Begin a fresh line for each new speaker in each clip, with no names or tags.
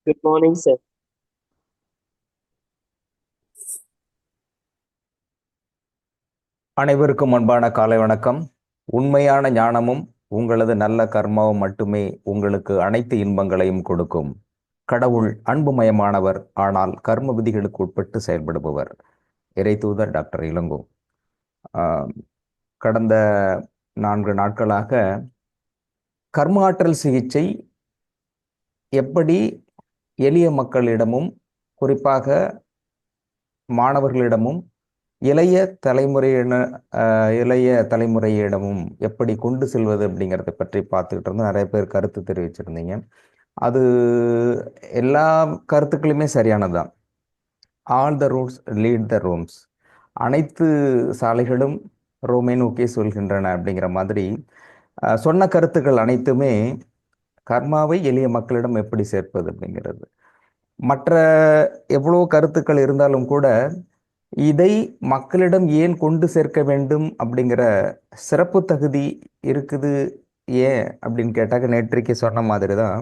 Good morning, sir.
அனைவருக்கும் அன்பான காலை வணக்கம். உண்மையான ஞானமும் உங்களது நல்ல கர்மாவும் மட்டுமே உங்களுக்கு அனைத்து இன்பங்களையும் கொடுக்கும். கடவுள் அன்புமயமானவர், ஆனால் கர்ம விதிகளுக்கு உட்பட்டு செயல்படுபவர். இறை தூதர் டாக்டர் இளங்கோ. கடந்த 4 நாட்களாக கர்மாற்றல் சிகிச்சை எப்படி எளிய மக்களிடமும் குறிப்பாக மாணவர்களிடமும் இளைய தலைமுறையிடமும் எப்படி கொண்டு செல்வது அப்படிங்கிறத பற்றி பார்த்துக்கிட்டு இருந்தோம். நிறைய பேர் கருத்து தெரிவிச்சிருந்தீங்க. அது எல்லா கருத்துக்களுமே சரியானதுதான். All the routes lead the Romes. அனைத்து சாலைகளும் ரோமை நோக்கி சொல்கின்றன அப்படிங்கிற மாதிரி சொன்ன கருத்துக்கள் அனைத்துமே கர்மாவை எளிய மக்களிடம் எப்படி சேர்ப்பது அப்படிங்கிறது. மற்ற எவ்வளோ கருத்துக்கள் இருந்தாலும் கூட இதை மக்களிடம் ஏன் கொண்டு சேர்க்க வேண்டும் அப்படிங்கிற சிறப்பு தகுதி இருக்குது. ஏன் அப்படின்னு கேட்டாக்க, நேற்றைக்கு சொன்ன மாதிரி தான்.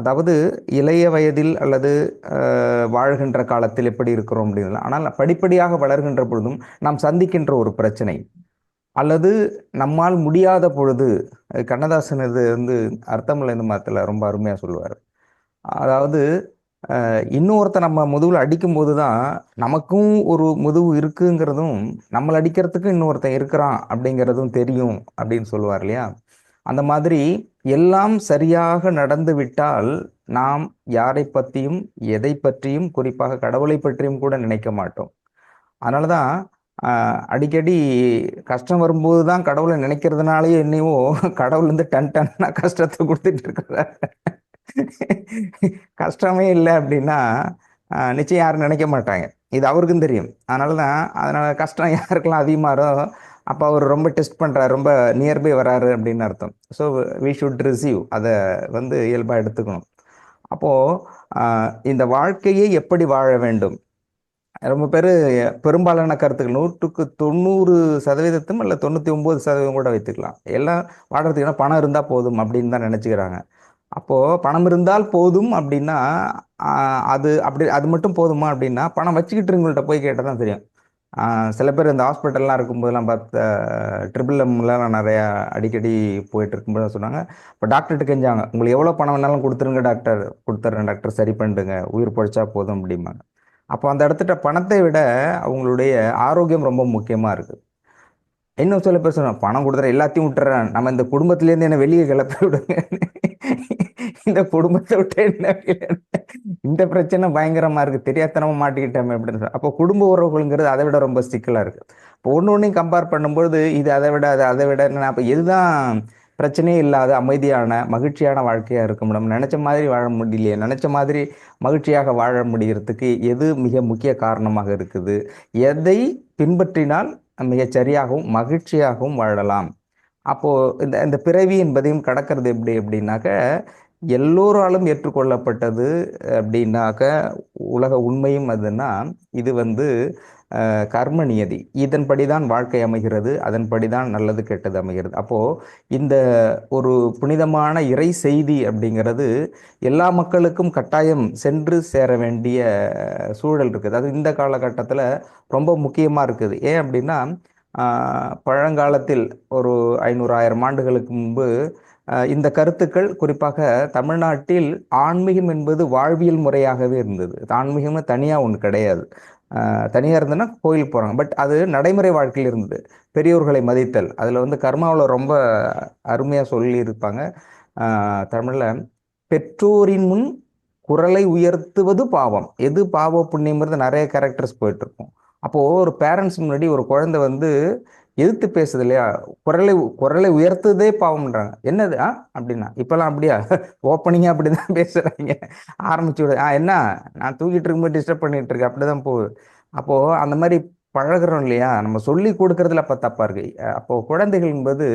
அதாவது இளைய வயதில் அல்லது வாழ்கின்ற காலத்தில் எப்படி இருக்கிறோம் அப்படின்னு, ஆனால் படிப்படியாக வளர்கின்ற பொழுதும் நாம் சந்திக்கின்ற ஒரு பிரச்சனை அல்லது நம்மால் முடியாத பொழுது, கண்ணதாசன் இது அர்த்தமுள்ள இந்த மதத்தில் ரொம்ப அருமையாக சொல்லுவார். அதாவது இன்னொருத்த நம்ம முதுகில் அடிக்கும்போது தான் நமக்கும் ஒரு முதுகு இருக்குங்கிறதும், நம்மளை அடிக்கிறதுக்கு இன்னொருத்தன் இருக்கிறான் அப்படிங்கிறதும் தெரியும் அப்படின்னு சொல்லுவார் இல்லையா? அந்த மாதிரி எல்லாம் சரியாக நடந்து விட்டால் நாம் யாரை பற்றியும் எதை பற்றியும், குறிப்பாக கடவுளை பற்றியும் கூட நினைக்க மாட்டோம். அதனால தான் அடிக்கடி கஷ்டம் வரும்போது தான் கடவுளை நினைக்கிறதுனாலயே என்னையோ கடவுள் டன் டன்னா கஷ்டத்தை கொடுத்துட்டு இருக்கிறார். கஷ்டமே இல்லை அப்படின்னா நிச்சயம் யாரும் நினைக்க மாட்டாங்க. இது அவருக்கும் தெரியும். அதனால கஷ்டம் யாருக்கெல்லாம் அதிகமாகிறோ அப்போ அவர் ரொம்ப டெஸ்ட் பண்ணுறாரு, ரொம்ப நியர்பை வராரு அப்படின்னு அர்த்தம். ஸோ வி ஷுட் ரிசீவ், அதை இயல்பாக எடுத்துக்கணும். அப்போது இந்த வாழ்க்கையை எப்படி வாழ வேண்டும், ரொம்ப பேர் பெரும்பாலான கருத்துக்கள் 100% அல்ல 99% கூட வைத்துக்கலாம். எல்லாம் வாடுறதுக்குன்னா பணம் இருந்தால் போதும் அப்படின்னு தான் நினச்சிக்கிறாங்க. அப்போது பணம் இருந்தால் போதும் அப்படின்னா அது மட்டும் போதுமா அப்படின்னா, பணம் வச்சுக்கிட்டுருங்கள்ட்ட போய் கேட்டால் தான் தெரியும். சில பேர் இந்த ஹாஸ்பிட்டல்லாம் இருக்கும்போதெல்லாம் பார்த்த ட்ரிபிள் எம்லாம் நான் நிறையா அடிக்கடி போயிட்டு இருக்கும்போது சொன்னாங்க, இப்போ டாக்டர்கிட்ட கெஞ்சாங்க, உங்களுக்கு எவ்வளோ பணம் வேணாலும் கொடுத்துருங்க டாக்டர், கொடுத்துட்றேன் டாக்டர், சரி பண்ணிடுங்க, உயிர் பொழைச்சா போதும் அப்படிம்பாங்க. அப்போ அந்த இடத்துல பணத்தை விட அவங்களுடைய ஆரோக்கியம் ரொம்ப முக்கியமாக இருக்குது. இன்னும் சில பேர் சொன்னாங்க, பணம் கொடுத்துற எல்லாத்தையும் விட்டுறேன், நம்ம இந்த குடும்பத்திலேருந்து என்ன வெளியே கிளப்பி விடுங்க, இந்த குடும்பத்தை விட்டு என்ன இந்த பிரச்சனை பயங்கரமா இருக்கு, தெரியாதனமா மாட்டிக்கிட்டோமே அப்படின்னு. அப்போ குடும்ப உறவுகள்ங்கிறது அதை விட ரொம்ப சிக்கலா இருக்கு. இப்போ ஒன்னொன்னையும் கம்பேர் பண்ணும்போது இது அதை விட அதை விட அப்போ எதுதான் பிரச்சனையே இல்லாத அமைதியான மகிழ்ச்சியான வாழ்க்கையா இருக்க முடியும். நினைச்ச மாதிரி வாழ முடியலையே, நினைச்ச மாதிரி மகிழ்ச்சியாக வாழ முடிகிறதுக்கு எது மிக முக்கிய காரணமாக இருக்குது, எதை பின்பற்றினால் மிகச் சரியாகவும் மகிழ்ச்சியாகவும் வாழலாம். அப்போ இந்த இந்த பிறவி என்பதையும் கடக்கிறது எப்படி அப்படின்னாக்க, எல்லோராலும் ஏற்றுக்கொள்ளப்பட்டது அப்படின்னாக்க, உலக உண்மையும் அதுன்னா, இது கர்ம நியதி. இதன்படிதான் வாழ்க்கை அமைகிறது, அதன்படிதான் நல்லது கெட்டது அமைகிறது. அப்போ இந்த ஒரு புனிதமான இறை செய்தி அப்படிங்கிறது எல்லா மக்களுக்கும் கட்டாயம் சென்று சேர வேண்டிய சூழல் இருக்குது. அது இந்த காலகட்டத்தில் ரொம்ப முக்கியமாக இருக்குது. ஏன் அப்படின்னா, பழங்காலத்தில் ஒரு 500-1000 ஆண்டுகளுக்கு முன்பு இந்த கருத்துக்கள் குறிப்பாக தமிழ்நாட்டில் ஆன்மீகம் என்பது வாழ்வியல் முறையாகவே இருந்தது. ஆன்மீகம்னு தனியாக ஒன்று கிடையாது. தனியாக இருந்ததுன்னா கோயிலுக்கு போகிறாங்க, பட் அது நடைமுறை வாழ்க்கையில் இருந்தது. பெரியோர்களை மதித்தல், அதில் கர்மாவில் ரொம்ப அருமையாக சொல்லியிருப்பாங்க தமிழில். பெற்றோரின் முன் குரலை உயர்த்துவது பாவம், எது பாவ புண்ணியங்கிறது நிறைய கேரக்டர்ஸ் போயிட்டுருக்கும். அப்போது ஒரு பேரண்ட்ஸ் முன்னாடி ஒரு குழந்தை எதிர்த்து பேசுது இல்லையா, குரலை உயர்த்துதே பாவம்ன்றாங்க. என்னது அப்படின்னா, இப்பெல்லாம் அப்படியா ஓப்பனிங்காக அப்படி தான் பேசுகிறாங்க. ஆரம்பிச்சு விட என்ன, நான் தூக்கிட்டு இருக்கும்போது டிஸ்டர்ப் பண்ணிட்டு இருக்கேன், அப்படி தான் போகுது. அப்போது அந்த மாதிரி பழகிறோம் இல்லையா, நம்ம சொல்லி கொடுக்கறதுல அப்போ தப்பாக இருக்கு. அப்போது குழந்தைகள் என்பது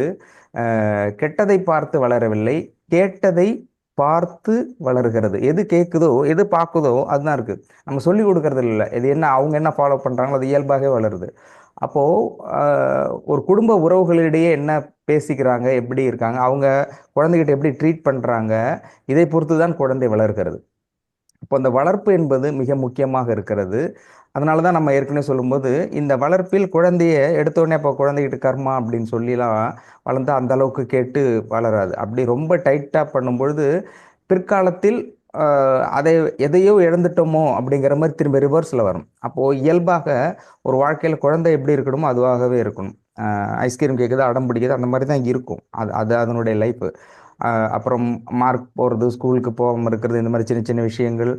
கெட்டதை பார்த்து வளரவில்லை, கேட்டதை பார்த்து வளர்கிறது. எது கேட்குதோ எது பார்க்குதோ அதுதான் இருக்குது. நம்ம சொல்லி கொடுக்கறது இல்லை, இது என்ன அவங்க என்ன ஃபாலோ பண்ணுறாங்களோ அது இயல்பாகவே வளருது. ஒரு குடும்ப உறவுகளிடையே என்ன பேசிக்கிறாங்க, எப்படி இருக்காங்க, அவங்க குழந்தைகிட்ட எப்படி ட்ரீட் பண்றாங்க, இதை பொறுத்து தான் குழந்தை வளர்கிறது. அப்போ அந்த வளர்ப்பு என்பது மிக முக்கியமாக இருக்கிறது. அதனால தான் நம்ம ஏற்கனவே சொல்லும்போது, இந்த வளர்ப்பில் குழந்தைய எடுத்தோனே அப்போ குழந்தைகிட்ட கர்மா அப்படின்னு சொல்லிலாம் வளர்ந்தா அந்த அளவுக்கு கேட்டு வளராது. அப்படி ரொம்ப டைட்டா பண்ணும்பொழுது, பிற்காலத்தில் அ அதை எதையோ இழந்துட்டோமோ அப்படிங்கிற மாரி திரும்ப ரிவர்ஸ்ல வரும். அப்போ இயல்பாக ஒரு வாழ்க்கையில குழந்தை எப்படி இருக்கணுமோ அதுவாகவே இருக்கணும். ஐஸ்கிரீம் கேட்குது, அடம் பிடிக்குது அந்த மாரி தான் இருக்கும். அது அது அதனுடைய லைஃப். அப்புறம் மார்க் போறது, ஸ்கூலுக்கு போகாம இருக்கிறது, இந்த மாரி சின்ன சின்ன விஷயங்கள்,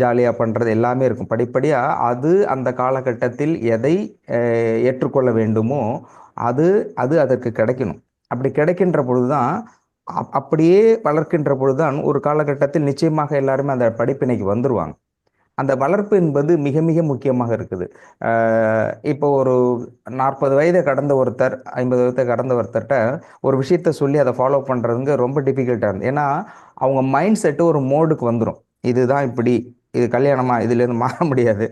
ஜாலியா பண்றது எல்லாமே இருக்கும். படிப்படியா அது அந்த காலகட்டத்தில் எதை அ ஏற்றுக்கொள்ள வேண்டுமோ, அது அது அதற்கு கிடைக்கணும். அப்படி கிடைக்கின்ற பொழுது தான் அப்படியே வளர்க்கின்ற பொழுது தான் ஒரு காலகட்டத்தில் நிச்சயமாக எல்லாருமே அந்த படிப்பினைக்கு வந்துருவாங்க. அந்த வளர்ப்பு என்பது மிக மிக முக்கியமாக இருக்குது. அ இப்போ ஒரு 40 வயத கடந்த ஒருத்தர், 50 வயத கடந்த ஒருத்தர்ட்ட ஒரு விஷயத்த சொல்லி அத ஃபாலோ பண்றதுங்க ரொம்ப டிஃபிகல்ட்டா இருந்தது. ஏன்னா, அவங்க மைண்ட் செட் ஒரு மோடுக்கு வந்துரும். இதுதான் இப்படி, இது கல்யாணமா, இதுலேருந்து மாற முடியாது.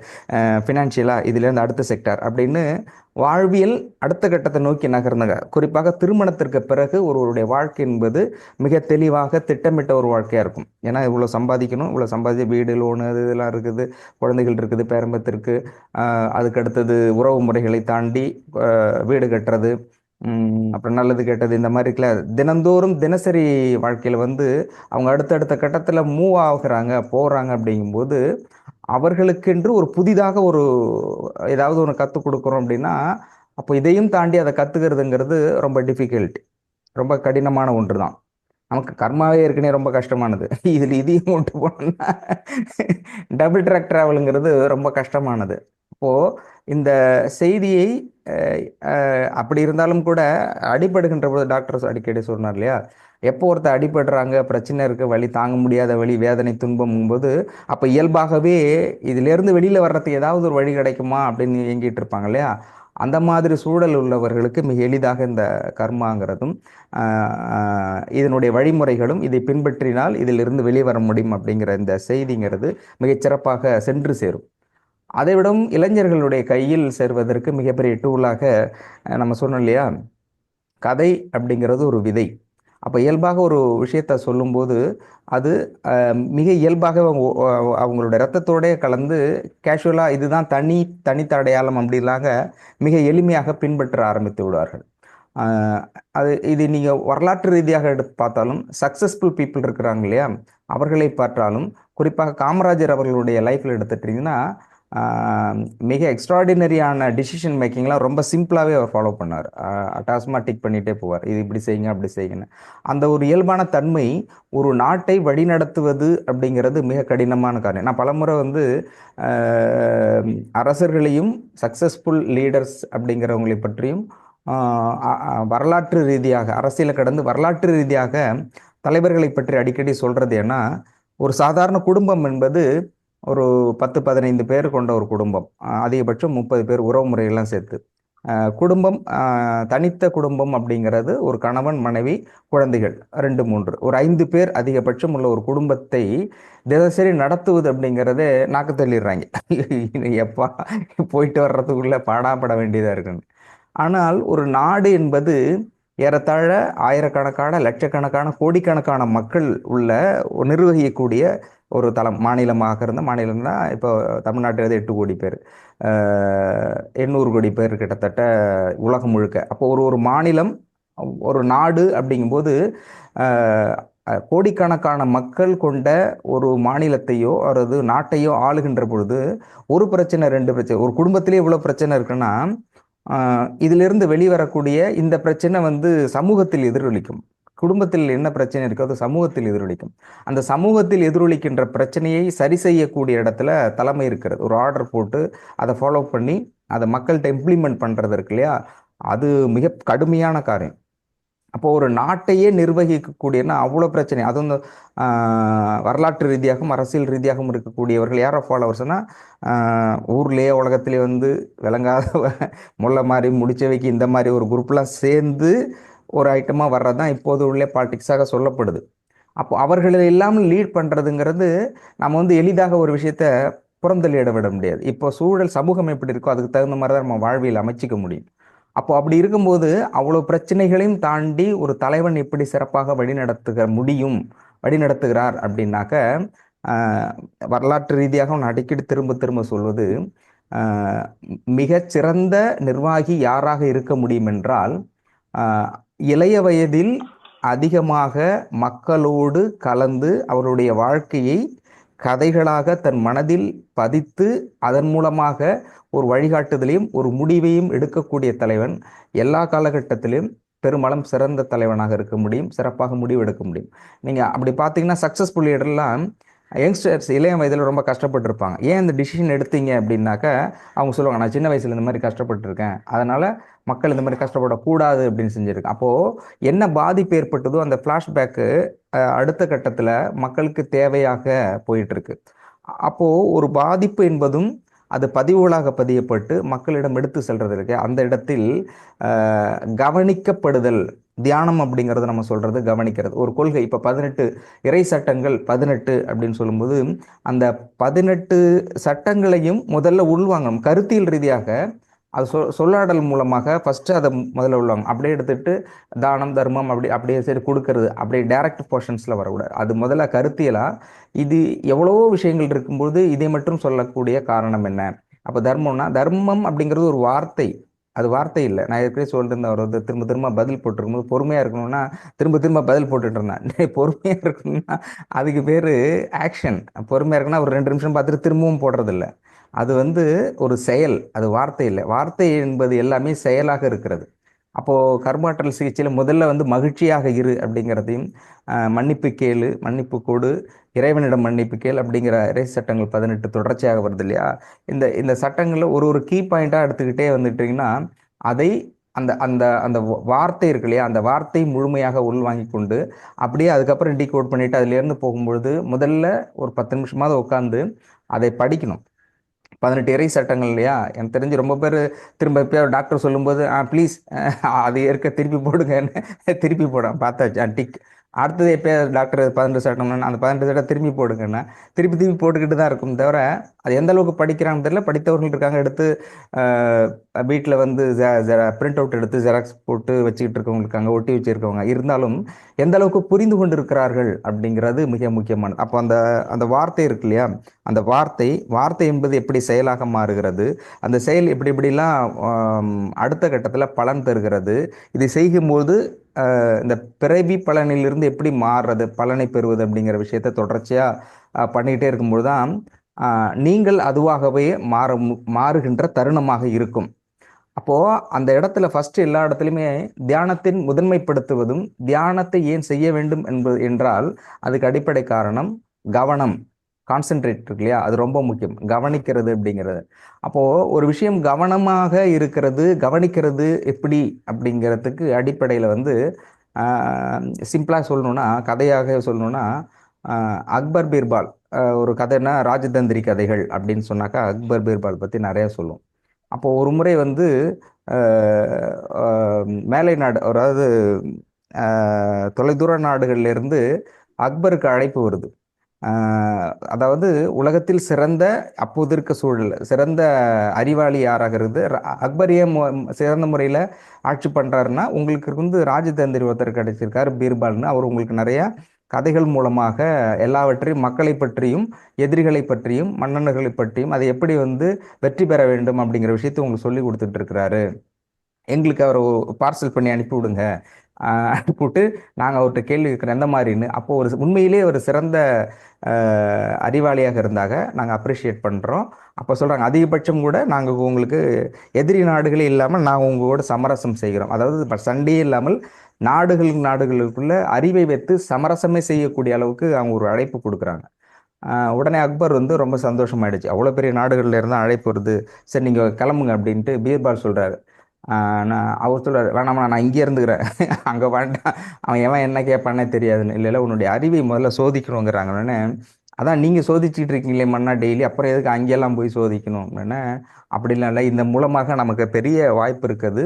ஃபினான்ஷியலா இதுலேருந்து அடுத்த செக்டார் அப்படின்னு வாழ்வியல் அடுத்த கட்டத்தை நோக்கி நகர்ந்தாங்க. குறிப்பாக திருமணத்திற்கு பிறகு ஒருவருடைய வாழ்க்கை என்பது மிக தெளிவாக திட்டமிட்ட ஒரு வாழ்க்கையா இருக்கும். ஏன்னா இவ்வளோ சம்பாதிக்கணும், இவ்வளோ சம்பாதிச்சு வீடு, லோனு அது இதெல்லாம் இருக்குது, குழந்தைகள் இருக்குது, பேரம்பத்து அதுக்கு அடுத்தது உறவு முறைகளை தாண்டி வீடு கட்டுறது, அப்புறம் நல்லது கெட்டது இந்த மாதிரி தினந்தோறும் தினசரி வாழ்க்கையில் வந்து அவங்க அடுத்தடுத்த கட்டத்தில் மூவ் ஆகுறாங்க போகிறாங்க அப்படிங்கும்போது அவர்களுக்கென்று ஒரு புதிதாக ஏதாவது ஒன்று கற்றுக் கொடுக்குறோம் அப்படின்னா அப்போ இதையும் தாண்டி அதை கற்றுக்கிறதுங்கிறது ரொம்ப டிஃபிகல்ட், ரொம்ப கடினமான ஒன்று தான். நமக்கு கர்மாவே ஏற்கனவே ரொம்ப கஷ்டமானது. இதில் இதையும் கொண்டு போனோம்னா டபுள் ட்ராக் ட்ராவலுங்கிறது ரொம்ப கஷ்டமானது. அப்போ இந்த செய்தியை அ அ அப்படி இருந்தாலும் கூட அடிபடுகின்ற போது டாக்டர்ஸ் அடிக்கடி சொன்னார் இல்லையா? எப்போ ஒருத்தர் அடிபடுறாங்க, பிரச்சனை இருக்கு, வலி தாங்க முடியாத வலி, வேதனை, துன்பம்ங்கும்போது, அப்ப இயல்பாகவே இதிலிருந்து வெளியில வர்றதுக்கு ஏதாவது ஒரு வழி கிடைக்குமா அப்படின்னு ஏங்கிட்டு இருப்பாங்க இல்லையா? அந்த மாதிரி சூழல் உள்ளவர்களுக்கு மிக எளிதாக இந்த கர்மாங்கிறதும், அ அ இதனுடைய வழிமுறைகளும் இதை பின்பற்றினால் இதிலிருந்து வெளிவர முடியும் அப்படிங்கிற இந்த செய்திங்கிறது மிகச் சிறப்பாக சென்று சேரும். அதைவிடவும் இளைஞர்களுடைய கையில் சேர்வதற்கு மிகப்பெரிய டூலாக நம்ம சொன்னோம் இல்லையா? கதை அப்படிங்கிறது ஒரு விதை. அப்ப இயல்பாக ஒரு விஷயத்த சொல்லும்போது, அது மிக இயல்பாக அவங்களோட ரத்தத்தோடே கலந்து கேஷுவலா இதுதான் தனித்த அடையாளம் அப்படிலாக மிக எளிமையாக பின்பற்ற ஆரம்பித்து விடுவார்கள். அ அது இது நீங்க வரலாற்று ரீதியாக எடுத்து பார்த்தாலும், சக்சஸ்ஃபுல் பீப்பிள் இருக்கிறாங்க இல்லையா? அவர்களை பார்த்தாலும், குறிப்பாக காமராஜர் அவர்களுடைய லைஃப்ல எடுத்துட்டீங்கன்னா, ஆ மிக எக்ஸ்ட்ராடினரியான டிசிஷன் மேக்கிங்லாம் ரொம்ப சிம்பிளாவே அவர் ஃபாலோ பண்ணாரு. அட்டாசமா டிக் பண்ணிட்டே போவார். இது இப்படி செய்யுங்க, அப்படி செய்யுங்கன்னு. அந்த ஒரு இயல்பான தன்மை ஒரு நாட்டை வழிநடத்துவது அப்படிங்கிறது மிக கடினமான காரியம். நான் பலமுறை வந்து அ அரசர்களையும், சக்சஸ்ஃபுல் லீடர்ஸ் அப்படிங்கிறவங்களை பற்றியும், ஆ அ அ வரலாற்று ரீதியாக, அரசியல கடந்து வரலாற்று ரீதியாக தலைவர்களை பற்றி அடிக்கடி சொல்றது ஏன்னா, ஒரு சாதாரண குடும்பம் என்பது ஒரு 10, 15 பேர் கொண்ட ஒரு குடும்பம். அதிகபட்சம் 30 பேர் உறவு முறையெல்லாம் சேர்த்து. குடும்பம் தனித்த குடும்பம் அப்படிங்கிறது ஒரு கணவன், மனைவி, குழந்தைகள் 2, 3 ஒரு 5 பேர் அதிகபட்சம் உள்ள ஒரு குடும்பத்தை தினசரி நடத்துவது அப்படிங்கிறதே நாக்கு தள்ளிடுறாய்ங்க. எப்பா போயிட்டு வர்றதுக்குள்ள பாடாப்பட வேண்டியதா இருக்குன்னு. ஆனால் ஒரு நாடு என்பது ஏறத்தாழ ஆயிரக்கணக்கான, லட்சக்கணக்கான, கோடிக்கணக்கான மக்கள் உள்ள நிர்வகிக்கக்கூடிய ஒரு தளம். மாநிலமாக இருந்த மாநிலம்னா இப்போ தமிழ்நாட்டில் 8 கோடி பேர். அ 800 கோடி பேர் கிட்டத்தட்ட உலகம் முழுக்க. அப்போ ஒரு ஒரு மாநிலம், ஒரு நாடு அப்படிங்கும்போது, அ கோடிக்கணக்கான மக்கள் கொண்ட ஒரு மாநிலத்தையோ, அல்லது நாட்டையோ ஆளுகின்ற பொழுது, ஒரு பிரச்சனை, 2 பிரச்சனை, ஒரு குடும்பத்திலே இவ்வளோ பிரச்சனை இருக்குன்னா, அ இதிலிருந்து வெளிவரக்கூடிய இந்த பிரச்சனை வந்து சமூகத்தில் எதிரொலிக்கும். குடும்பத்தில் என்ன பிரச்சனை இருக்கோ, அது சமூகத்தில் எதிரொலிக்கும். அந்த சமூகத்தில் எதிரொலிக்கின்ற பிரச்சனையை சரி செய்யக்கூடிய இடத்துல தலைமை இருக்கிறது. ஒரு ஆர்டர் போட்டு, அத ஃபாலோ பண்ணி, அத மக்கள்ட்ட இம்ப்ளிமெண்ட் பண்றது இருக்கு இல்லையா? அது மிக கடுமையான காரியம். அப்போ ஒரு நாட்டையே நிர்வகிக்கக்கூடியன்னா அவ்வளோ பிரச்சனை. அதுவும் இந்த ஆ வரலாற்று ரீதியாகவும், அரசியல் ரீதியாகவும் இருக்கக்கூடியவர்கள் யார் ஃபாலோவர்ஸ்ன்னா, ஆ ஊர்லயே, உலகத்திலேயே வந்து விளங்காத முல்லை மாரி, முடிச்சவைக்கு இந்த மாரி ஒரு குரூப்லாம் சேர்ந்து ஒரு ஐட்டமா வர்றது தான் இப்போது உள்ள பாலிடிக்ஸாக சொல்லப்படுது. அப்போ அவர்களை இல்லாமல் லீட் பண்றதுங்கிறது, நம்ம வந்து எளிதாக ஒரு விஷயத்த புறந்தள்ளிட விட முடியாது. இப்போ சூழல் சமூகம் எப்படி இருக்கோ அதுக்கு தகுந்த மாதிரி தான் நம்ம வாழ்வியல் அமைச்சிக்க முடியும். அப்போ அப்படி இருக்கும்போது அவ்வளோ பிரச்சனைகளையும் தாண்டி ஒரு தலைவன் எப்படி சிறப்பாக வழிநடத்துகிறார் அப்படின்னாக்க, ஆஹ், வரலாற்று ரீதியாக நான் அடிக்கடி திரும்ப திரும்ப சொல்வது, ஆஹ், மிகச்சிறந்த நிர்வாகி யாராக இருக்க முடியும் என்றால், ஆஹ், இளைய வயதில் அதிகமாக மக்களோடு கலந்து அவருடைய வாழ்க்கையை கதைகளாக தன் மனதில் பதித்து அதன் மூலமாக ஒரு வழிகாட்டுதலையும் ஒரு முடிவையும் எடுக்கக்கூடிய தலைவன் எல்லா காலகட்டத்திலும் பெரும்பாலும் சிறந்த தலைவனாக இருக்க முடியும், சிறப்பாக முடிவு எடுக்க முடியும். நீங்கள் அப்படி பார்த்தீங்கன்னா சக்ஸஸ்ஃபுல் லீடர்லாம் யங்ஸ்டர்ஸ் இளைய வயதில் ரொம்ப கஷ்டப்பட்டிருப்பாங்க. ஏன் இந்த டிசிஷன் எடுத்தீங்க அப்படின்னாக்க அவங்க சொல்லுவாங்க, நான் சின்ன வயசுல இந்த மாதிரி கஷ்டப்பட்டிருக்கேன், அதனால மக்கள் இந்த மாதிரி கஷ்டப்படக்கூடாது அப்படின்னு செஞ்சுருக்கேன். அப்போது என்ன பாதிப்பு ஏற்பட்டதோ அந்த ஃப்ளாஷ்பேக்கு அடுத்த கட்டத்தில் மக்களுக்கு தேவையாக போயிட்டு இருக்கு. அப்போ ஒரு பாதிப்பு என்பதும் அது பதிவுகளாக பதியப்பட்டு மக்களிடம் எடுத்து செல்றது இருக்கு. அந்த இடத்தில் கவனிக்கப்படுதல், தியானம் அப்படிங்கிறது நம்ம சொல்றது கவனிக்கிறது. ஒரு கொள்கை இப்போ 18 இறை சட்டங்கள் 18 அப்படின்னு சொல்லும்போது அந்த 18 சட்டங்களையும் முதல்ல உள்வாங்கணும். கருத்தியல் ரீதியாக அது சொல்லாடல் மூலமாக ஃபஸ்ட்டு அதை முதல்ல உள்ளவங்க அப்படியே எடுத்துட்டு தானம் தர்மம் அப்படியே சரி கொடுக்கறது அப்படியே டைரக்ட் போர்ஷன்ஸில் வரக்கூடாது. அது முதல்ல கருத்தியலாக இது எவ்வளவோ விஷயங்கள் இருக்கும்போது இதை மட்டும் சொல்லக்கூடிய காரணம் என்ன? அப்போ தர்மம் அப்படிங்கிறது ஒரு வார்த்தை, அது வார்த்தை இல்லை. நான் ஏற்கனவே சொல்லிட்டு அவர் வந்து திரும்ப திரும்ப பதில் போட்டுருக்கும்போது பொறுமையாக இருக்கணும்னா திரும்ப திரும்ப பதில் போட்டுட்டு இருந்தேன். பொறுமையாக இருக்கணும்னா அதுக்கு பேர் ஆக்ஷன். பொறுமையாக இருக்குன்னா ஒரு 2 நிமிஷம் பார்த்துட்டு திரும்பவும் போடுறதில்ல. அது வந்து ஒரு செயல், அது வார்த்தை இல்லை. வார்த்தை என்பது எல்லாமே செயலாக இருக்கிறது. அப்போது கர்மாற்றல் சிகிச்சையில் முதல்ல வந்து மகிழ்ச்சியாக இரு அப்படிங்கிறதையும், மன்னிப்பு கேளு, மன்னிப்பு கொடு, இறைவனிடம் மன்னிப்பு கேள் அப்படிங்கிற இறை சட்டங்கள் 18 தொடர்ச்சியாக வருது இல்லையா? இந்த இந்த சட்டங்களில் ஒரு ஒரு கீ பாயிண்ட்டாக எடுத்துக்கிட்டே வந்துட்டிங்கன்னா அதை அந்த அந்த அந்த வார்த்தை இருக்கு இல்லையா, அந்த வார்த்தை முழுமையாக உள்வாங்கி கொண்டு அப்படியே அதுக்கப்புறம் டீகோட் பண்ணிவிட்டு அதுலேருந்து போகும்பொழுது முதல்ல ஒரு 10 நிமிஷமாவது உட்காந்து அதை படிக்கணும். 18 இறை சட்டங்கள் இல்லையா? எனக்கு தெரிஞ்சு ரொம்ப பேர் திரும்ப எப்போ டாக்டர் சொல்லும்போது ப்ளீஸ் அது ஏற்க திருப்பி போடுங்கன்னு திருப்பி போட பார்த்தாச்சு டிக். அடுத்தது எப்போ டாக்டர் 18 சட்டம்னா அந்த 18 சட்டம் திரும்பி போடுங்கன்னா திருப்பி திருப்பி போட்டுக்கிட்டு தான் இருக்கும் தவிர அது எந்த அளவுக்கு படிக்கிறாங்கன்னு தெரியல. படித்தவர்கள் இருக்காங்க, எடுத்து வீட்டில் வந்து பிரிண்ட் அவுட் எடுத்து ஜெராக்ஸ் போட்டு வச்சுக்கிட்டு இருக்கவங்க இருக்காங்க, ஒட்டி வச்சுருக்கவங்க இருந்தாலும் எந்த அளவுக்கு புரிந்து கொண்டு இருக்கிறார்கள் அப்படிங்கிறது மிக முக்கியமானது. அப்போ அந்த அந்த வார்த்தை இருக்கு இல்லையா, அந்த வார்த்தை என்பது எப்படி செயலாக மாறுகிறது, அந்த செயல் எப்படி எப்படிலாம் அடுத்த கட்டத்தில் பலன் தருகிறது, இதை செய்யும்போது இந்த பிறவி பலனிலிருந்து எப்படி மாறுறது, பலனை பெறுவது அப்படிங்கிற விஷயத்த தொடர்ச்சியாக பண்ணிக்கிட்டே இருக்கும்போது தான் நீங்கள் அதுவாகவே மாறுகின்ற தருணமாக இருக்கும். அப்போ அந்த இடத்துல ஃபர்ஸ்ட் எல்லா இடத்துலையுமே தியானத்தின் முதன்மைப்படுத்துவதும், தியானத்தை ஏன் செய்ய வேண்டும் என்றால் அதுக்கு அடிப்படை காரணம் கவனம், கான்சென்ட்ரேட் இருக்கு இல்லையா, அது ரொம்ப முக்கியம். கவனிக்கிறது அப்படிங்கிறது. அப்போ ஒரு விஷயம் கவனமாக இருக்கிறது, கவனிக்கிறது எப்படி அப்படிங்கிறதுக்கு அடிப்படையில் வந்து சிம்பிளாக சொல்லணும்னா, கதையாக சொல்லணும்னா, அக்பர் பீர்பால் ஒரு கதைன்னா ராஜதந்திரி கதைகள் அப்படின்னு சொன்னாக்கா அக்பர் பீர்பால் பற்றி நிறையா சொல்லும். அப்போது ஒரு முறை வந்து மேலை நாடு, அதாவது தொலைதூர நாடுகள்லேருந்து அக்பருக்கு அழைப்பு வருது. அதாவது உலகத்தில் சிறந்த அப்போது இருக்க சூழல் சிறந்த அறிவாளி யாராக இருந்து அக்பரியே சிறந்த முறையில் ஆட்சி பண்ணுறாருன்னா உங்களுக்கு வந்து ராஜதந்திரி ஒருத்தர் கிடைச்சிருக்காரு பீர்பால்னு. அவர் உங்களுக்கு நிறையா கதைகள் மூலமாக எல்லாவற்றையும் மக்களை பற்றியும் எதிரிகளை பற்றியும் மன்னர்களை பற்றியும் அதை எப்படி வந்து வெற்றி பெற வேண்டும் அப்படிங்கிற விஷயத்தை உங்களுக்கு சொல்லி கொடுத்துட்டு இருக்கிறாரு. எங்களுக்கு அவர் பார்சல் பண்ணி அனுப்பி விடுங்க, அனுப்பிவிட்டு நாங்கள் அவர்கிட்ட கேள்வி கேட்குறோம் எந்த மாதிரின்னு. அப்போது ஒரு உண்மையிலே ஒரு சிறந்த அறிவாளியாக இருந்தாங்க, நாங்கள் அப்ரிஷியேட் பண்ணுறோம். அப்போ சொல்கிறாங்க அதிகபட்சம் கூட நாங்கள் உங்களுக்கு எதிரி நாடுகளே இல்லாமல் நாங்கள் உங்களோட சமரசம் செய்கிறோம். அதாவது இப்போ சண்டையே இல்லாமல் நாடுகளுக்குள்ள அறிவை வைத்து சமரசமே செய்யக்கூடிய அளவுக்கு அவங்க ஒரு அழைப்பு கொடுக்குறாங்க. உடனே அக்பர் வந்து ரொம்ப சந்தோஷமாயிடுச்சு, அவ்வளோ பெரிய நாடுகளில் இருந்தால் அழைப்பு வருது, சரி நீங்கள் கிளம்புங்க அப்படின்ட்டு பீர்பால் சொல்கிறாரு. நான் அவர் சொல்கிறார், வேணாமா நான் இங்கே இருந்துக்கிறேன், அங்கே வேண்டாம், அவன் எவன் என்ன கேட்பானே தெரியாதுன்னு. இல்லை உன்னுடைய அறிவை முதல்ல சோதிக்கணுங்கிறாங்க. உடனே அதான் நீங்க சோதிச்சுட்டு இருக்கீங்களே மண்ணா டெய்லி, அப்புறம் எதுக்கு அங்கெல்லாம் போய் சோதிக்கணும் அப்படின்னா, அப்படிலாம் இல்லை. இந்த மூலமாக நமக்கு பெரிய வாய்ப்பு இருக்குது.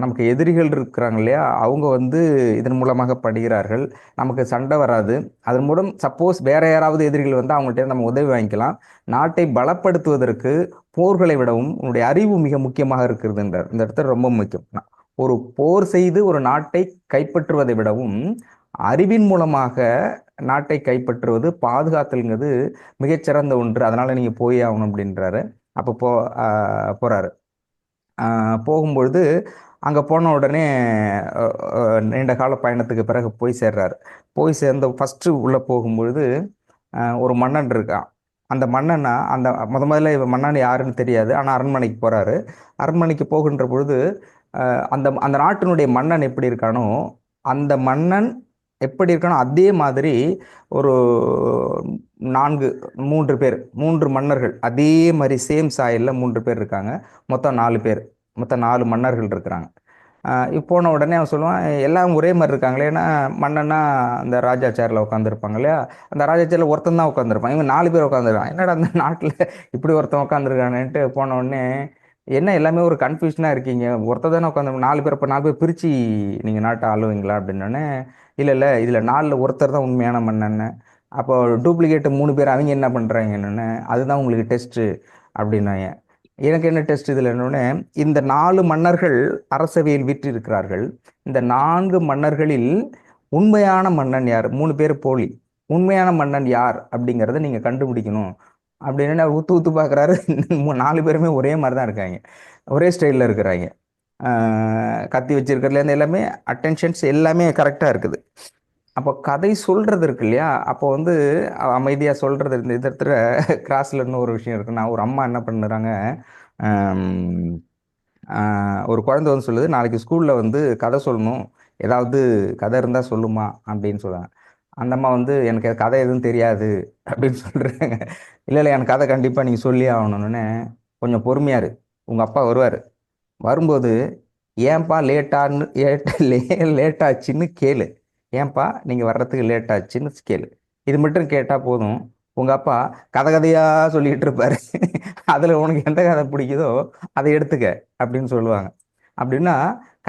நமக்கு எதிரிகள் இருக்கிறாங்க இல்லையா, அவங்க வந்து இதன் மூலமாக படுகிறார்கள். நமக்கு சண்டை வராது. அதன் மூலம் சப்போஸ் வேற யாராவது எதிரிகள் வந்து அவங்கள்ட்ட நம்ம உதவி வாங்கிக்கலாம். நாட்டை பலப்படுத்துவதற்கு போர்களை விடவும் உன்னுடைய அறிவு மிக முக்கியமாக இருக்கிறதுன்றார். இந்த இடத்துல ரொம்ப முக்கியம். ஒரு போர் செய்து ஒரு நாட்டை கைப்பற்றுவதை விடவும் அறிவின் மூலமாக நாட்டை கைப்பற்றுவது பாதுகாத்தல்ங்கிறது மிகச்சிறந்த ஒன்று. அதனால நீங்க போய் ஆகணும் அப்படின்றாரு. அப்போ போறாரு. போகும்பொழுது அங்க போன உடனே நீண்ட கால பயணத்துக்கு பிறகு போய் சேர்றாரு. போய் சேர்ந்த ஃபர்ஸ்ட் உள்ள போகும்பொழுது ஒரு மன்னன் இருக்கான். அந்த மன்னனா அந்த முதல்ல இவன் மன்னன் யாருன்னு தெரியாது. ஆனா அரண்மனைக்கு போறாரு. அரண்மனைக்கு போகின்ற பொழுது அந்த அந்த நாட்டினுடைய மன்னன் எப்படி இருக்கானோ, அந்த மன்னன் எப்படி இருக்கானோ அதே மாதிரி ஒரு 3 பேர், 3 மன்னர்கள் அதே மாதிரி சேம் சாயல்ல 3 பேர் இருக்காங்க. மொத்தம் 4 பேர், மொத்தம் 4 மன்னர்கள் இருக்கிறாங்க. போன உடனே அவன் சொல்லுவான், எல்லாம் ஒரே மாதிரி இருக்காங்களே. ஏன்னா மன்னன்னா அந்த ராஜா சேர்ல உட்காந்துருப்பாங்க இல்லையா, அந்த ராஜா சேர்ல ஒருத்தன் தான் உட்காந்துருப்பான். இவன் 4 பேர் உட்காந்துருக்கான். என்னடா அந்த நாட்டில் இப்படி ஒருத்தன் உட்காந்துருக்கானேன்ட்டு போன உடனே, என்ன எல்லாமே ஒரு கன்ஃபியூஷனாக இருக்கீங்க, ஒருத்தர் தானே உட்காந்து 4 பேர், இப்போ 4 பேர் பிரித்து நீங்கள் நாட்டை ஆளுவீங்களா அப்படின்னோடனே, இல்லை இல்லை இதில் 4ல் ஒருத்தர் தான் உண்மையான மன்னன். அப்போ டூப்ளிகேட் 3 பேர் அவங்க என்ன பண்ணுறாங்கன்னு, அதுதான் உங்களுக்கு டெஸ்ட்டு அப்படின்னாங்க. எனக்கு என்ன டெஸ்ட் இதில் என்னொன்னே, இந்த 4 மன்னர்கள் அரசவையில் வீற்றிருக்கிறார்கள். இந்த 4 மன்னர்களில் உண்மையான மன்னன் யார்? 3 பேர் போலி. உண்மையான மன்னன் யார் அப்படிங்கிறத நீங்க கண்டுபிடிக்கணும் அப்படின்னு அவர் உத்து உத்து பார்க்குறாரு. 4 பேருமே ஒரே மாதிரி தான் இருக்காங்க, ஒரே ஸ்டைலில் இருக்கிறாங்க. கத்தி வச்சிருக்கிறதுலேருந்து எல்லாமே அட்டென்ஷன்ஸ் எல்லாமே கரெக்டாக இருக்குது. அப்போ கதை சொல்றது இருக்கு இல்லையா, அப்போ வந்து அமைதியாக சொல்றது. இந்த இடத்துல கிராஸ்ல இன்னும் ஒரு விஷயம் இருக்குன்னா, ஒரு அம்மா என்ன பண்ணுறாங்க, ஒரு குழந்தை வந்து சொல்லுது, நாளைக்கு ஸ்கூலில் வந்து கதை சொல்லணும், ஏதாவது கதை இருந்தால் சொல்லுமா அப்படின்னு சொல்லுவாங்க. அந்த அம்மா வந்து எனக்கு கதை எதுவும் தெரியாது அப்படின்னு சொல்கிறாங்க. இல்லை இல்லை எனக்கு கதை கண்டிப்பாக நீங்கள் சொல்லி ஆகணும்னு. கொஞ்சம் பொறுமையாரு, உங்கள் அப்பா வருவார், வரும்போது ஏன்பா லேட்டான்னு லேட்டாச்சுன்னு கேளு, ஏன்பா நீங்கள் வர்றதுக்கு லேட் ஆச்சுன்னு கேளு. இது மட்டும் கேட்டால் போதும், உங்கள் அப்பா கதை கதையாக சொல்லிக்கிட்டு இருப்பாரு. அதில் உனக்கு எந்த கதை பிடிக்குதோ அதை எடுத்துக்க அப்படின்னு சொல்லுவாங்க. அப்படின்னா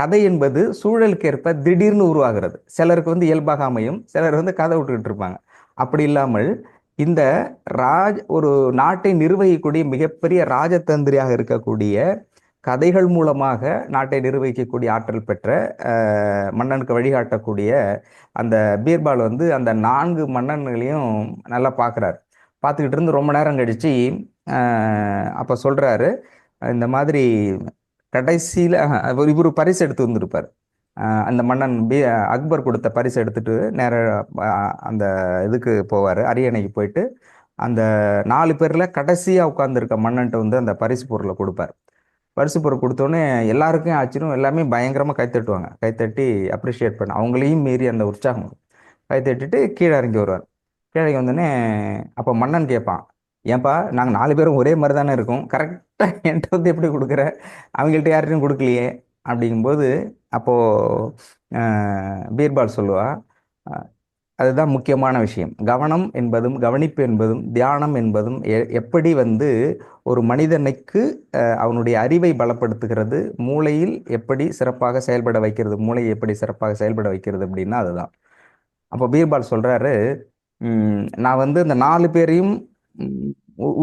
கதை என்பது சூழலுக்கு ஏற்ப திடீர்னு உருவாகிறது. சிலருக்கு வந்து இயல்பாக அமையும், சிலர் வந்து கதை விட்டுக்கிட்டு இருப்பாங்க. அப்படி இல்லாமல் இந்த ஒரு நாட்டை நிர்வகிக்கக்கூடிய மிகப்பெரிய ராஜதந்திரியாக இருக்கக்கூடிய, கதைகள் மூலமாக நாட்டை நிர்வகிக்கக்கூடிய ஆற்றல் பெற்ற, மன்னனுக்கு வழிகாட்டக்கூடிய அந்த பீர்பால் வந்து அந்த 4 மன்னன்களையும் நல்லா பார்க்குறாரு. பார்த்துக்கிட்டு இருந்து ரொம்ப நேரம் கழிச்சு அப்போ சொல்றாரு, இந்த மாதிரி கடைசியில் இவர் பரிசு எடுத்து வந்திருப்பார். அந்த மன்னன் அக்பர் கொடுத்த பரிசு எடுத்துட்டு நேர அந்த இதுக்கு போவார், அரியணைக்கு போயிட்டு அந்த 4 பேரில் கடைசியாக உட்காந்துருக்க மன்னன்ட்ட வந்து அந்த பரிசு பொருளை கொடுப்பார். பரிசு பொருள் கொடுத்தோன்னே எல்லாருக்கும் ஆச்சரியம், எல்லாமே பயங்கரமாக கைத்தட்டுவாங்க. கைத்தட்டி அப்ரிஷியேட் பண்ண, அவங்களையும் மீறி அந்த உற்சாகம் கைத்தட்டிட்டு கீழே இறங்கி வருவார். கீழே இறங்கி வந்தோடனே அப்போ மன்னன் கேட்பான், ஏன்பா நாங்கள் 4 பேரும் ஒரே மாதிரி தானே இருக்கோம், கரெக்டாக என்கிட்ட வந்து எப்படி கொடுக்குற, அவங்கள்ட்ட யார்ட்டையும் கொடுக்கலையே அப்படிங்கும்போது, அப்போது பீர்பால் சொல்லுவா, அதுதான் முக்கியமான விஷயம். கவனம் என்பதும் கவனிப்பு என்பதும் தியானம் என்பதும் எப்படி வந்து ஒரு மனிதனுக்கு அவனுடைய அறிவை பலப்படுத்துகிறது, மூளையில் எப்படி சிறப்பாக செயல்பட வைக்கிறது, மூளையை எப்படி சிறப்பாக செயல்பட வைக்கிறது அப்படின்னா அதுதான். அப்போ பீர்பால் சொல்றாரு, நான் வந்து இந்த 4 பேரையும்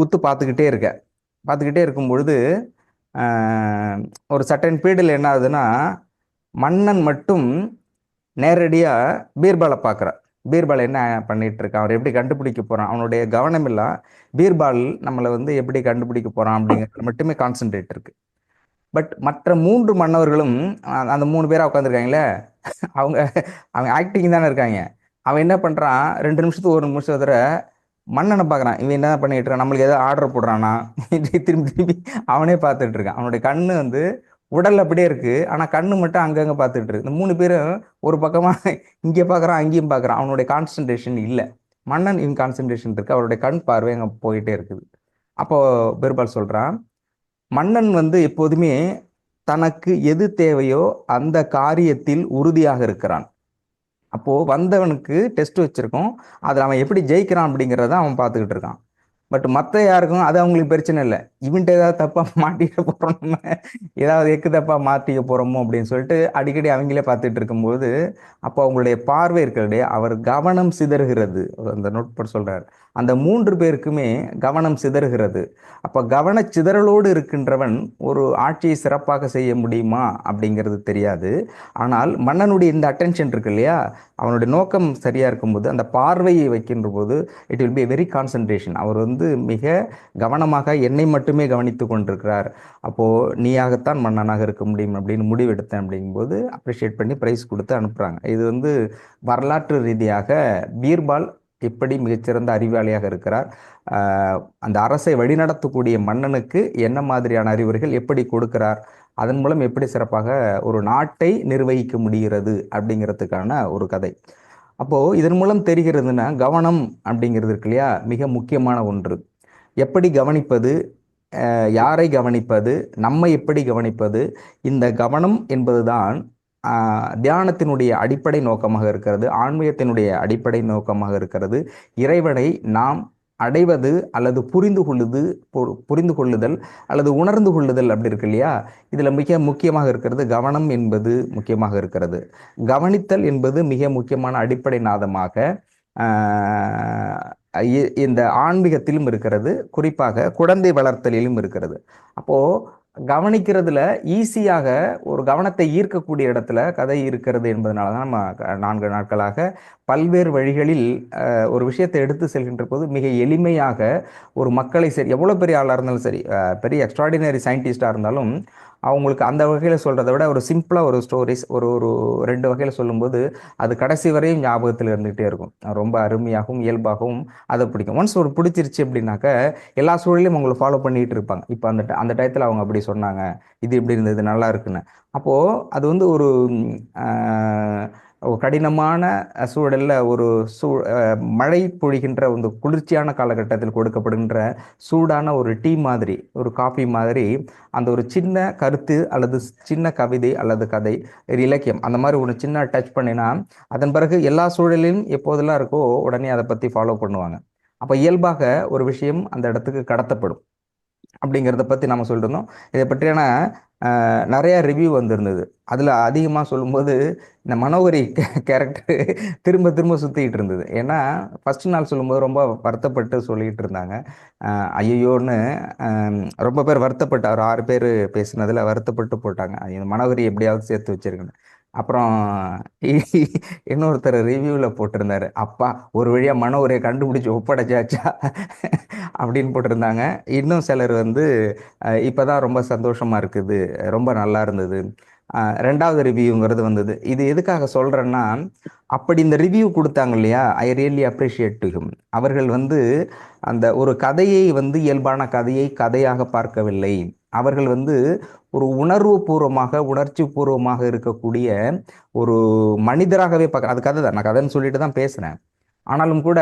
உத்து பார்த்துக்கிட்டே இருக்கும் பொழுது ஒரு சர்டன் பீரியடில் என்ன ஆகுதுன்னா, மன்னன் மட்டும் நேரடியாக பீர்பாலை பார்க்குறான். பீர்பால் என்ன பண்ணிட்டு இருக்கான், அவர் எப்படி கண்டுபிடிக்க போறான், அவனுடைய கவனம் எல்லாம் பீர்பால் நம்மளை வந்து எப்படி கண்டுபிடிக்க போறான் அப்படிங்கிறது மட்டுமே கான்சென்ட்ரேட் இருக்கு. பட் மற்ற 3 மன்னவர்களும் அந்த 3 பேரா உட்காந்துருக்காங்களே, அவங்க அவங்க ஆக்டிங் தானே இருக்காங்க. அவன் என்ன பண்றான், 2 நிமிஷத்துக்கு 1 நிமிஷம் தவிர மன்னனை பார்க்குறான். இவன் என்ன பண்ணிட்டு இருக்கான், நம்மளுக்கு ஏதாவது ஆர்டர் போடுறானா திரும்பி திரும்பி அவனே பார்த்துட்டு இருக்கான். அவனுடைய கண்ணு வந்து உடல் அப்படியே இருக்கு, ஆனா கண்ணு மட்டும் அங்கங்க பார்த்துட்டு இருக்கு. இந்த 3 பேரும் ஒரு பக்கமா இங்கே பார்க்குறான், அங்கேயும் பார்க்குறான். அவனுடைய கான்சன்ட்ரேஷன் இல்லை, மன்னன் இன் கான்சன்ட்ரேஷன் இருக்கு, அவருடைய கண் பார்வை அங்கே போயிட்டே இருக்குது. அப்போ பீர்பால் சொல்றான், மன்னன் வந்து எப்போதுமே தனக்கு எது தேவையோ அந்த காரியத்தில் உறுதியாக இருக்கிறான். அப்போ வந்தவனுக்கு டெஸ்ட் வச்சிருக்கோம், அதில் அவன் எப்படி ஜெயிக்கிறான் அப்படிங்கிறத அவன் பார்த்துக்கிட்டு இருக்கான். பட் மற்ற யாருக்கும் அது அவங்களுக்கு பிரச்சனை இல்லை. இவன்ட்டு ஏதாவது தப்பாக மாட்டிக்க போகிறோம், நம்ம ஏதாவது எக்கு தப்பாக மாட்டிக்க போகிறோமோ அப்படின்னு சொல்லிட்டு அடிக்கடி அவங்களே பார்த்துட்டு இருக்கும்போது, அப்போ அவங்களுடைய பார்வை இருக்கிறதே அவர் கவனம் சிதறுகிறது. அந்த நோட்பட் சொல்றாரு, அந்த 3 பேருக்குமே கவனம் சிதறுகிறது. அப்போ கவனச்சிதறலோடு இருக்கின்றவன் ஒரு ஆட்சியை சிறப்பாக செய்ய முடியுமா அப்படிங்கிறது தெரியாது. ஆனால் மன்னனுடைய இந்த அட்டென்ஷன் இருக்கு இல்லையா, அவனுடைய நோக்கம் சரியா இருக்கும்போது, அந்த பார்வையை வைக்கின்ற போது it will be very concentration. அவர் மிக கவனமாக என்னை மட்டுமே கவனித்து கொண்டிருக்கிறார், அப்போ நீயாகத்தான் மன்னனாக இருக்க முடியும் அப்படின்னு முடிவெடுத்தேன் அப்படிங்கும்போது அப்ரிஷியேட் பண்ணி பிரைஸ் கொடுத்து அனுப்புறாங்க. இது வரலாற்று ரீதியாக பீர்பால் எப்படி மிகச்சிறந்த அறிவாளியாக இருக்கிறார், அந்த அரசை வழிநடத்தக்கூடிய மன்னனுக்கு என்ன மாதிரியான அறிவுரைகள் எப்படி கொடுக்கிறார், அதன் மூலம் எப்படி சிறப்பாக ஒரு நாட்டை நிர்வகிக்க முடிகிறது அப்படிங்கிறதுக்கான ஒரு கதை. அப்போ இதன் மூலம் தெரிகிறதுனா கவனம் அப்படிங்கிறது இருக்கு இல்லையா, மிக முக்கியமான ஒன்று. எப்படி கவனிப்பது, யாரை கவனிப்பது, நம்மை எப்படி கவனிப்பது, இந்த கவனம் என்பதுதான் தியானத்தினுடைய அடிப்படை நோக்கமாக இருக்கிறது, ஆன்மீகத்தினுடைய அடிப்படை நோக்கமாக இருக்கிறது. இறைவனை நாம் அடைவது அல்லது புரிந்து கொள்ளுதல் அல்லது உணர்ந்து கொள்ளுதல் அப்படி இருக்கு இல்லையா, இதில் மிக முக்கியமாக இருக்கிறது கவனம் என்பது முக்கியமாக இருக்கிறது. கவனித்தல் என்பது மிக முக்கியமான அடிப்படை நாதமாக இந்த ஆன்மீகத்திலும் இருக்கிறது, குறிப்பாக குழந்தை வளர்த்தலிலும் இருக்கிறது. அப்போ கவனிக்கிறதுல ஈஸியாக ஒரு கவனத்தை ஈர்க்கக்கூடிய இடத்துல கதை இருக்கிறது என்பதனால தான் நம்ம 4 நாட்களாக பல்வேறு வழிகளில் ஒரு விஷயத்தை எடுத்து செல்கின்ற போது மிக எளிமையாக ஒரு மக்களை, சரி எவ்வளோ பெரிய ஆளாக இருந்தாலும் சரி, பெரிய எக்ஸ்ட்ராடினரி சயின்டிஸ்டாக இருந்தாலும் அவங்களுக்கு அந்த வகையில் சொல்கிறத விட ஒரு சிம்பிளாக ஒரு ஸ்டோரிஸ் ஒரு ஒரு 2 வகையில் சொல்லும்போது அது கடைசி வரையும் ஞாபகத்தில் இருந்துகிட்டே இருக்கும். ரொம்ப அருமையாகவும் இயல்பாகவும் அதை பிடிக்கும். ஒன்ஸ் ஒரு பிடிச்சிருச்சு அப்படின்னாக்க எல்லா சூழலையும் அவங்களை ஃபாலோ பண்ணிகிட்டு இருப்பாங்க. இப்போ அந்த டயத்தில் அவங்க அப்படி சொன்னாங்க, இது இப்படி இருந்தது, நல்லா இருக்குன்னு. அப்போது அது ஒரு கடினமான சூழலில் ஒரு மழை பொழிகின்ற ஒரு குளிர்ச்சியான காலகட்டத்தில் கொடுக்கப்படுகின்ற சூடான ஒரு டீ மாதிரி, ஒரு காஃபி மாதிரி, அந்த ஒரு சின்ன கருத்து அல்லது சின்ன கவிதை அல்லது கதை, ஒரு இலக்கியம், அந்த மாதிரி ஒன்று சின்ன டச் பண்ணினா அதன் பிறகு எல்லா சூழலிலும் எப்போதெல்லாம் இருக்கோ உடனே அதை பற்றி ஃபாலோ பண்ணுவாங்க. அப்போ இயல்பாக ஒரு விஷயம் அந்த இடத்துக்கு கடத்தப்படும் அப்படிங்கிறத பற்றி நம்ம சொல்லியிருந்தோம். இதை பற்றியான நிறையா ரிவ்யூ வந்திருந்தது. அதில் அதிகமாக சொல்லும்போது இந்த மனோகரி கேரக்டர் திரும்ப திரும்ப சுற்றிக்கிட்டு இருந்தது. ஏன்னா ஃபஸ்ட் நாள் சொல்லும்போது ரொம்ப வருத்தப்பட்டு சொல்லிக்கிட்டு இருந்தாங்க. ஐயோன்னு ரொம்ப பேர் வருத்தப்பட்டு, ஒரு 6 பேர் பேசுனதில் வருத்தப்பட்டு போட்டாங்க, இந்த மனோகரி எப்படியாவது சேர்த்து வச்சிருக்கேன்னு. அப்புறம் இன்னொருத்தர் ரிவ்யூவில் போட்டிருந்தாரு, அப்பா ஒரு வழியாக மனோகரியை கண்டுபிடிச்சி ஒப்படைச்சாச்சா அப்படின்னு போட்டிருந்தாங்க. இன்னும் சிலர் இப்போதான் ரொம்ப சந்தோஷமாக இருக்குது, ரொம்ப நல்லா இருந்தது. 2வது ரிவ்யூங்கிறது வந்தது. இது எதுக்காக சொல்கிறேன்னா, அப்படி இந்த ரிவ்யூ கொடுத்தாங்க இல்லையா, I really appreciate to him. அவர்கள் அந்த ஒரு கதையை இயல்பான கதையை கதையாக பார்க்கவில்லை. அவர்கள் ஒரு உணர்வு பூர்வமாக, உணர்ச்சி பூர்வமாக இருக்கக்கூடிய ஒரு மனிதராகவே பார்க்க, அது கதை தான், நான் கதைன்னு சொல்லிட்டு தான் பேசுகிறேன். ஆனாலும் கூட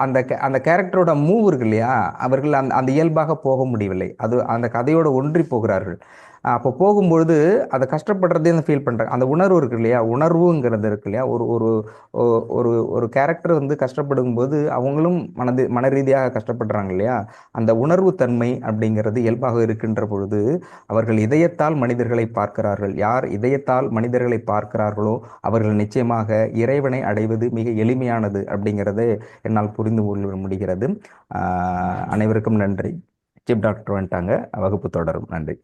அந்த அந்த கேரக்டரோட மூவ் இருக்கு இல்லையா, அவர்கள் அந்த இயல்பாக போக முடியவில்லை. அது அந்த கதையோட ஒன்றி போகிறார்கள். அப்போ போகும்பொழுது அதை கஷ்டப்படுறதே ஃபீல் பண்ணுறாங்க. அந்த உணர்வு இருக்கு இல்லையா, உணர்வுங்கிறது இருக்கு இல்லையா, ஒரு ஒரு ஒரு ஒரு கேரக்டர் கஷ்டப்படும் போது அவங்களும் மன ரீதியாக கஷ்டப்படுறாங்க இல்லையா, அந்த உணர்வு தன்மை அப்படிங்கிறது இயல்பாக இருக்கின்ற பொழுது அவர்கள் இதயத்தால் மனிதர்களை பார்க்கிறார்கள். யார் இதயத்தால் மனிதர்களை பார்க்கிறார்களோ அவர்கள் நிச்சயமாக இறைவனை அடைவது மிக எளிமையானது அப்படிங்கிறத என்னால் புரிந்து கொள்ள முடிகிறது. அனைவருக்கும் நன்றி. சீஃப் டாக்டர் வந்துட்டாங்க, வகுப்பு தொடரும். நன்றி.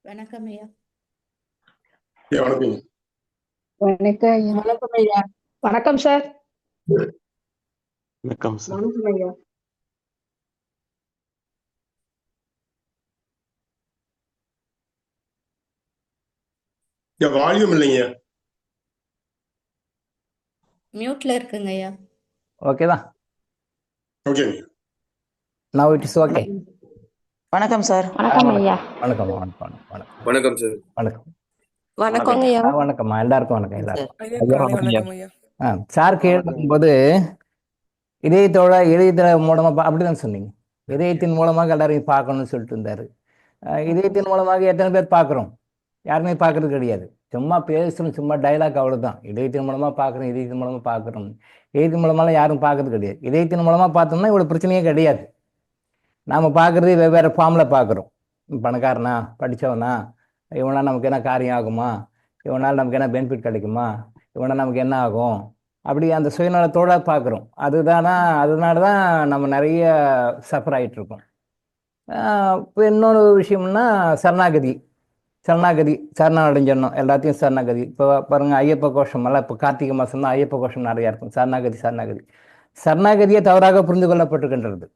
வணக்கம் ஐயா.
வணக்கம்.
வணக்கம் ஐயா.
வணக்கம் ஐயா. வணக்கம் சார்.
வணக்கம் சார்.
வணக்கம் ஐயா.
வால்யூம் இல்லைங்க,
மியூட்ல இருக்குங்க ஐயா.
ஓகேதான்,
okay.
Now it is okay.
வணக்கம் சார்.
வணக்கம் ஐயா.
வணக்கம் வணக்கம் வணக்கம்
வணக்கம் சார்.
வணக்கம்
வணக்கங்க ஐயா.
வணக்கம்மா, எல்லாருக்கும் வணக்கம். எல்லாருக்கும்
வணக்கம் ஐயா.
சார் கேட்கும்போது
இதயத்தின் மூலமாக அப்படிதான் சொன்னீங்க. இதயத்தின் மூலமாக எல்லாரையும் பார்க்கணும்னு சொல்லிட்டு இருந்தாரு. இதயத்தின் மூலமாக எத்தனை பேர் பார்க்குறோம்? யாருமே பார்க்கறது கிடையாது. சும்மா பேசணும், சும்மா டைலாக் அவ்வளோதான். இதயத்தின் மூலமாக பார்க்குறோம், இதயத்தின் மூலமாக பார்க்குறோம். இதயத்தின் மூலமாலாம் யாரும் பார்க்கறது கிடையாது. இதயத்தின் மூலமாக பார்த்தோம்னா இவ்வளோ பிரச்சனையே கிடையாது. நாம் பார்க்குறது வெவ்வேறு ஃபார்மில் பார்க்குறோம். பணக்காரனா, படித்தவனா, இவனால் நமக்கு என்ன காரியம் ஆகுமா, இவனால் நமக்கு என்ன பெனிஃபிட் கிடைக்குமா, இவனால் நமக்கு என்ன ஆகும், அப்படி அந்த சுயநலத்தோடு பார்க்குறோம். அதனால தான் நம்ம நிறைய சஃபர் ஆகிட்டுருக்கோம். இப்போ இன்னொரு விஷயம்னா சரணாகதி சரணடைஞ்சிடணும், எல்லாத்தையும் சரணாகதி. இப்போ பாருங்கள், ஐயப்ப கோஷமெல்லாம் இப்போ கார்த்திகை மாதம் தான் ஐயப்ப கோஷம் நிறையா இருக்கும். சரணாகதியை தவறாக புரிந்து கொள்ளப்பட்டிருக்கின்றது.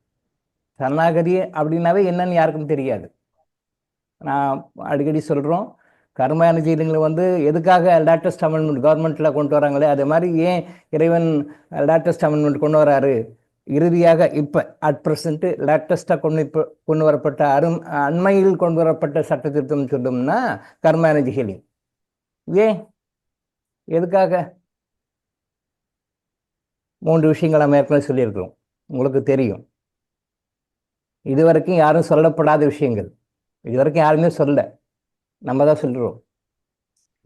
சரணாகதி அப்படின்னாவே என்னன்னு யாருக்கும் தெரியாது. நான் அடிக்கடி சொல்கிறோம், கர்ம எனர்ஜிலிங்களை எதுக்காக லேட்டஸ்ட் அமெண்ட்மெண்ட் கவர்மெண்ட்டில் கொண்டு வராங்களே, அதே மாதிரி ஏன் இறைவன் லேட்டஸ்ட் அமெண்ட்மெண்ட் கொண்டு வராரு. இறுதியாக இப்போ அட் ப்ரெசண்ட்டு லேட்டஸ்ட்டாக கொண்டு வரப்பட்ட அண்மையில் கொண்டு வரப்பட்ட சட்ட திருத்தம் சொல்லணும்னா கர்ம எனர்ஜி ஹீலிங். ஏன், எதுக்காக? 3 விஷயங்கள் நம்ம ஏற்கனவே சொல்லியிருக்கிறோம், உங்களுக்கு தெரியும். இதுவரைக்கும் யாரும் சொல்லப்படாத விஷயங்கள், இதுவரைக்கும் யாருமே சொல்ல, நம்ம தான் சொல்கிறோம்.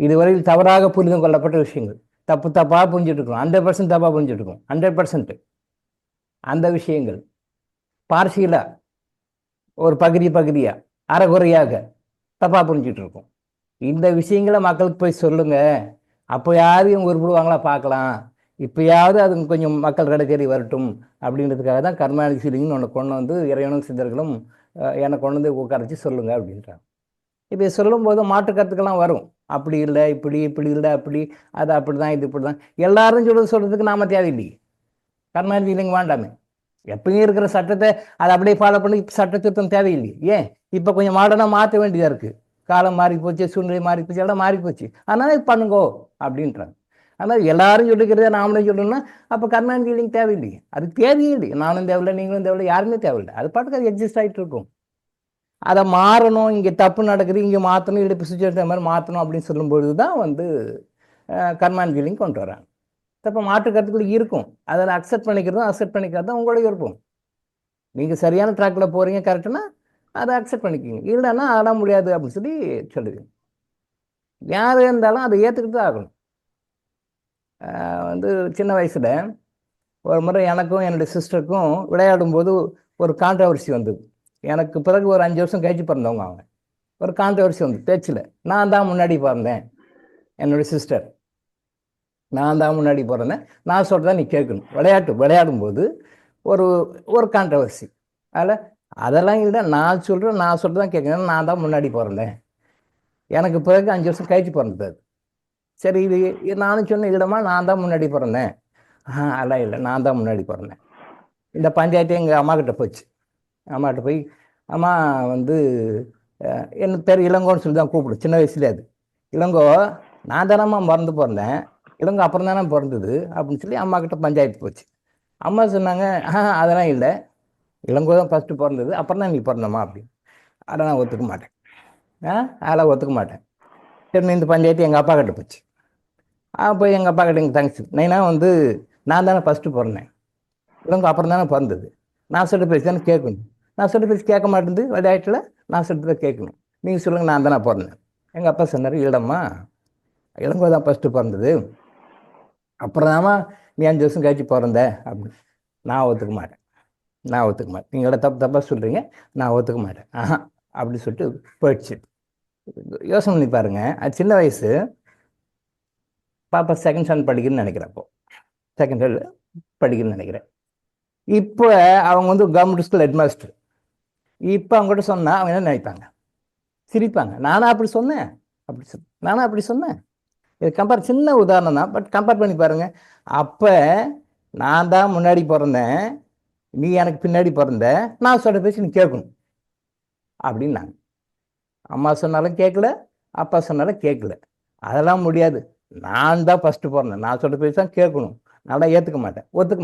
இதுவரையில் தவறாக புரிந்து கொள்ளப்பட்ட விஷயங்கள், தப்பாக புரிஞ்சுட்டு இருக்கோம். 100% தப்பாக புரிஞ்சுட்டு இருக்கோம். 100% அந்த விஷயங்கள் பார்சியலாக, ஒரு பகுதியாக, அறகுறையாக தப்பாக புரிஞ்சுட்டு இருக்கோம். இந்த விஷயங்களை மக்களுக்கு போய் சொல்லுங்க, அப்போயாவது இவங்க உருப்படுவாங்களா பார்க்கலாம், இப்போயாவது அது கொஞ்சம் மக்கள் கடை வரட்டும் அப்படின்றதுக்காக தான் கர்ம எனர்ஜி ஹீலிங்னு ஒன்று கொண்டு இறைவனும் சித்தர்களும் என்னை கொண்டு உட்கார வச்சு சொல்லுங்க அப்படின்றாங்க. இப்போ சொல்லும்போது மாற்று கருத்துக்கெல்லாம் வரும். அப்படி இல்லை, இப்படி இல்லை, அப்படி அது அப்படி தான், இது இப்படி தான். எல்லாரும் சொல்கிறதுக்கு நாம தேவையில்லையே. கர்ம எனர்ஜி ஹீலிங் வேண்டாமே. எப்பயும் இருக்கிற சட்டத்தை அதை அப்படியே ஃபாலோ பண்ணி சட்ட திருத்தம் தேவையில்லையே. ஏன் இப்போ கொஞ்சம் மாடர்னாக மாற்ற வேண்டியதாக இருக்குது. காலம் மாறி போச்சு, சூழ்நிலை மாறி போச்சு, எல்லாம் மாறி போச்சு. அதனால பண்ணுங்கோ அப்படின்றாங்க. அதனால் எல்லாரும் சொல்லிக்கிறதே நாமளும் சொல்லணும்னா அப்போ கர்ம எனர்ஜி ஹீலிங் தேவையில்லையே. அது தேவையில்லை. நானும் தேவையில்லை, நீங்களும் தேவையில்லை, யாருமே தேவையில்லை. அது பாட்டுக்கு அது எக்ஸிஸ்ட் ஆகிட்டு இருக்கும். அதை மாறணும், இங்கே தப்பு நடக்குது, இங்கே மாற்றணும், இடுப்பு சுச்சுவேஷன் மாதிரி மாற்றணும் அப்படின்னு சொல்லும்பொழுது தான் கர்ம எனர்ஜி ஹீலிங் கொண்டு வராங்க. அப்போ மாற்று கருத்துக்கள் இருக்கும், அதில் அக்செப்ட் பண்ணிக்கிறது தான் உங்களோட விருப்பம். நீங்கள் சரியான ட்ராக்கில் போகிறீங்க, கரெக்டுன்னா அதை அக்செப்ட் பண்ணிக்கிங்க. இல்லைன்னா அதெல்லாம் முடியாது அப்படின்னு சொல்லுவீங்க. யார் இருந்தாலும் அதை ஏற்றுக்கிட்டு தான் ஆகணும். சின்ன வயசில் ஒரு முறை எனக்கும் என்னுடைய சிஸ்டருக்கும் விளையாடும்போது ஒரு கான்ட்ரவர்சி வந்தது. எனக்கு பிறகு ஒரு 5 வருஷம் கழிச்சு பிறந்தவங்க அவங்க. ஒரு கான்ட்ரவர்சி வந்து பேச்சில் நான் தான் முன்னாடி பிறந்தேன், என்னுடைய சிஸ்டர் நான் தான் முன்னாடி பிறந்தேன், நான் சொல்கிறத நீ கேட்கணும். விளையாடும்போது ஒரு கான்ட்ரவர்சி. அதெல்லாம் இல்லை, நான் சொல்கிறது தான் கேட்கணும், நான் தான் முன்னாடி பிறந்தேன், எனக்கு பிறகு 5 வருஷம் கழிச்சு பிறந்தது. சரி, இது நானும் சொன்னேன், இல்லைம்மா நான் தான் முன்னாடி பிறந்தேன். அதெல்லாம் இல்லை, நான் தான் முன்னாடி பிறந்தேன். இந்த பஞ்சாயத்து எங்கள் அம்மாக்கிட்ட போச்சு. அம்மாக்கிட்ட போய், அம்மா எனக்கு பேர் இளங்கோன்னு சொல்லி தான் கூப்பிடு, சின்ன வயசுலேயே. அது இளங்கோ, நான் தானம்மா மறந்து பிறந்தேன், இளங்கோ அப்புறம் தானே பிறந்தது அப்படின்னு சொல்லி அம்மாக்கிட்ட பஞ்சாயத்து போச்சு. அம்மா சொன்னாங்க, அதெல்லாம் இல்லை, இளங்கோ தான் ஃபஸ்ட்டு பிறந்தது, அப்புறம் தான் நீ பிறந்தம்மா அப்படின்னு. அதை நான் ஒத்துக்க மாட்டேன். அதெல்லாம் ஒத்துக்க மாட்டேன். சரி, இந்த பஞ்சாயத்து எங்கள் அப்பா கிட்ட போச்சு. போய் எங்கள் அப்பா கிட்ட எங்கள் தங்கச்சி, நைனா நான் தானே ஃபஸ்ட்டு பிறந்தேன், இளங்கோ அப்புறம் தானே பிறந்தது, நான் சொல்லிட்டு பேசி தானே கேட்கணும், நான் சொல்லிட்டு பேசி கேட்க மாட்டேங்குது, விளையாட்டில் நான் சொல்லிட்டு தான் கேட்கணும், நீங்கள் சொல்லுங்கள் நான் தானே பிறந்தேன். எங்கள் அப்பா சொன்னார், இல்லைம்மா இளங்கோ தான் ஃபஸ்ட்டு பிறந்தது, அப்புறம் தாம்மா நீ 5 வருஷம் கழிச்சு பிறந்த அப்படின்னு. நான் ஒத்துக்க மாட்டேன். நீங்கள தப்பாக சொல்கிறீங்க, நான் ஒத்துக்க மாட்டேன். அப்படி சொல்லிட்டு போயிடுச்சு. யோசனை பண்ணி பாருங்க, அது சின்ன வயசு. பாப்பா 2nd ஸ்டாண்டர்ட் படிக்குதுன்னு நினைக்கிறேன். அப்போ 2nd ஸ்டாண்டர்ட் படிக்குதுன்னு நினைக்கிறேன். இப்போ அவங்க கவர்மெண்ட் ஸ்கூல் ஹெட்மாஸ்டர். இப்போ அவங்ககிட்ட சொன்னால் அவங்க என்ன நினைப்பாங்க? சிரிப்பாங்க. நானும் அப்படி சொன்னேன். இது சின்ன உதாரணம் தான், பட் கம்பேர் பண்ணி பாருங்கள். அப்போ நான் தான் முன்னாடி பிறந்தேன், நீ எனக்கு பின்னாடி பிறந்த, நான் சொல்கிற பேசி நீ கேட்கணும் அப்படின்னாங்க. அம்மா சொன்னாலும் கேட்கல, அப்பா சொன்னாலும் கேட்கல. அதெல்லாம் முடியாது, நான் தான் ஃபஸ்ட்டு பிறந்தேன், நான் சொல்கிற பேசி தான் கேட்கணும். நான் ஒத்துக்க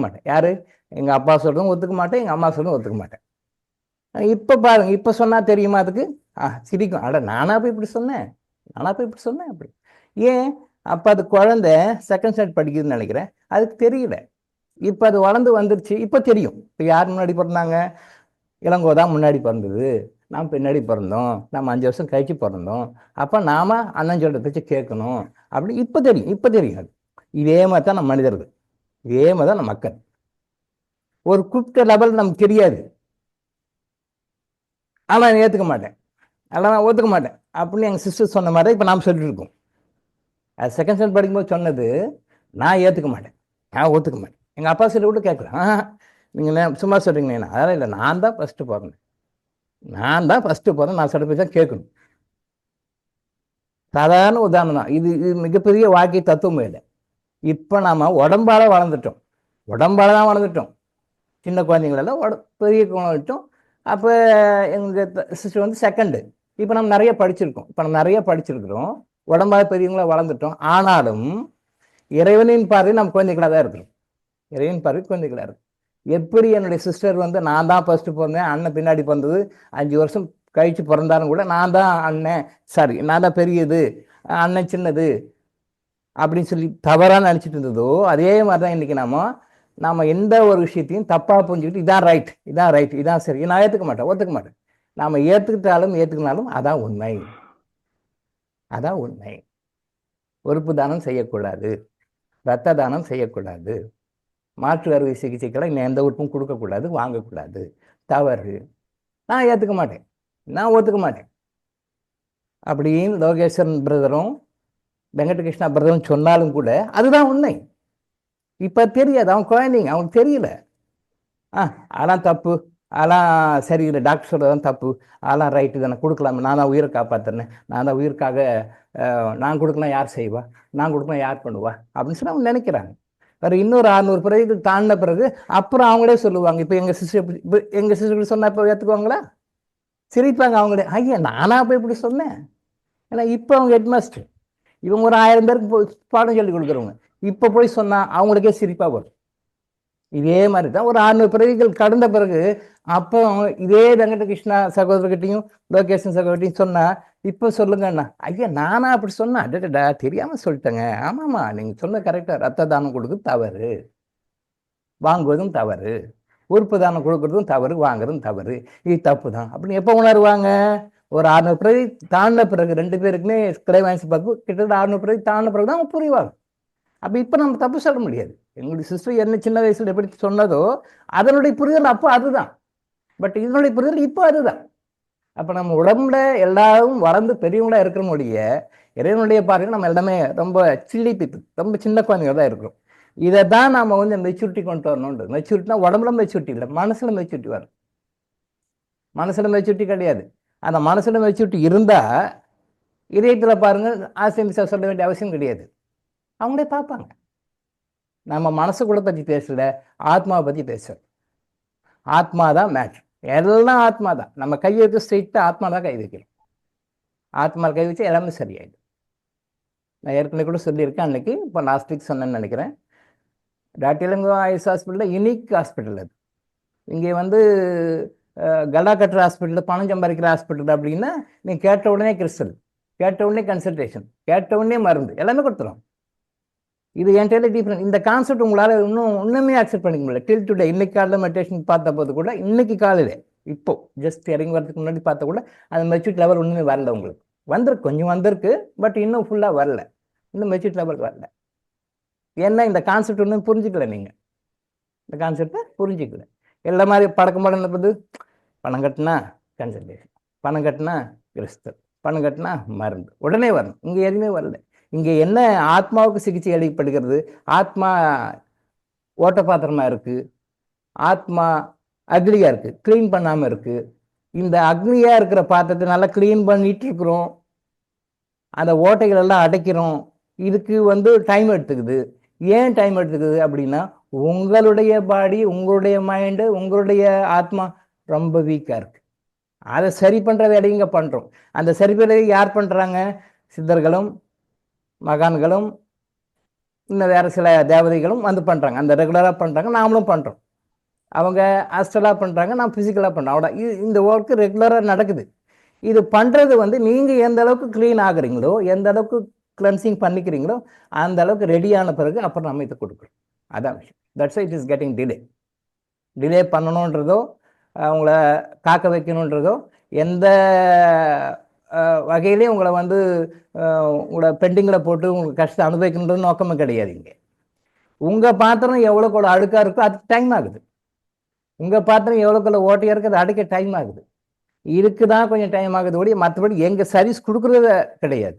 மாட்டேன். யார்? எங்கள் அப்பா சொல்கிறதும் ஒத்துக்க மாட்டேன், எங்கள் அம்மா சொல்கிறதும் ஒத்துக்க மாட்டேன். இப்போ பாருங்க, இப்போ சொன்னால் தெரியுமா அதுக்கு? சிரிக்கும். நானா போய் இப்படி சொன்னேன் அப்படி. ஏன்? அப்போ அது குழந்தை 2nd ஸ்டாண்டர்ட் படிக்குதுன்னு நினைக்கிறேன், அதுக்கு தெரியல. இப்போ அது வளர்ந்து வந்துருச்சு. இப்போ தெரியும் இப்போ யார் முன்னாடி பிறந்தாங்க, இளங்கோ தான் முன்னாடி பிறந்தது, நாம் பின்னாடி பிறந்தோம், நம்ம 5 வருஷம் கழிச்சு பிறந்தோம், அப்போ நாம அண்ணன் சொல்ற பேச்சு கேட்கணும் அப்படி இப்போ தெரியும். இப்போ தெரியும். அது இதே மாதிரி தான் நம்ம மனிதர்கள், இதே மாதிரி தான் நம்ம மக்கள். ஒரு குறிப்பிட்ட லெவல் நமக்கு தெரியாது, ஆனால் நான் ஏற்றுக்க மாட்டேன், அதெல்லாம் நான் ஒத்துக்க மாட்டேன் அப்படின்னு எங்கள் சிஸ்டர் சொன்ன மாதிரி இப்போ நாம் சொல்லிட்டு இருக்கோம். அது செகண்ட் ஸ்டாண்டர்ட் படிக்கும்போது சொன்னது நான் ஏற்றுக்க மாட்டேன், நான் ஒத்துக்க மாட்டேன். எங்கள் அப்பா சொல்லி கூட கேட்குறேன், நீங்கள் சும்மா சொல்கிறீங்களேண்ணா, அதெல்லாம் இல்லை, நான் தான் ஃபஸ்ட்டு பிறந்தேன், நான் தான் ஃபஸ்ட்டு பிறந்தேன், நான் சொல்ல போய் தான் கேட்கணும். சாதாரண உதாரணம் தான் இது. இது மிகப்பெரிய வாழ்க்கை தத்துவமே இல்லை. இப்போ நாம் உடம்பால வளர்ந்துட்டோம், உடம்பால தான் வளர்ந்துட்டோம். சின்ன குழந்தைங்களெல்லாம் பெரிய வளர்ந்துட்டோம். அப்போ எங்கள் சிஸ்டர் வந்து செகண்டு. இப்போ நம்ம நிறைய படிச்சிருக்கோம், இப்போ நம்ம நிறைய படிச்சிருக்கிறோம், உடம்பால பெரியவங்கள வளர்ந்துட்டோம். ஆனாலும் இறைவனின் பார்வை நம்ம குழந்தைகளாக தான் இருக்கிறோம், இறைவன் பார்வை குழந்தைகளாக இருக்கும். எப்படி என்னுடைய சிஸ்டர் வந்து நான் தான் ஃபஸ்ட்டு பிறந்தேன், அண்ணன் பின்னாடி பிறந்தது, 5 வருஷம் கழிச்சு பிறந்தாலும் கூட நான் தான் அண்ணன், சாரி நான் தான் பெரியது, அண்ணன் சின்னது அப்படின்னு சொல்லி தவறாக நினச்சிட்டு இருந்ததோ, அதே மாதிரி தான் இன்றைக்கி நாம் எந்த ஒரு விஷயத்தையும் தப்பாக புரிஞ்சுக்கிட்டு இதான் ரைட், இதான் ரைட், இதான் சரி, நான் ஏற்றுக்க மாட்டேன், ஒத்துக்க மாட்டேன். நாம் ஏற்றுக்கிட்டாலும் ஏற்றுக்கினாலும் அதான் உண்மை, அதான் உண்மை. உறுப்பு தானம் செய்யக்கூடாது, இரத்த தானம் செய்யக்கூடாது, மாற்று அறுவை சிகிச்சைக்கெல்லாம் இன்னும் எந்த உறுப்பும் கொடுக்கக்கூடாது, வாங்கக்கூடாது, தவறு, நான் ஏற்றுக்க மாட்டேன், நான் ஒத்துக்க மாட்டேன் அப்படின்னு லோகேஸ்வரன் பிரதரும் வெங்கடகிருஷ்ணா பிரதரும் சொன்னாலும் கூட அதுதான் உண்மை. இப்போ தெரியாது, அவன் குழந்தைங்க, அவனுக்கு தெரியல. அதெல்லாம் தப்பு, அதெல்லாம் சரியில்லை, டாக்டர் சொல்றதான் தப்பு, அதெல்லாம் ரைட்டு தானே, கொடுக்கலாமே, நான் தான் உயிரை காப்பாற்றுறேன், நான் தான் உயிருக்காக நான் கொடுக்கலாம் யார் செய்வா, நான் கொடுக்கலாம் யார் பண்ணுவா அப்படின்னு சொல்லி அவங்க நினைக்கிறாங்க. வேறு இன்னொரு 600 பிறகு தாண்டின பிறகு அப்புறம் அவங்களே சொல்லுவாங்க. இப்போ எங்கள் சிஸ்டர் சொன்னால் இப்போ ஏற்றுக்குவாங்களா? சிரிப்பாங்க அவங்களே, ஐயா நானா போய் இப்படி சொன்னேன். ஏன்னா இப்போ அவங்க ஹெட்மாஸ்டர், இவங்க ஒரு 1000 பேருக்கு பாடம் சொல்லி கொடுக்குறவங்க, இப்போ போய் சொன்னால் அவங்களுக்கே சிரிப்பாக வரும். இதே மாதிரி தான் ஒரு 600 பிறவிகள் கடந்த பிறகு அப்போ இதே வெங்கடகிருஷ்ணா சகோதரர்கிட்டையும் லோகேஷன் சகோதரிட்டையும் சொன்னால் இப்போ சொல்லுங்கண்ணா, ஐயா நானா அப்படி சொன்னேன், அடடா தெரியாமல் சொல்லிட்டேங்க, ஆமாம்மா நீங்கள் சொன்ன கரெக்டாக, ரத்த தானம் கொடுக்குறது தவறு, வாங்குவதும் தவறு, உறுப்பு தானம் கொடுக்குறதும் தவறு, வாங்குறதும் தவறு, இது தப்பு தான் அப்படின்னு எப்போ உணர்வாங்க? ஒரு 600 பிறகு தாண்டின பிறகு 2 பேருக்குமே கிளைவாசி பார்த்து கிட்டத்தட்ட 600 பிறகு தாண்டின பிறகு தான் அவங்க புரிவாங்க. அப்போ இப்போ நம்ம தப்பு சொல்ல முடியாது. எங்களுடைய சிஸ்டர் என்ன சின்ன வயசில் எப்படி சொன்னதோ அதனுடைய புரிதல் அப்போ அதுதான், பட் இதனுடைய புரிதல் இப்போ அதுதான். அப்போ நம்ம உடம்புல எல்லாரும் வளர்ந்து பெரியவங்களா இருக்கிற இறைவனுடைய பார்வையில் நம்ம எல்லாமே ரொம்ப சில்லி பீப்புள், ரொம்ப சின்ன குழந்தைங்க தான் இருக்கிறோம். இதை தான் நாம் வந்து மெச்சூரிட்டி கொண்டு வரணும்னு. மெச்சூரிட்டினா உடம்புல மெச்சூரிட்டி இல்லை, மனசில் மெச்சூரிட்டி வரும். மனசில் மெச்சூரிட்டி கிடையாது. அந்த மனசில் மெச்சூரிட்டி இருந்தால் இதயத்தில் பாருங்கள், ஆசிரியர் சொல்ல வேண்டிய அவசியம் கிடையாது, அவங்களே பார்ப்பாங்க. நம்ம மனசு கூட பற்றி பேசல, ஆத்மாவை பற்றி பேசுகிறோம். ஆத்மா தான் மேட்ச், எல்லாம் ஆத்மா தான். நம்ம கை வைக்க ஸ்ட்ரெயிட்டாக ஆத்மா தான் கை வைக்கிறோம், ஆத்மா கை வச்சு எல்லாமே சரியாயிடும். நான் ஏற்கனவே கூட சொல்லியிருக்கேன் அன்னைக்கு, இப்போ லாஸ்ட் வீக் சொன்னேன்னு நினைக்கிறேன். டாக்டர் இளங்கோ ஐஸ் ஹாஸ்பிட்டலில் யுனிக் ஹாஸ்பிட்டல் அது. இங்கே வந்து கலா கட்டுற ஹாஸ்பிட்டல், பணம் சம்பாதிக்கிற ஹாஸ்பிட்டல் அப்படின்னா நீங்கள் கேட்ட உடனே கிறிஸ்டல், கேட்ட உடனே கன்சல்டேஷன், கேட்ட உடனே மருந்து எல்லாமே கொடுத்துரும். இது என்கிட்ட டிஃப்ரெண்ட். இந்த கான்செப்ட் உங்களால் இன்னுமே அக்செப்ட் பண்ணிக்க முடியல டில் டுடே. இன்னைக்கு காலையில் மெடிடேஷன் பார்த்த போது கூட, இன்னைக்கு காலையில் இப்போ ஜஸ்ட் இறங்கி வரதுக்கு முன்னாடி பார்த்தா கூட அந்த மெச்சூரிட்டி லெவல் ஒன்றுமே வரல. உங்களுக்கு வந்திருக்கு, கொஞ்சம் வந்திருக்கு, பட் இன்னும் ஃபுல்லாக வரல, இன்னும் மெச்சூரிட்டி லெவல் வரல. ஏன்னா இந்த கான்செப்ட் ஒன்றும் புரிஞ்சுக்கல, நீங்கள் இந்த கான்செப்டை புரிஞ்சிக்கல. எல்லா மாதிரி பழக்கம் என்னது, பணம் கட்டினா கன்சல்டேஷன், பணம் கட்டினா கிறிஸ்தல், பணம் கட்டினா மருந்து, உடனே வரணும். இங்கே எதுவுமே வரல. இங்கே என்ன ஆத்மாவுக்கு சிகிச்சை அளிக்கப்படுகிறது? ஆத்மா ஓட்ட பாத்திரமா இருக்கு, ஆத்மா அக்னியா இருக்கு, கிளீன் பண்ணாமல் இருக்கு. இந்த அக்னியா இருக்கிற பாத்திரத்தை நல்லா கிளீன் பண்ணிட்டு இருக்கிறோம், அந்த ஓட்டைகள் எல்லாம் அடைக்கிறோம். இதுக்கு வந்து டைம் எடுத்துக்குது. ஏன் டைம் எடுத்துக்குது அப்படின்னா, உங்களுடைய பாடி, உங்களுடைய மைண்டு, உங்களுடைய ஆத்மா ரொம்ப வீக்காக இருக்கு. அதை சரி பண்ணுற வேலைங்க பண்ணுறோம். அந்த சரி வேலையை யார் பண்ணுறாங்க? சித்தர்களும் மகான்களும் இன்னும் வேறு சில தேவதைகளும் வந்து பண்ணுறாங்க. அந்த ரெகுலராக பண்ணுறாங்க, நாமளும் பண்ணுறோம். அவங்க ஆஸ்ட்ரலாக பண்ணுறாங்க, நான் ஃபிசிக்கலாக பண்ணுறோம். அவ்வளோ இந்த ஒர்க்கு ரெகுலராக நடக்குது. இது பண்ணுறது வந்து நீங்கள் எந்த அளவுக்கு க்ளீன் ஆகுறீங்களோ, எந்த அளவுக்கு கிளென்சிங் பண்ணிக்கிறீங்களோ, அந்த அளவுக்கு ரெடியான பிறகு அப்புறம் நம்ம இதை கொடுக்குறோம். அதான் விஷயம். That's it is getting delay பண்ணணுன்றதோ அவங்கள காக்க வைக்கணுன்றதோ எந்த வகையிலையும் உங்களை வந்து உங்களோட பெண்டிங்கில் போட்டு உங்களுக்கு கஷ்டத்தை அனுபவிக்கணுன்றது நோக்கமே கிடையாது. இங்கே உங்கள் பாத்திரம் எவ்வளோக்குள்ள அழுக்காக இருக்கோ அதுக்கு டைம் ஆகுது. உங்கள் பாத்திரம் எவ்வளோக்குள்ள ஓட்டையாக இருக்குது அது அடிக்க டைம் ஆகுது. இதுக்கு தான் கொஞ்சம் டைம் ஆகுது ஓடி, மற்றபடி எங்கள் சர்வீஸ் கொடுக்குறது கிடையாது.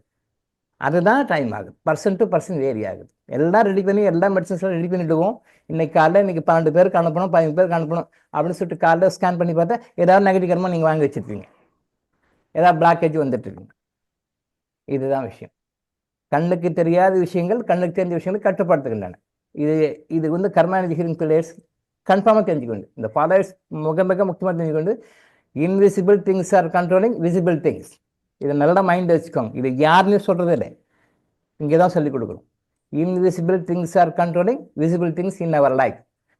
அதுதான் டைம் ஆகுது. பர்சன் டு பர்சன் வேரி ஆகுது. எல்லாம் ரெடி பண்ணி எல்லா மெடிசன்ஸ்லாம் ரெடி பண்ணிவிடுவோம். இன்னைக்கு காலையில் இன்னைக்கு 12 பேருக்கு அனுப்பணும், 15 பேருக்கு அனுப்பணும் அப்படின்னு சொல்லிட்டு காலையில் ஸ்கேன் பண்ணி பார்த்தா ஏதாவது நெகட்டிவ் கர்மா நீங்கள் வாங்கி வச்சுருப்பீங்க, ஏதாவது பிளாக்கேஜ் வந்துட்டு இருக்கீங்க. இதுதான் விஷயம். கண்ணுக்கு தெரியாத விஷயங்கள் கண்ணுக்கு தெரிஞ்ச விஷயங்கள் கட்டுப்படுத்துகின்றன. இது வந்து கர்மானதி ஹீலிங் பிளேயர்ஸ் கன்ஃபார்மாக தெரிஞ்சுக்கொண்டு, இந்த ஃபாலோவர்ஸ் மிக முக்கியமாக தெரிஞ்சுக்கொண்டு, invisible things are controlling visible things. இதை நல்லா மைண்ட் வச்சுக்கோங்க. இது யாருன்னு சொல்கிறதே இல்லை, இங்கே தான் சொல்லிக் கொடுக்குறோம். Invisible things are controlling visible things in our life.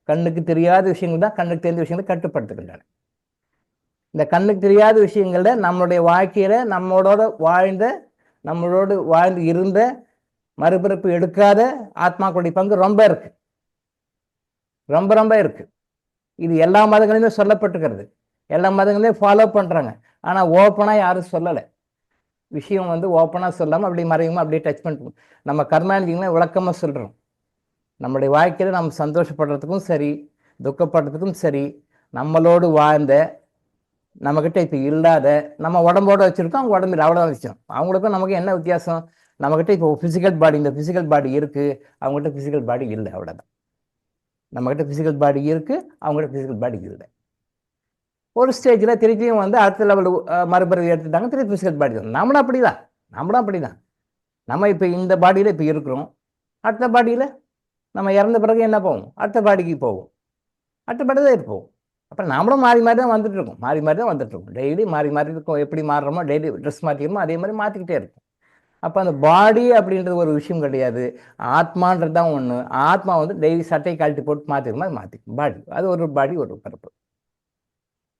கண்ணுக்கு தெரியாத விஷயங்கள் தான் கண்ணுக்கு தெரிஞ்ச விஷயங்களை கட்டுப்படுத்துகின்றன. இந்த கண்ணுக்கு தெரியாத விஷயங்களில் நம்மளுடைய வாழ்க்கையில் நம்மளோடு வாழ்ந்து இருந்த மறுபிறப்பு எடுக்காத ஆத்மாக்களுடைய பங்கு ரொம்ப இருக்கு, ரொம்ப இருக்கு. இது எல்லா மதங்களிலுமே சொல்லப்பட்டுக்கிறது, எல்லா மதங்களையும் ஃபாலோ பண்ணுறாங்க. ஆனால் ஓப்பனாக யாரும் சொல்லலை. விஷயம் வந்து ஓப்பனாக சொல்லாமல் அப்படி மறையுமா அப்படியே டச் பண்ணிட்டு நம்ம கர்மாந்திகளை விளக்கமாக சொல்கிறோம். நம்மளுடைய வாழ்க்கையில் நம்ம சந்தோஷப்படுறதுக்கும் சரி துக்கப்படுறதுக்கும் சரி, நம்மளோடு வாழ்ந்த நம்மக்கிட்ட இப்போ இல்லாத நம்ம உடம்போட வச்சுருக்கோம், அவங்க உடம்பு அவ்வளோதான் விஷயம். அவங்களுக்கும் நமக்கு என்ன வித்தியாசம்? நம்மக்கிட்ட இப்போ ஃபிசிக்கல் பாடி, இந்த ஃபிசிக்கல் பாடி இருக்குது, அவங்ககிட்ட ஃபிசிக்கல் பாடி இல்லை, அவ்வளோதான். நம்மக்கிட்ட ஃபிசிக்கல் பாடி இருக்குது, அவங்ககிட்ட ஃபிசிக்கல் பாடி இல்லை. ஒரு ஸ்டேஜில் திருப்பியும் வந்து அடுத்த லெவல் மறுபிறவி எடுத்துட்டாங்க, திருப்பி ஃபிசிக்கல் பாடி தான். நம்மளும் அப்படி தான். நம்ம இப்போ இந்த பாடியில் இப்போ இருக்கிறோம், அடுத்த பாடியில் நம்ம இறந்த பிறகு என்ன போவோம்? அடுத்த பாடிக்கு போவோம், அடுத்த பாடி தான் இருப்போம். அப்புறம் நம்மளும் மாறி தான் வந்துட்டுருக்கோம். டெய்லி மாறி இருக்கும். எப்படி மாறுறோமோ, டெய்லி ட்ரெஸ் மாற்றிக்கிறோமோ அதே மாதிரி மாற்றிக்கிட்டே இருக்கும். அப்போ அந்த பாடி அப்படின்றது ஒரு விஷயம் கிடையாது, ஆத்மான்றது தான் ஒன்று. ஆத்மா வந்து டெய்லி சட்டை கழட்டி போட்டு மாற்றிக்கும் பாடி. அது ஒரு பாடி, ஒரு பரப்பு.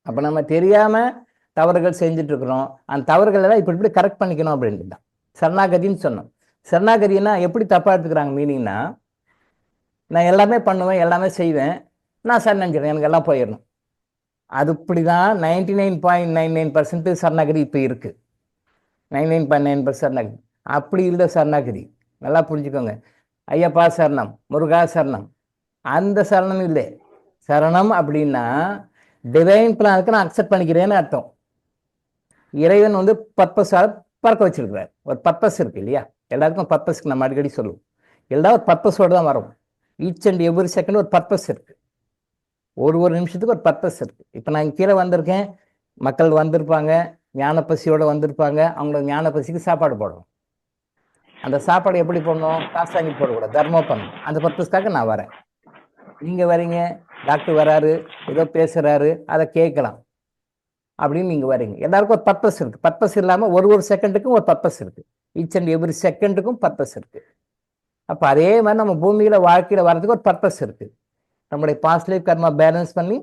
அப்போ நம்ம தெரியாமல் தவறுகள் செஞ்சுட்ருக்குறோம். அந்த தவறுகளெல்லாம் இப்படி கரெக்ட் பண்ணிக்கணும் அப்படின்ட்டு தான் சரணாகதின்னு சொன்னோம். சரணாகதினா எப்படி தப்பாக எடுத்துக்கிறாங்க மீனிங்னா, நான் எல்லாமே பண்ணுவேன், எல்லாமே செய்வேன், நான் சரணடைஞ்சிடறேன், எனக்கு எல்லாம் போயிடணும். அது இப்படி தான் 99.99% சரணாகதி இப்போ இருக்குது. 99.9% சரணாகதி அப்படி இல்லை. சரணாகதி நல்லா புரிஞ்சுக்கோங்க. ஐயப்பா சரணம், முருகா சரணம், அந்த சரணம் இல்லை. சரணம் அப்படின்னா டிவைன் பிளானுக்கு நான் அக்செப்ட் பண்ணிக்கிறேன்னு அர்த்தம். இறைவன் வந்து பர்பஸாக பறக்க வச்சிருக்கிறார். ஒரு பர்பஸ் இருக்கு இல்லையா? எல்லாருக்கும் பர்பஸ்க்கு நம்ம அடிக்கடி சொல்லுவோம். எல்லாம் ஒரு பர்பஸோடு தான் வரும். ஈச் அண்ட் எவ்ரி செகண்ட் ஒரு பர்பஸ் இருக்கு. ஒரு நிமிஷத்துக்கு ஒரு பர்பஸ் இருக்கு. இப்போ நான் கீழே வந்திருக்கேன், மக்கள் வந்திருப்பாங்க, ஞானப்பசியோடு வந்திருப்பாங்க. அவங்களோட ஞானப்பசிக்கு சாப்பாடு போடணும். அந்த சாப்பாடு எப்படி போடணும்? காசு வாங்கி போடக்கூடாது, தர்மம் பண்ணணும். அந்த பர்பஸ்க்காக நான் வரேன். நீங்கள் வரீங்க, டாக்டர் வராரு, ஏதோ பேசுகிறாரு, அதை கேட்கலாம் அப்படின்னு நீங்கள் வரீங்க. எல்லாருக்கும் ஒரு பர்பஸ் இருக்குது. பர்பஸ் இல்லாமல் ஒரு செகண்டுக்கும் ஒரு பர்பஸ் இருக்குது. ஈச் அண்ட் எவ்ரி செகண்டுக்கும் பர்பஸ் இருக்குது. அப்போ அதே மாதிரி நம்ம பூமியில் வாழ்க்கையில் வர்றதுக்கு ஒரு பர்பஸ் இருக்குது. நம்மளுடைய பாஸ்ட் லைஃப் கர்மா பேலன்ஸ் பண்ணி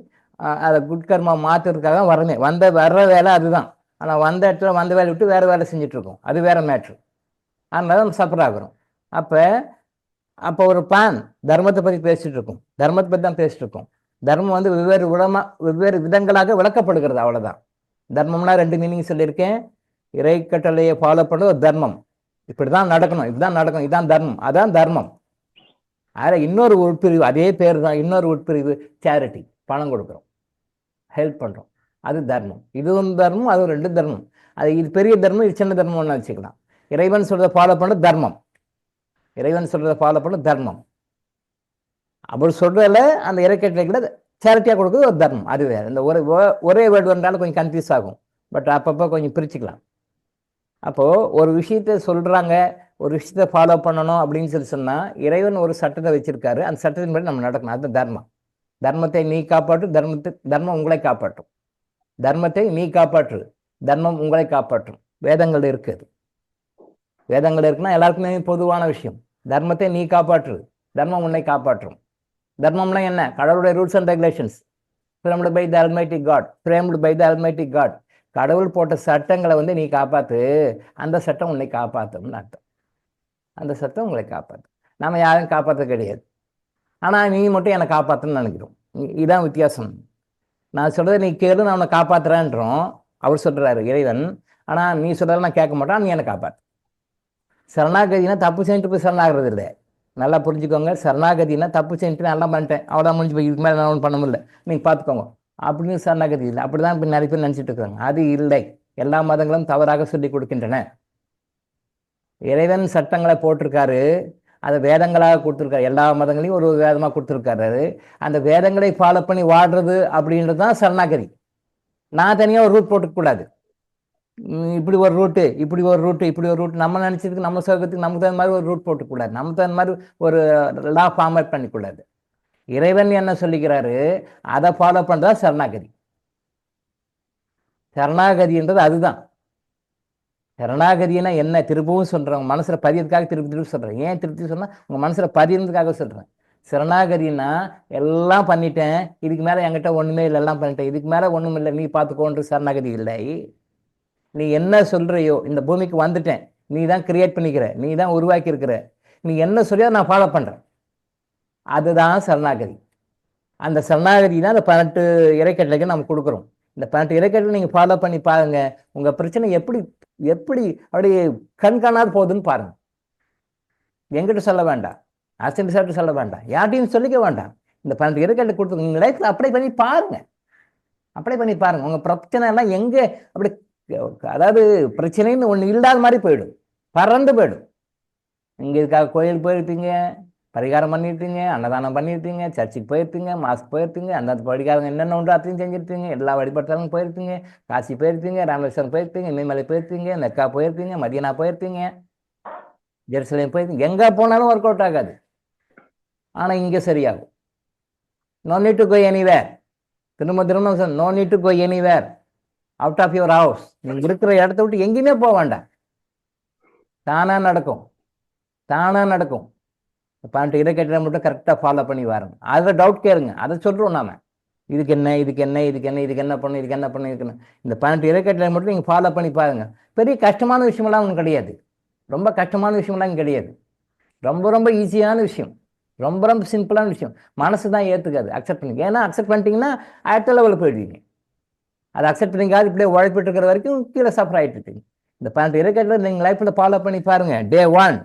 அதை குட் கர்மா மாற்றுறதுக்காக தான் வர்ற வேலை அதுதான். ஆனால் வந்த இடத்துல வந்த வேலை விட்டு வேறு வேலை செஞ்சிட்ருக்கோம், அது வேறு மேட்ரு. அதனால நம்ம சஃபர் ஆகிறோம். அப்போ ஒரு பிளான் தர்மத்தை பற்றி பேசிகிட்டு இருக்கோம், தர்மத்தை பற்றி தான் பேசிகிட்டு இருக்கோம். தர்மம் வந்து வெவ்வேறு விதங்களாக விளக்கப்படுகிறது, அவ்வளோதான். தர்மம்னா 2 மீனிங் சொல்லியிருக்கேன். இறை கட்டளையை ஃபாலோ பண்ணுறது ஒரு தர்மம். இப்படி தான் நடக்கணும், இதுதான் தர்மம், அதான் தர்மம். அதில் இன்னொரு உட்பிரிவு, அதே பேர் தான், இன்னொரு உட்பிரிவு சேரிட்டி, பணம் கொடுக்குறோம், ஹெல்ப் பண்ணுறோம், அது தர்மம். இதுவும் தர்மம், அதுவும் 2 தர்மம். இது பெரிய தர்மம், இது சின்ன தர்மம் ஒன்று வச்சுக்கலாம். இறைவன் சொல்கிறத ஃபாலோ பண்ணுறது தர்மம், அப்படி சொல்கிறதில்ல. அந்த இறைக்கட்டளைகளை சேரிட்டியாக கொடுக்குறது ஒரு தர்மம், அது வேறு. இந்த ஒரே வேர்டு வந்தாலும் கொஞ்சம் கன்ஃபியூஸ் ஆகும், பட் அப்பப்போ கொஞ்சம் பிரிச்சுக்கலாம். அப்போது ஒரு விஷயத்தை சொல்கிறாங்க, ஒரு விஷயத்தை ஃபாலோ பண்ணணும் அப்படின்னு சொன்னால் இறைவன் ஒரு சட்டத்தை வச்சுருக்காரு, அந்த சட்டத்தின் படி நம்ம நடக்கணும், அது தர்மம். தர்மத்தை நீ காப்பாற்று, தர்மம் உங்களை காப்பாற்றும். தர்மத்தை நீ காப்பாற்று, தர்மம் உங்களை காப்பாற்றும். வேதங்கள் இருக்குது. வேதங்கள் இருக்குன்னா எல்லாருக்குமே பொதுவான விஷயம். தர்மத்தை நீ காப்பாற்று, தர்மம் உன்னை காப்பாற்றும். தர்மம்னா என்ன? கடவுளுடைய rules and regulations, framed by the almighty God. கடவுள் போட்ட சட்டங்களை வந்து நீ காப்பாற்று, அந்த சட்டம் உன்னை காப்பாற்றும்னு அர்த்தம். அந்த சட்டம் உங்களை காப்பாற்றும். நம்ம யாரும் காப்பாற்ற கிடையாது. ஆனால் நீ மட்டும் என்னை காப்பாற்றணும்னு நினைக்கிறோம். இதான் வித்தியாசம். நான் சொல்கிறத நீ கேளு, நான் உன்னை காப்பாற்றுறேன்றோம். அவர் சொல்கிறாரு இறைவன். ஆனால் நீ சொல்கிறத நான் கேட்க மாட்டான், நீ என்னை காப்பாற்று. சரணாகதினா தப்பு செஞ்சுட்டு போய் சரணாகிறது இல்லை. நல்லா புரிஞ்சுக்கோங்க. சரணாகதினா தப்பு செஞ்சுட்டு நல்லா பண்ணிட்டேன், அவ்வளோதான், முடிஞ்சு போய் இதுக்கு மேலே நான் ஒன்றும் பண்ண முடியல, நீங்கள் பார்த்துக்கோங்க அப்படின்னு சரணாகதி இல்லை. அப்படி தான் இப்போ நிறைய பேர் நினச்சிட்டு இருக்காங்க. அது இல்லை. எல்லா மதங்களும் தவறாக சொல்லி கொடுக்கின்றன. இறைவன் சட்டங்களை போட்டிருக்காரு, அதை வேதங்களாக கொடுத்துருக்காரு. எல்லா மதங்களையும் ஒரு வேதமாக கொடுத்துருக்காரு. அந்த வேதங்களை ஃபாலோ பண்ணி வாடுறது அப்படின்றது தான் சரணாகதி. நான் தனியாக ஒரு ரூட் போட்டுக்கூடாது. இப்படி ஒரு ரூட்டு, இப்படி ஒரு ரூட்டு, இப்படி ஒரு ரூட், நம்ம நினச்சதுக்கு நம்ம சோகத்துக்கு நமக்கு தகுந்த மாதிரி ஒரு ரூட் போட்டுக்கூடாது. நமக்கு தகுந்த மாதிரி ஒரு லா ஃபார்மேட் பண்ணிக்கூடாது. இறைவன் என்ன சொல்லிக்கிறாரு அதை ஃபாலோ பண்ணுறதா சரணாகதி. சரணாகதின்றது அதுதான். சரணாகதினா என்ன திரும்பவும் சொல்கிறேன், உங்கள் மனசில் பதியறதுக்காக திருப்பி சொல்கிறேன். ஏன் திருப்பி சொன்னால் உங்கள் மனசில் பதியறதுக்காக சொல்கிறேன். சரணாகதினா எல்லாம் பண்ணிட்டேன், இதுக்கு மேலே என்கிட்ட ஒன்றுமே இல்லை, எல்லாம் பண்ணிட்டேன், இதுக்கு மேலே ஒன்றும் இல்லை, நீ பார்த்துக்கோன்ற சரணாகதி இல்லை. நீ என்ன சொல்கிறையோ, இந்த பூமிக்கு வந்துட்டேன், நீ தான் கிரியேட் பண்ணிக்கிற, நீ தான் உருவாக்கி இருக்கிற, நீ என்ன சொல்லியோ நான் ஃபாலோ பண்ணுறேன், அதுதான் சரணாகதி. அந்த சரணாகதி தான் அந்த 18 இறைக்கட்டளைக்கு நம்ம கொடுக்குறோம். இந்த 18 இறைக்கட்டளை நீங்கள் ஃபாலோ பண்ணி பாருங்க, உங்கள் பிரச்சனை எப்படி எப்படி அப்படியே கண்காணாது போகுதுன்னு பாருங்க. எங்கிட்ட சொல்ல வேண்டாம், ஆசிரியர் சாப்பிட்டு சொல்ல வேண்டாம், யார்ட்டையும் சொல்லிக்க வேண்டாம். இந்த 18 இறைக்கட்டளை கொடுத்து உங்கள் லைஃப்பில் அப்ளை பண்ணி பாருங்க. அப்ளை பண்ணி பாருங்க. உங்கள் பிரச்சனை எல்லாம் எங்கே அப்படி, அதாவது பிரச்சனைன்னு ஒன்று இல்லாத மாதிரி போயிடும், பறந்து போயிடும். இங்கே இதுக்காக கோயில் போயிருப்பீங்க, பரிகாரம் பண்ணியிருப்பீங்க, அன்னதானம் பண்ணியிருப்பீங்க, சர்ச்சுக்கு போயிருப்பீங்க, மாஸ்க் போயிருப்பீங்க, அந்த பரிகாரம் என்னென்ன உண்டு அத்தையும் செஞ்சுருப்பீங்க, எல்லா வழிபட்டாலும் போயிருப்பீங்க, காசி போயிருப்பீங்க, ராமேஸ்வரம் போயிருப்பீங்க, இமயமலை போயிருப்பீங்க, மெக்கா போயிருப்பீங்க, மதீனா போயிருப்பீங்க, ஜெருசலேம் போயிருப்பீங்க. எங்கே போனாலும் ஒர்க் அவுட் ஆகாது. ஆனால் இங்கே சரியாகும். No need to go anywhere. திரும்ப திரும்ப no need to go anywhere out of your house. நீங்கள் இருக்கிற இடத்த விட்டு எங்கேயுமே போக வேண்டாம், தானாக நடக்கும், தானாக நடக்கும். 18 இறைக்கட்டளை மட்டும் கரெக்டாக ஃபாலோ பண்ணி வரணும். அதில் டவுட் கேளுங்க, அதை சொல்கிறோம் நாம. இதுக்கு என்ன, இதுக்கு என்ன, இதுக்கு என்ன, இதுக்கு என்ன பண்ணணும், இதுக்கு என்ன பண்ணணும், இதுக்கு என்ன. இந்த 18 இறைக்கட்டளை மட்டும் நீங்கள் ஃபாலோ பண்ணி பாருங்க. பெரிய கஷ்டமான விஷயமெல்லாம் ஒன்றும் கிடையாது, ரொம்ப கஷ்டமான விஷயமெல்லாம் கிடையாது. ரொம்ப ரொம்ப ஈஸியான விஷயம், ரொம்ப ரொம்ப சிம்பிளான விஷயம். மனசு தான் ஏற்றுக்காது, அக்செப்ட் பண்ணிக்க. ஏன்னா அக்செப்ட் பண்ணிட்டீங்கன்னா அடுத்த லெவலில் போயிடுவீங்க. அதை அக்செப்ட் பண்ணிக்காது இப்படியே உழைப்பிட்டு இருக்கிற வரைக்கும் கீழே சஃபர் ஆகிட்டு இருக்கீங்க. இந்த 18 இறைக்கட்டளை நீங்கள் லைஃப்பில் ஃபாலோ பண்ணி பாருங்க. டே 1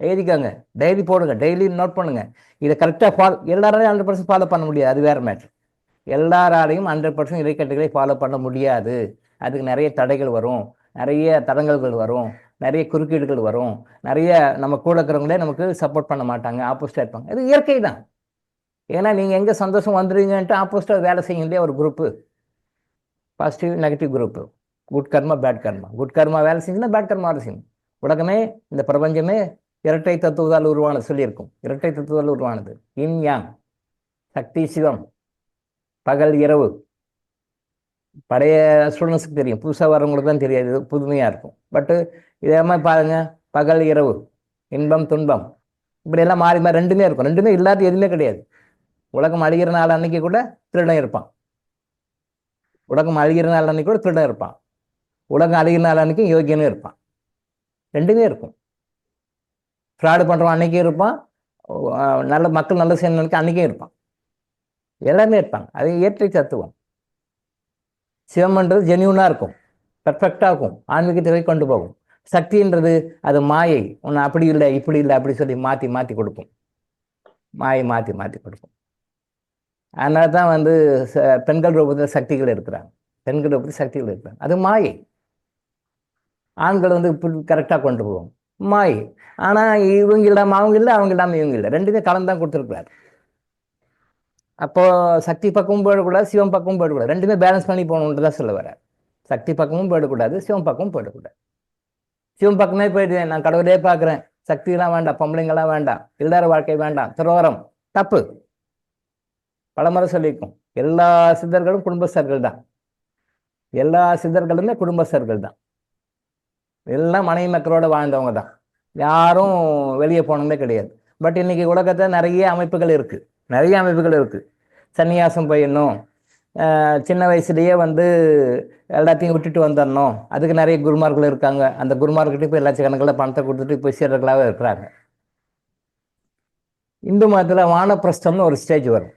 எழுதிக்கோங்க, டைரி போடுங்க, டெய்லி நோட் பண்ணுங்க. இதை கரெக்டாக எல்லாராலையும் 100% ஃபாலோ பண்ண முடியாது, அது வேறு மேட்ரு. எல்லாராலையும் 100% இறைக்கட்டளைகளை ஃபாலோ பண்ண முடியாது. அதுக்கு நிறைய தடைகள் வரும், நிறைய தடங்கல்கள் வரும், நிறைய குறுக்கீடுகள் வரும், நிறைய நம்ம கூட இருக்கிறவங்களே நமக்கு சப்போர்ட் பண்ண மாட்டாங்க, ஆப்போசிட்டாக இருப்பாங்க. இது இயற்கை தான். ஏன்னா நீங்கள் எங்கே சந்தோஷம் வந்துடுவீங்கன்ட்டு ஆப்போசிட்டாக வேலை செய்ய இல்லையா ஒரு group, positive negative group, good karma bad karma. Good karma வேலை செஞ்சுன்னா பேட் கர்மா வேலை செய்யணும். உலகமே, இந்த பிரபஞ்சமே இரட்டை தத்துவத்தால் உருவானது சொல்லியிருக்கும். இரட்டை தத்துவத்தால் உருவானது. இன் யாங், சக்தி சிவம், பகல் இரவு. பழைய ஸ்டூடெண்ட்ஸுக்கு தெரியும், புதுசாக வரவங்களுக்கு தான் தெரியாது, புதுமையாக இருக்கும். பட்டு இதே மாதிரி பாருங்க, பகல் இரவு, இன்பம் துன்பம், இப்படியெல்லாம் மாறி மாறி ரெண்டுமே இருக்கும். ரெண்டுமே இல்லாத எதுவுமே கிடையாது. உலகம் அழிகிற நாள் அன்னைக்கு கூட திருடன் இருப்பான், உலகம் அழிகிற நாள் அன்னைக்கு கூட திருடன் இருப்பான், உலகம் அழிகிற நாள் அன்னைக்கும் யோகியனும் இருப்பான். ரெண்டுமே இருக்கும். ஃப்ராடு பண்ணுறவன் அன்றைக்கும் இருப்பான், நல்ல மக்கள் நல்ல செய்யணுக்கு அன்றைக்கும் இருப்பான், எல்லாமே இருப்பாங்க. அது இயற்கை தத்துவம். சிவம்ன்றது ஜென்யூனாக இருக்கும், பர்ஃபெக்டாக இருக்கும், ஆன்மீகத்தை கொண்டு போகும். சக்தின்றது அது மாயை, ஒன்று அப்படி இல்லை இப்படி இல்லை அப்படி சொல்லி மாற்றி மாற்றி கொடுக்கும், மாயை மாற்றி மாற்றி கொடுக்கும். அதனால தான் பெண்கள் ரூபத்தில் சக்திகள் இருக்கிறாங்க, பெண்கள் ரூபத்தில் சக்திகள் இருக்கிறாங்க. அது மாயை. ஆண்கள் இப்படி கரெக்டாக கொண்டு போவோம், மாயை. ஆனால் இவங்க இல்லாமல் அவங்க இல்லை, அவங்க இல்லாமல் இவங்க இல்லை, ரெண்டுமே கலந்து தான் கொடுத்துருக்குறாரு. அப்போது சக்தி பக்கமும் போயிடக்கூடாது, சிவம் பக்கமும் போயிடக்கூடாது, ரெண்டுமே பேலன்ஸ் பண்ணி போகணுன்ட்டு தான் சொல்ல வர்றார். சக்தி பக்கமும் போயிடக்கூடாது, சிவம் பக்கமும் போயிடக்கூடாது. சிவம் பக்கமே போயிடுவேன், நான் கடவுளே பார்க்குறேன், சக்தியெல்லாம் வேண்டாம், பொம்பளைங்கெல்லாம் வேண்டாம், இல்லற வாழ்க்கை வேண்டாம், துறவரம் தப்பு. பலமுறை சொல்லியிருக்கும். எல்லா சித்தர்களும் குடும்பஸ்தர்கள் தான், எல்லா சித்தர்களுமே குடும்பஸ்தர்கள் தான், எல்லாம் மனைவி மக்களோட வாழ்ந்தவங்க தான், யாரும் வெளியே போனதே கிடையாது. பட் இன்னைக்கு உலகத்தில் நிறைய அமைப்புகள் இருக்குது, நிறைய அமைப்புகள் இருக்குது. சன்னியாசம் போயிடணும், சின்ன வயசுலேயே எல்லாத்தையும் விட்டுட்டு வந்துடணும், அதுக்கு நிறைய குருமார்கள் இருக்காங்க. அந்த குருமார்கிட்ட போய் லட்சக்கணக்கில் பணத்தை கொடுத்துட்டு போய் சீடர்களாக இருக்கிறாங்க. இந்து மதத்தில் வானப்பிரஸ்தம்னு ஒரு ஸ்டேஜ் வரும்.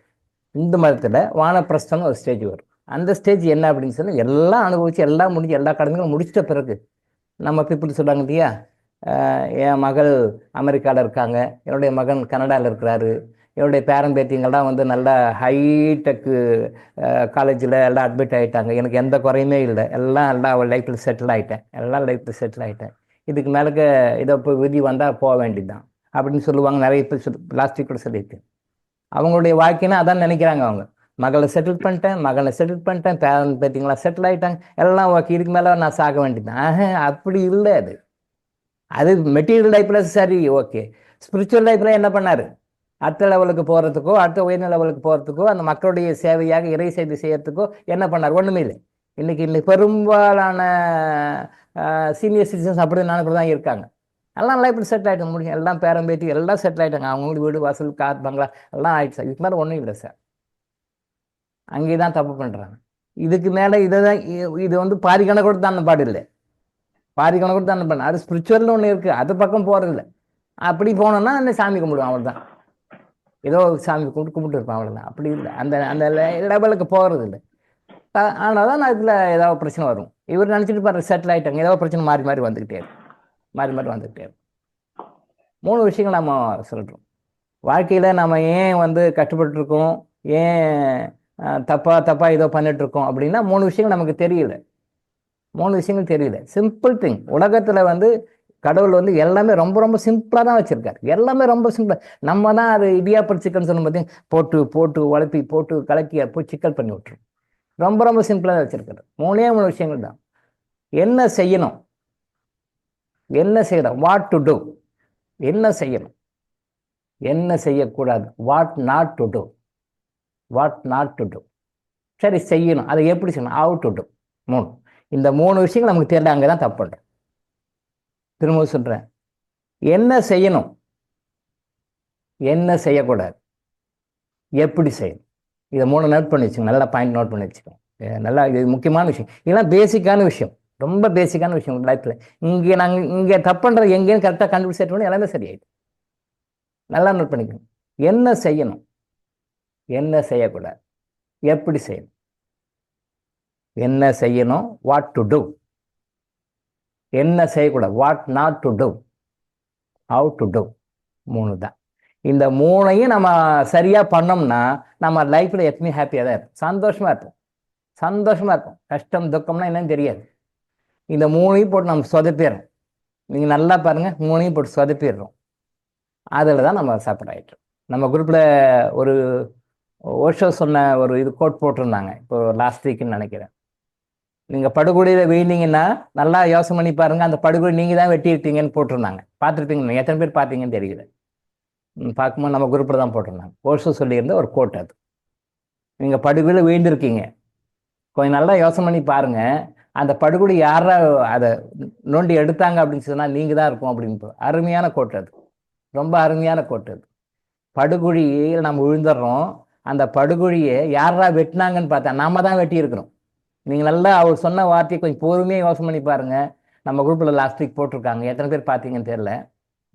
இந்து மதத்தில் வானப்பிரஸ்தம்னு ஒரு ஸ்டேஜ் வரும். அந்த ஸ்டேஜ் என்ன அப்படின்னு சொன்னால் எல்லாம் அனுபவிச்சு எல்லாம் முடிஞ்சு எல்லா கடமைகளும் முடிச்சிட்ட பிறகு நம்ம பீப்புள் சொல்கிறாங்க இல்லையா, என் மகள் அமெரிக்காவில் இருக்காங்க, என்னுடைய மகன் கனடாவில் இருக்கிறாரு, என்னுடைய பேரன் பேத்திங்கெல்லாம் வந்து நல்ல ஹைடெக்கு காலேஜில் எல்லாம் அட்மிட் ஆகிட்டாங்க, எனக்கு எந்த குறையுமே இல்லை, எல்லாம் லைஃப்பில் செட்டில் ஆகிட்டேன், எல்லாம் லைஃப்பில் செட்டில் ஆகிட்டேன், இதுக்கு மேலே இதை இப்போ விதி வந்தால் போக வேண்டியதுதான் அப்படின்னு சொல்லுவாங்க. நிறைய பேர் லாஸ்ட் வீக் கூட சொல்லியிருக்கேன். அவங்களுடைய வாழ்க்கைன்னா அதான் நினைக்கிறாங்க. அவங்க மகளை செட்டில் பண்ணிட்டேன், மகனை செட்டில் பண்ணிட்டேன், பேரன் பேத்திங்களா செட்டில் ஆகிட்டாங்க, எல்லாம் ஓகே, இதுக்கு மேலே நான் சாக வேண்டியதுதான். அப்படி இல்லை. அது அது மெட்டீரியல் லைஃப்பில் சரி, ஓகே. ஸ்பிரிச்சுவல் லைஃப்பில் என்ன பண்ணார்? அடுத்த லெவலுக்கு போகிறதுக்கோ அடுத்த உயர்நிலை லெவலுக்கு போகிறதுக்கோ அந்த மக்களுடைய சேவையாக இறை சேவை செய்யறதுக்கோ என்ன பண்ணார்? ஒன்றுமே இல்லை. இன்னைக்கு பெரும்பாலான சீனியர் சிட்டிசன்ஸ் அப்படி தான் இருக்காங்க. எல்லாம் லைஃப்பில் செட்டில் ஆகிட்டு முடியும், எல்லாம் பேரம் பேட்டி எல்லாம் செட்டில் ஆகிட்டாங்க, அவங்களுக்கு வீடு வாசல் கார் பங்களா எல்லாம் ஆகிடுச்சு சார். இதுக்கு மேலே ஒன்றும் இல்லை சார். அங்கே தான் தப்பு பண்ணுறாங்க. இதுக்கு மேலே இதை தான் இது வந்து பாதி கணக்கு தான் பாடு இல்லை, பாதி கணக்கு தான் பண்ண. அது ஸ்பிரிச்சுவல்னு ஒன்று இருக்குது, அது பக்கம் போகிறதில்ல. அப்படி போனோன்னா அந்த சாமி கும்பிடுவோம், அவள் தான் ஏதோ சாமி கும்பிட்டு இருப்பான், அவ்வளோதான். அப்படி இல்லை, அந்த அந்த லெவலுக்கு போகிறது இல்லை. ஆனால் தான் நான் இதில் ஏதாவது பிரச்சனை வரும். இவர் நினச்சிட்டு பாரு செட்டில் ஆகிட்டாங்க, ஏதாவது பிரச்சனை மாறி மாறி வந்துக்கிட்டே இருக்கும், மாறி மாறி வந்துக்கிட்டே இருக்கும். 3 விஷயங்கள் நம்ம சொல்கிறோம். வாழ்க்கையில் நம்ம ஏன் வந்து கஷ்டப்பட்டுருக்கோம், ஏன் தப்பாக ஏதோ பண்ணிட்டுருக்கோம் அப்படின்னா 3 விஷயங்கள் நமக்கு தெரியல. 3 விஷயங்கள் தெரியல. Simple thing. உலகத்தில் வந்து கடவுள் வந்து எல்லாமே ரொம்ப ரொம்ப சிம்பிளாக தான் வச்சுருக்காரு. எல்லாமே ரொம்ப சிம்பிளாக. நம்ம தான் அது இடியாப்பம் சிக்கன் சொன்ன பார்த்தீங்கன்னா போட்டு போட்டு உழப்பி போட்டு கலக்கி போய் சிக்கல் பண்ணி விட்டுரும். ரொம்ப ரொம்ப சிம்பிளாக தான் வச்சுருக்காரு. 3 விஷயங்கள் தான். என்ன செய்யணும், என்ன செய்யணும், வாட் டு டூ, என்ன செய்யணும், என்ன செய்யக்கூடாது, what not to do, what not to do. சரி செய்யணும், அதை எப்படி செய்யணும், ஹவ் டு டூ. 3. இந்த 3 விஷயங்கள் நமக்கு தெரியல, அங்கே தான் தப்பு பண்ணுறோம். திரும்ப சொல்கிறேன், என்ன செய்யணும், என்ன செய்யக்கூடாது, எப்படி செய்யணும், இதை 3 நோட் பண்ணி வச்சுக்கோங்க. நல்லா பாயிண்ட் நோட் பண்ணி வச்சுக்கோங்க. நல்லா இது முக்கியமான விஷயம். இதெல்லாம் பேசிக்கான விஷயம், ரொம்ப பேசிக்கான விஷயம் லைஃப்பில். இங்கே தப்பு பண்ணுறது எங்கேயும் கரெக்டாக கண்டுபிடிச்சு எல்லாமே சரியாயிடும். நல்லா நோட் பண்ணிக்கணும். என்ன செய்யணும், என்ன செய்யக்கூடாது, எப்படி செய்யணும். என்ன செய்யணும், வாட் டு டூ. என்ன செய்யக்கூடாது, what not to do, how to do. 3 தான். இந்த 3ஐயும் நம்ம சரியாக பண்ணோம்னா நம்ம லைஃப்பில் எப்பவுமே ஹாப்பியாக தான் இருப்போம், சந்தோஷமாக இருப்போம், சந்தோஷமாக இருப்போம். கஷ்டம் துக்கம்னா என்னன்னு தெரியாது. இந்த 3ஐயும் போட்டு நம்ம சொதப்பிடுறோம். நீங்கள் நல்லா பாருங்கள், 3ஐயும் போட்டு சொதப்பிடுறோம். அதில் தான் நம்ம சஃபர் ஆகிட்டோம். நம்ம குரூப்பில் ஒரு ஓஷோ சொன்ன ஒரு இது கோட் போட்டிருந்தாங்க, இப்போ லாஸ்ட் வீக்குன்னு நினைக்கிறேன். நீங்கள் படுகொலியில் வீழ்ந்தீங்கன்னா நல்லா யோசனை பண்ணி பாருங்கள், அந்த படுகொலி நீங்கள் தான் வெட்டியிருக்கீங்கன்னு போட்டிருந்தாங்க. பார்த்துருப்பீங்க, எத்தனை பேர் பார்த்தீங்கன்னு தெரியல. பார்க்கும்போது நம்ம குரூப்பில் தான் போட்டிருந்தாங்க. ஓஷோ சொல்லியிருந்த ஒரு கோட் அது. நீங்கள் படுகொலியில் வீழ்ந்திருக்கீங்க, கொஞ்சம் நல்லா யோசனை பண்ணி பாருங்கள், அந்த படுகொலி யாரா அதை நோண்டி எடுத்தாங்க அப்படின்னு சொன்னால் நீங்கள் தான் இருக்கும் அப்படின்னு. அருமையான கோட் அது, ரொம்ப அருமையான கோட் அது. படுகொழியில் நம்ம விழுந்துடுறோம், அந்த படுகொழியை யாரா வெட்டினாங்கன்னு பார்த்தா நாம தான் வெட்டி இருக்கிறோம். நீங்கள் நல்லா அவர் சொன்ன வார்த்தையை கொஞ்சம் பொறுமையாக யோசனை பண்ணி பாருங்கள். நம்ம குரூப்பில் லாஸ்ட் வீக் போட்டிருக்காங்க, எத்தனை பேர் பார்த்தீங்கன்னு தெரியல,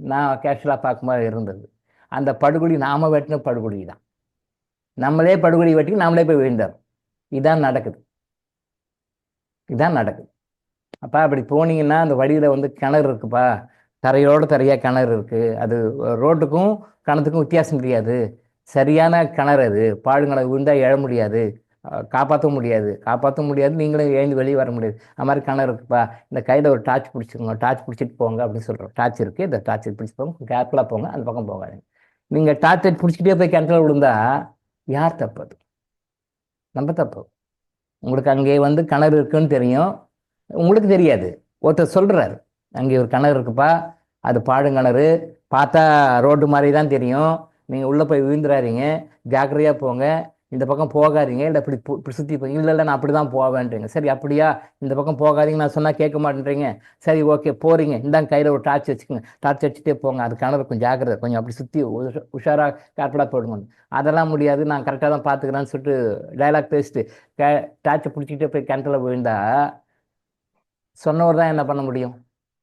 நான் கேஷுவலாக பார்க்கும்போது இருந்தது. அந்த படுகொலி நாம் வெட்டின படுகொலி தான். நம்மளே படுகொலி வெட்டி நம்மளே போய் விழுந்துடுறோம். இதான் நடக்குது, இதான் நடக்குது. அப்போ அப்படி போனீங்கன்னா அந்த வழியில் வந்து கிணறு இருக்குப்பா, தரையோடு தரையாக கிணறு இருக்குது, அது ரோட்டுக்கும் கிணத்துக்கும் வித்தியாசம் தெரியாது, சரியான கிணறு அது. பாழுங்கிணறு விழுந்தால் எழ முடியாது, காப்பாற்ற முடியாது, நீங்களும் எழுந்து வெளியே வர முடியாது. அது மாதிரி கிணறு இருக்குப்பா, இந்த கையில் ஒரு டார்ச் பிடிச்சிக்கோங்க, டார்ச் பிடிச்சிட்டு போங்க அப்படின்னு சொல்கிறோம். டார்ச் இருக்குது, இந்த டார்ச் பிடிச்சி போங்க, கேர்ஃபுல்லாக போங்க, அந்த பக்கம் போகாதீங்க. நீங்கள் டார்ச் லைட் பிடிச்சிக்கிட்டே போய் கிணத்துல விழுந்தா யார் தப்பு? அது நம்ம தப்பு. உங்களுக்கு அங்கே வந்து கிணறு இருக்குன்னு தெரியும், உங்களுக்கு தெரியாது. ஒருத்தர் சொல்கிறாரு அங்கே ஒரு கிணறு இருக்குப்பா, அது பாழுங்கிணறு, பார்த்தா ரோடு மாதிரி தான் தெரியும், நீங்கள் உள்ளே போய் விழுந்துடாதீங்க, ஜாக்கிரதையாக போங்க, இந்த பக்கம் போகாதீங்க, இல்லை இப்படி சுற்றி போய். இல்லை நான் அப்படி தான் போவேன்றீங்க. சரி அப்படியா, இந்த பக்கம் போகாதீங்க நான் சொன்னால் கேட்க மாட்டேன்றீங்க. சரி ஓகே போகிறீங்க, இந்தாங்க கையில் ஒரு டார்ச் வச்சுக்கோங்க, டார்ச் வச்சுட்டே போங்க, அது கிணறு கொஞ்சம் ஜாக்கிரதை, கொஞ்சம் அப்படி சுற்றி உஷாராக கேர்ஃபுல்லாக போடுங்க. அதெல்லாம் முடியாது, நான் கரெக்டாக தான் பார்த்துக்கிறேன்னு சொல்லிட்டு டைலாக் பேசிட்டு டார்ச்சை பிடிச்சிக்கிட்டே போய் கிணத்துல விழுந்தா சொன்னவர் தான் என்ன பண்ண முடியும்?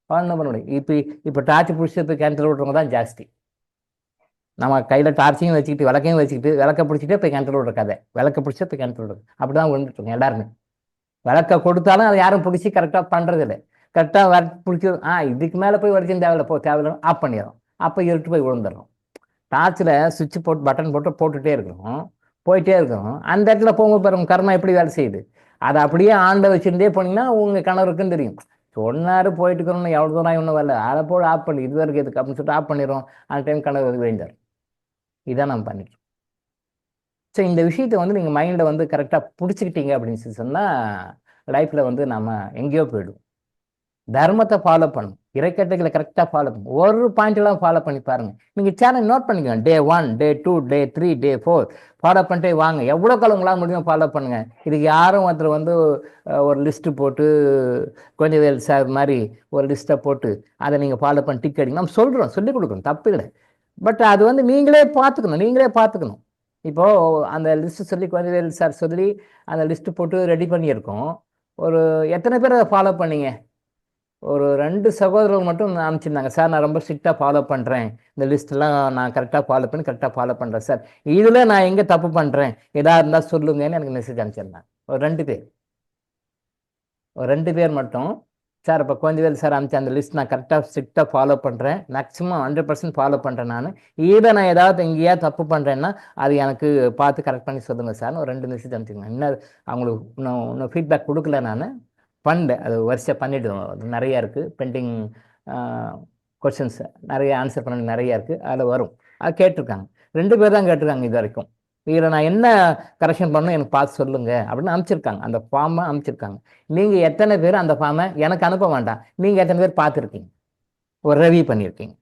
பண்ண முடியும். இப்போ டார்ச் பிடிச்சிட்டு போய் கிணத்துல விட்றவங்க தான் ஜாஸ்தி. நம்ம கையில் டார்ச்சையும் வச்சுக்கிட்டு விளக்கையும் வச்சுக்கிட்டு விளக்க பிடிச்சிட்டே போய் கிணத்துல விடுற கதை, விளக்க பிடிச்சே போய் கிணத்துல விடுறது. அப்படி தான் விழுந்துட்டு எல்லாருமே. விளக்க கொடுத்தாலும் அதை யாரும் பிடிச்சி கரெக்டாக பண்ணுறது இல்லை. கரெக்டாக பிடிச்சி இதுக்கு மேலே போய் வரைக்கும் தேவையில்லை ஆஃப் பண்ணிடுறோம். அப்போ இருட்டு போய் விழுந்துடுறோம். டார்ச்சில் சுவிட்ச் போட்டு பட்டன் போட்டு போட்டுகிட்டே இருக்கணும், போயிட்டே இருக்கணும். அந்த இடத்துல போங்க பாருங்க கர்மா எப்படி வேலை செய்யுது. அதை அப்படியே ஆண்டை வச்சுருந்தே போனீங்கன்னா உங்கள் கணவருக்குன்னு தெரியும். சொன்னார் போயிட்டு இருக்கணும்னு எவ்வளோ தூரம் ஒன்றும் வரல, அதை போய் ஆஃப் பண்ணி இது வரைக்கும் எதுக்கு அப்படின்னு சொல்லிட்டு ஆஃப் பண்ணிடுறோம். அந்த டைம் கணவர் வேண்டார். இதான் நம்ம பண்ணிக்கிறோம். ஸோ இந்த விஷயத்தை வந்து நீங்கள் மைண்டில் வந்து கரெக்டாக பிடிச்சிக்கிட்டீங்க அப்படின்னு சொன்னால் லைஃப்பில் வந்து நம்ம எங்கேயோ போயிடுவோம். தர்மத்தை ஃபாலோ பண்ணணும், இறைக்கட்டைகளை கரெக்டாக ஃபாலோ பண்ணணும். ஒரு பாயிண்ட்லாம் ஃபாலோ பண்ணி பாருங்கள். நீங்கள் சேனல் நோட் பண்ணிக்கோங்க. Day 1, Day 2, Day 3, Day 4 follow பண்ணிட்டே வாங்க. எவ்வளோ காலங்களாக முடியும் ஃபாலோ பண்ணுங்கள். இதுக்கு யாரும் ஒருத்தர் வந்து ஒரு லிஸ்ட்டு போட்டு கொஞ்சம் வேல் சார் மாதிரி ஒரு லிஸ்ட்டை போட்டு அதை நீங்கள் ஃபாலோ பண்ணி டிக் அடிங்க நம்ம சொல்கிறோம், சொல்லிக் கொடுக்கணும், தப்பு இல்லை. பட் அது வந்து நீங்களே பார்த்துக்கணும். இப்போது அந்த லிஸ்ட்டு சொல்லி கொஞ்சம் வேல் சார் சொல்லி அந்த லிஸ்ட்டு போட்டு ரெடி பண்ணியிருக்கோம். ஒரு எத்தனை பேர் அதை ஃபாலோ பண்ணீங்க? ஒரு 2 சகோதரர்கள் மட்டும் அனுப்பிச்சிருந்தாங்க. சார் நான் ரொம்ப ஸ்ட்ரிக்டாக ஃபாலோ பண்ணுறேன், இந்த லிஸ்ட்டெல்லாம் நான் கரெக்டாக ஃபாலோ பண்ணுறேன் சார், இதில் நான் எங்கே தப்பு பண்ணுறேன் எதாக இருந்தால் சொல்லுங்கன்னு எனக்கு மெசேஜ் அனுப்பிச்சிருந்தாங்க. ஒரு 2 பேர் மட்டும். சார் இப்போ கொஞ்சம் பேர் சார் அனுப்பிச்சு அந்த லிஸ்ட் நான் கரெக்டாக ஸ்ட்ரிக்டாக ஃபாலோ பண்ணுறேன், மேக்ஸிமம் 100% ஃபாலோ பண்ணுறேன். நான் நான் ஏதாவது எங்கேயாவது தப்பு பண்ணுறேன்னா அது எனக்கு பார்த்து கரெக்ட் பண்ணி சொல்லுங்கள் சார். ஒரு 2 மெசேஜ் அனுப்பிச்சிருங்க. இன்னும் அவங்களுக்கு இன்னும் ஃபீட்பேக் கொடுக்கல, நான் பண்ணேன். அது வரிசையாக பண்ணிவிடுவோம். அது நிறையா இருக்குது பெண்டிங் கொஸ்டின்ஸ், நிறைய ஆன்சர் பண்ண நிறையா இருக்குது, அதில் வரும். அது கேட்டிருக்காங்க. 2 பேர் தான் கேட்டிருக்காங்க இது வரைக்கும். இதில் நான் என்ன கரெக்ஷன் பண்ணணும் எனக்கு பார்த்து சொல்லுங்கள் அப்படின்னு அனுப்பிச்சிருக்காங்க. அந்த ஃபார்மை அனுப்பிச்சிருக்காங்க. நீங்கள் எத்தனை பேர் அந்த ஃபார்மை எனக்கு அனுப்ப வேண்டாம், நீங்கள் எத்தனை பேர் பார்த்துருக்கீங்க, ஒரு ரிவ்யூ பண்ணியிருக்கீங்க?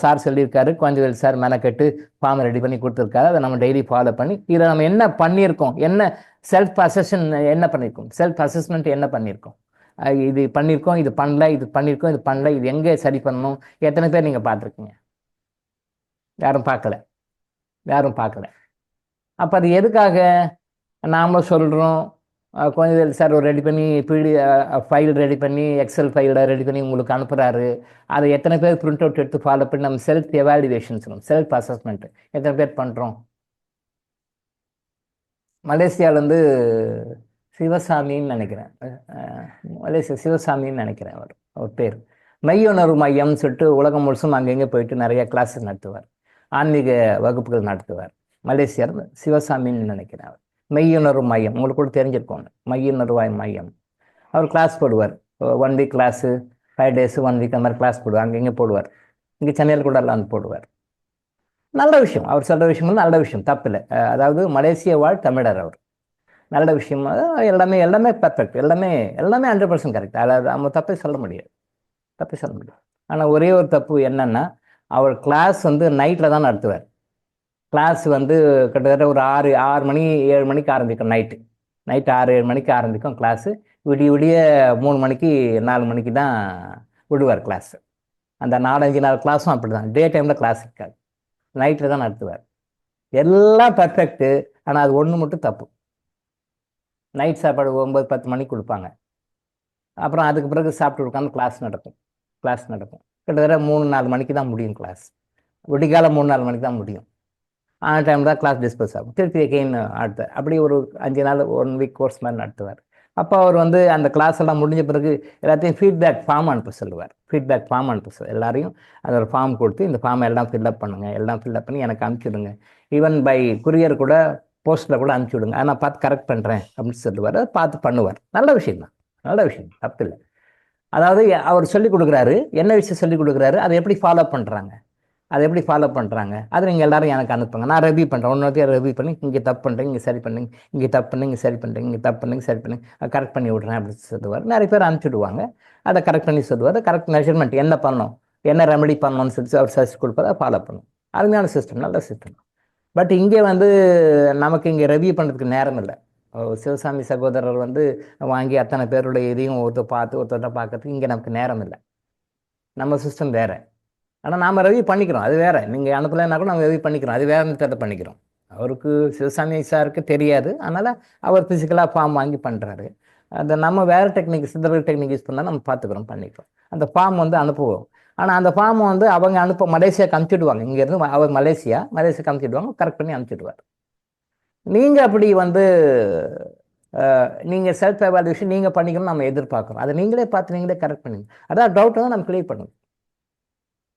சார் சொல்லியிருக்காரு, கொஞ்சம் சார் மெனக்கெட்டு ஃபார்மை ரெடி பண்ணி கொடுத்துருக்காரு. அதை நம்ம டெய்லி ஃபாலோ பண்ணி இதில் நம்ம என்ன பண்ணியிருக்கோம், என்ன செல்ஃப் அசஸ்மெண்ட் என்ன பண்ணியிருக்கோம், செல்ஃப் அசஸ்மெண்ட் என்ன பண்ணியிருக்கோம், இது பண்ணியிருக்கோம், இது பண்ணல, இது பண்ணியிருக்கோம், இது பண்ணல, இது எங்கே சரி பண்ணணும், எத்தனை பேர் நீங்கள் பார்த்துருக்கீங்க? யாரும் பார்க்கல. அப்போ அது எதுக்காக நாம் சொல்கிறோம்? கொஞ்சம் சார் ஒரு ரெடி பண்ணி ஃபைல் ரெடி பண்ணி எக்ஸல் ஃபைலை ரெடி பண்ணி உங்களுக்கு அனுப்புகிறாரு. அதை எத்தனை பேர் பிரிண்ட் அவுட் எடுத்து ஃபாலோ பண்ணி நம்ம செல்ஃப் எவாலுவேஷன் சொல்லணும், செல்ஃப் அசஸ்மெண்ட் எத்தனை பேர் பண்ணுறோம்? மலேசியாவிலேருந்து சிவசாமின்னு நினைக்கிறேன், சிவசாமின்னு நினைக்கிறேன் அவர் பேர். மெய்யுணர்வு மையம்னு சொல்லிட்டு உலகம் முழுசும் அங்கங்கே போயிட்டு நிறைய கிளாஸஸ் நடத்துவார், ஆன்மீக வகுப்புகள் நடத்துவார். மலேசியாவில் சிவசாமின்னு நினைக்கிறேன் அவர். மெய்யுணர்வு மையம் உங்களுக்கு கூட தெரிஞ்சிருக்கோங்க, மெய்யுணர்வு மையம். அவர் கிளாஸ் போடுவார். 1 வீக் கிளாஸு, 5 days 1 வீக் அந்த மாதிரி கிளாஸ் போடுவார். அங்கங்கே போடுவார். இங்கே சென்னையில் கூட எல்லாம் போடுவார். நல்ல விஷயம், அவர் சொல்கிற விஷயம் நல்ல விஷயம், தப்பில்லை. அதாவது மலேசிய வாழ் தமிழர் அவர். நல்ல விஷயம். எல்லாமே பர்ஃபெக்ட், எல்லாமே 100% கரெக்ட். அதாவது நம்ம தப்பே சொல்ல முடியாது. ஆனால் ஒரே ஒரு தப்பு என்னன்னா, அவர் கிளாஸ் வந்து நைட்டில் தான் நடத்துவார். கிளாஸ் வந்து கிட்டத்தட்ட ஒரு 6 மணி 7 மணிக்கு ஆரம்பிக்கும். நைட்டு 6-7 மணிக்கு ஆரம்பிக்கும் கிளாஸு. விடிய 3 மணிக்கு 4 மணிக்கு தான் விடுவார் கிளாஸு. அந்த 4-5 நாள் கிளாஸும் அப்படி தான். டே டைமில் கிளாஸ் இருக்காது, நைட்டில் தான் நடத்துவார். எல்லாம் பர்ஃபெக்ட்டு. ஆனால் அது ஒன்று மட்டும் தப்பு. நைட் சாப்பாடு 9-10 மணிக்கு கொடுப்பாங்க. அப்புறம் அதுக்கு பிறகு சாப்பிட்டு உட்காந்து கிளாஸ் நடக்கும். கிட்டத்தட்ட 3-4 மணிக்கு தான் முடியும் கிளாஸ். விடிகாலம் 3-4 மணிக்கு தான் முடியும். அந்த டைம் தான் கிளாஸ் டிஸ்பஸ் ஆகும். திருப்பி எகெயின் அடுத்த அப்படி ஒரு 5 நாள் 1 வீக் கோர்ஸ் மாதிரி நடத்துவார். அப்போ அவர் வந்து அந்த கிளாஸ் எல்லாம் முடிஞ்ச பிறகு எல்லாத்தையும் ஃபீட்பேக் ஃபார்ம் அனுப்ப சொல்லுவார். எல்லாரையும் அந்த ஒரு ஃபார்ம் கொடுத்து இந்த ஃபார்மை எல்லாம் ஃபில்அப் பண்ணுங்கள், எல்லாம் ஃபில்அப் பண்ணி எனக்கு அனுப்பிச்சுடுங்க, ஈவன் பை குரியர் கூட போஸ்ட்டில் கூட அனுப்பிச்சுடுங்க, நான் பார்த்து கரெக்ட் பண்ணுறேன் அப்படின்னு சொல்லுவார். அதை பார்த்து பண்ணுவார். நல்ல விஷயம், தப்பில்லை. அதாவது அவர் சொல்லிக் கொடுக்குறாரு, என்ன விஷயம் சொல்லிக் கொடுக்குறாரு, அதை எப்படி ஃபாலோ பண்ணுறாங்க, அதை நீங்கள் எல்லாரும் எனக்கு அனுப்புங்க, நான் ரிவ்யூ பண்ணுறேன். ஒன்றொருத்தையும் ரிவ்யூ பண்ணி இங்கே தப்பு பண்ணுறீங்க, இங்கே சரி பண்ணுங்க, இங்கே தப்பு பண்ணுங்க, இங்கே சரி பண்ணுறீங்க, இங்கே தப்பு பண்ணுங்க, சரி பண்ணுங்க, கரெக்ட் பண்ணி விட்றேன் அப்படின்னு சொல்லுவார். நிறைய பேர் அனுப்பிச்சுடுவாங்க. அதை கரெக்ட் பண்ணி சொல்லுவார். கரெக்ட் மெஷர்மெண்ட் என்ன பண்ணணும், என்ன ரெமெடி பண்ணணும்னு சொல்லி அவர் சஜஸ்ட் கொடுப்பார். அதை ஃபாலோ பண்ணணும். அருமையான சிஸ்டம், நல்ல சிஸ்டம். பட் இங்கே வந்து நமக்கு இங்கே ரிவ்யூ பண்ணுறதுக்கு நேரம் இல்லை. சிவசாமி சகோதரர் வந்து வாங்கி அத்தனை பேருடைய இதையும் ஒருத்தர் பார்க்கறதுக்கு இங்கே நமக்கு நேரம் இல்லை. நம்ம சிஸ்டம் வேறு. ஆனால் நாம் ரிவ்யூ பண்ணிக்கிறோம், அது வேறு. நீங்கள் அனுப்பலைன்னா கூட நம்ம ரிவ்யூ பண்ணிக்கிறோம், அது வேறு மெத்தடை பண்ணிக்கிறோம். அவருக்கு சிவசாமி சாருக்கு தெரியாது, அதனால் அவர் ஃபிசிக்கலாக ஃபார்ம் வாங்கி பண்ணுறாரு. அதை நம்ம வேறு டெக்னிக், சித்தர்கள் டெக்னிக் யூஸ் பண்ணால் நம்ம பார்த்துக்கிறோம், பண்ணிக்கிறோம். அந்த ஃபார்ம் வந்து அனுப்புவோம். ஆனால் அந்த ஃபார்மை வந்து அவங்க மலேசியாவுக்கு அனுப்பிச்சிடுவாங்க. இங்கேருந்து அவர் மலேசியாவுக்கு அனுப்பிச்சிடுவாங்க, கரெக்ட் பண்ணி அனுப்பிச்சிடுவார். நீங்கள் அப்படி வந்து நீங்கள் செல்ஃப் எவாலுவேஷன் நீங்கள் பண்ணிக்கணும்னு நம்ம எதிர்பார்க்குறோம். அதை நீங்களே பார்த்து நீங்களே கரெக்ட் பண்ணுங்க. அதான் டவுட் வந்து நம்ம கிளியர் பண்ணுங்க.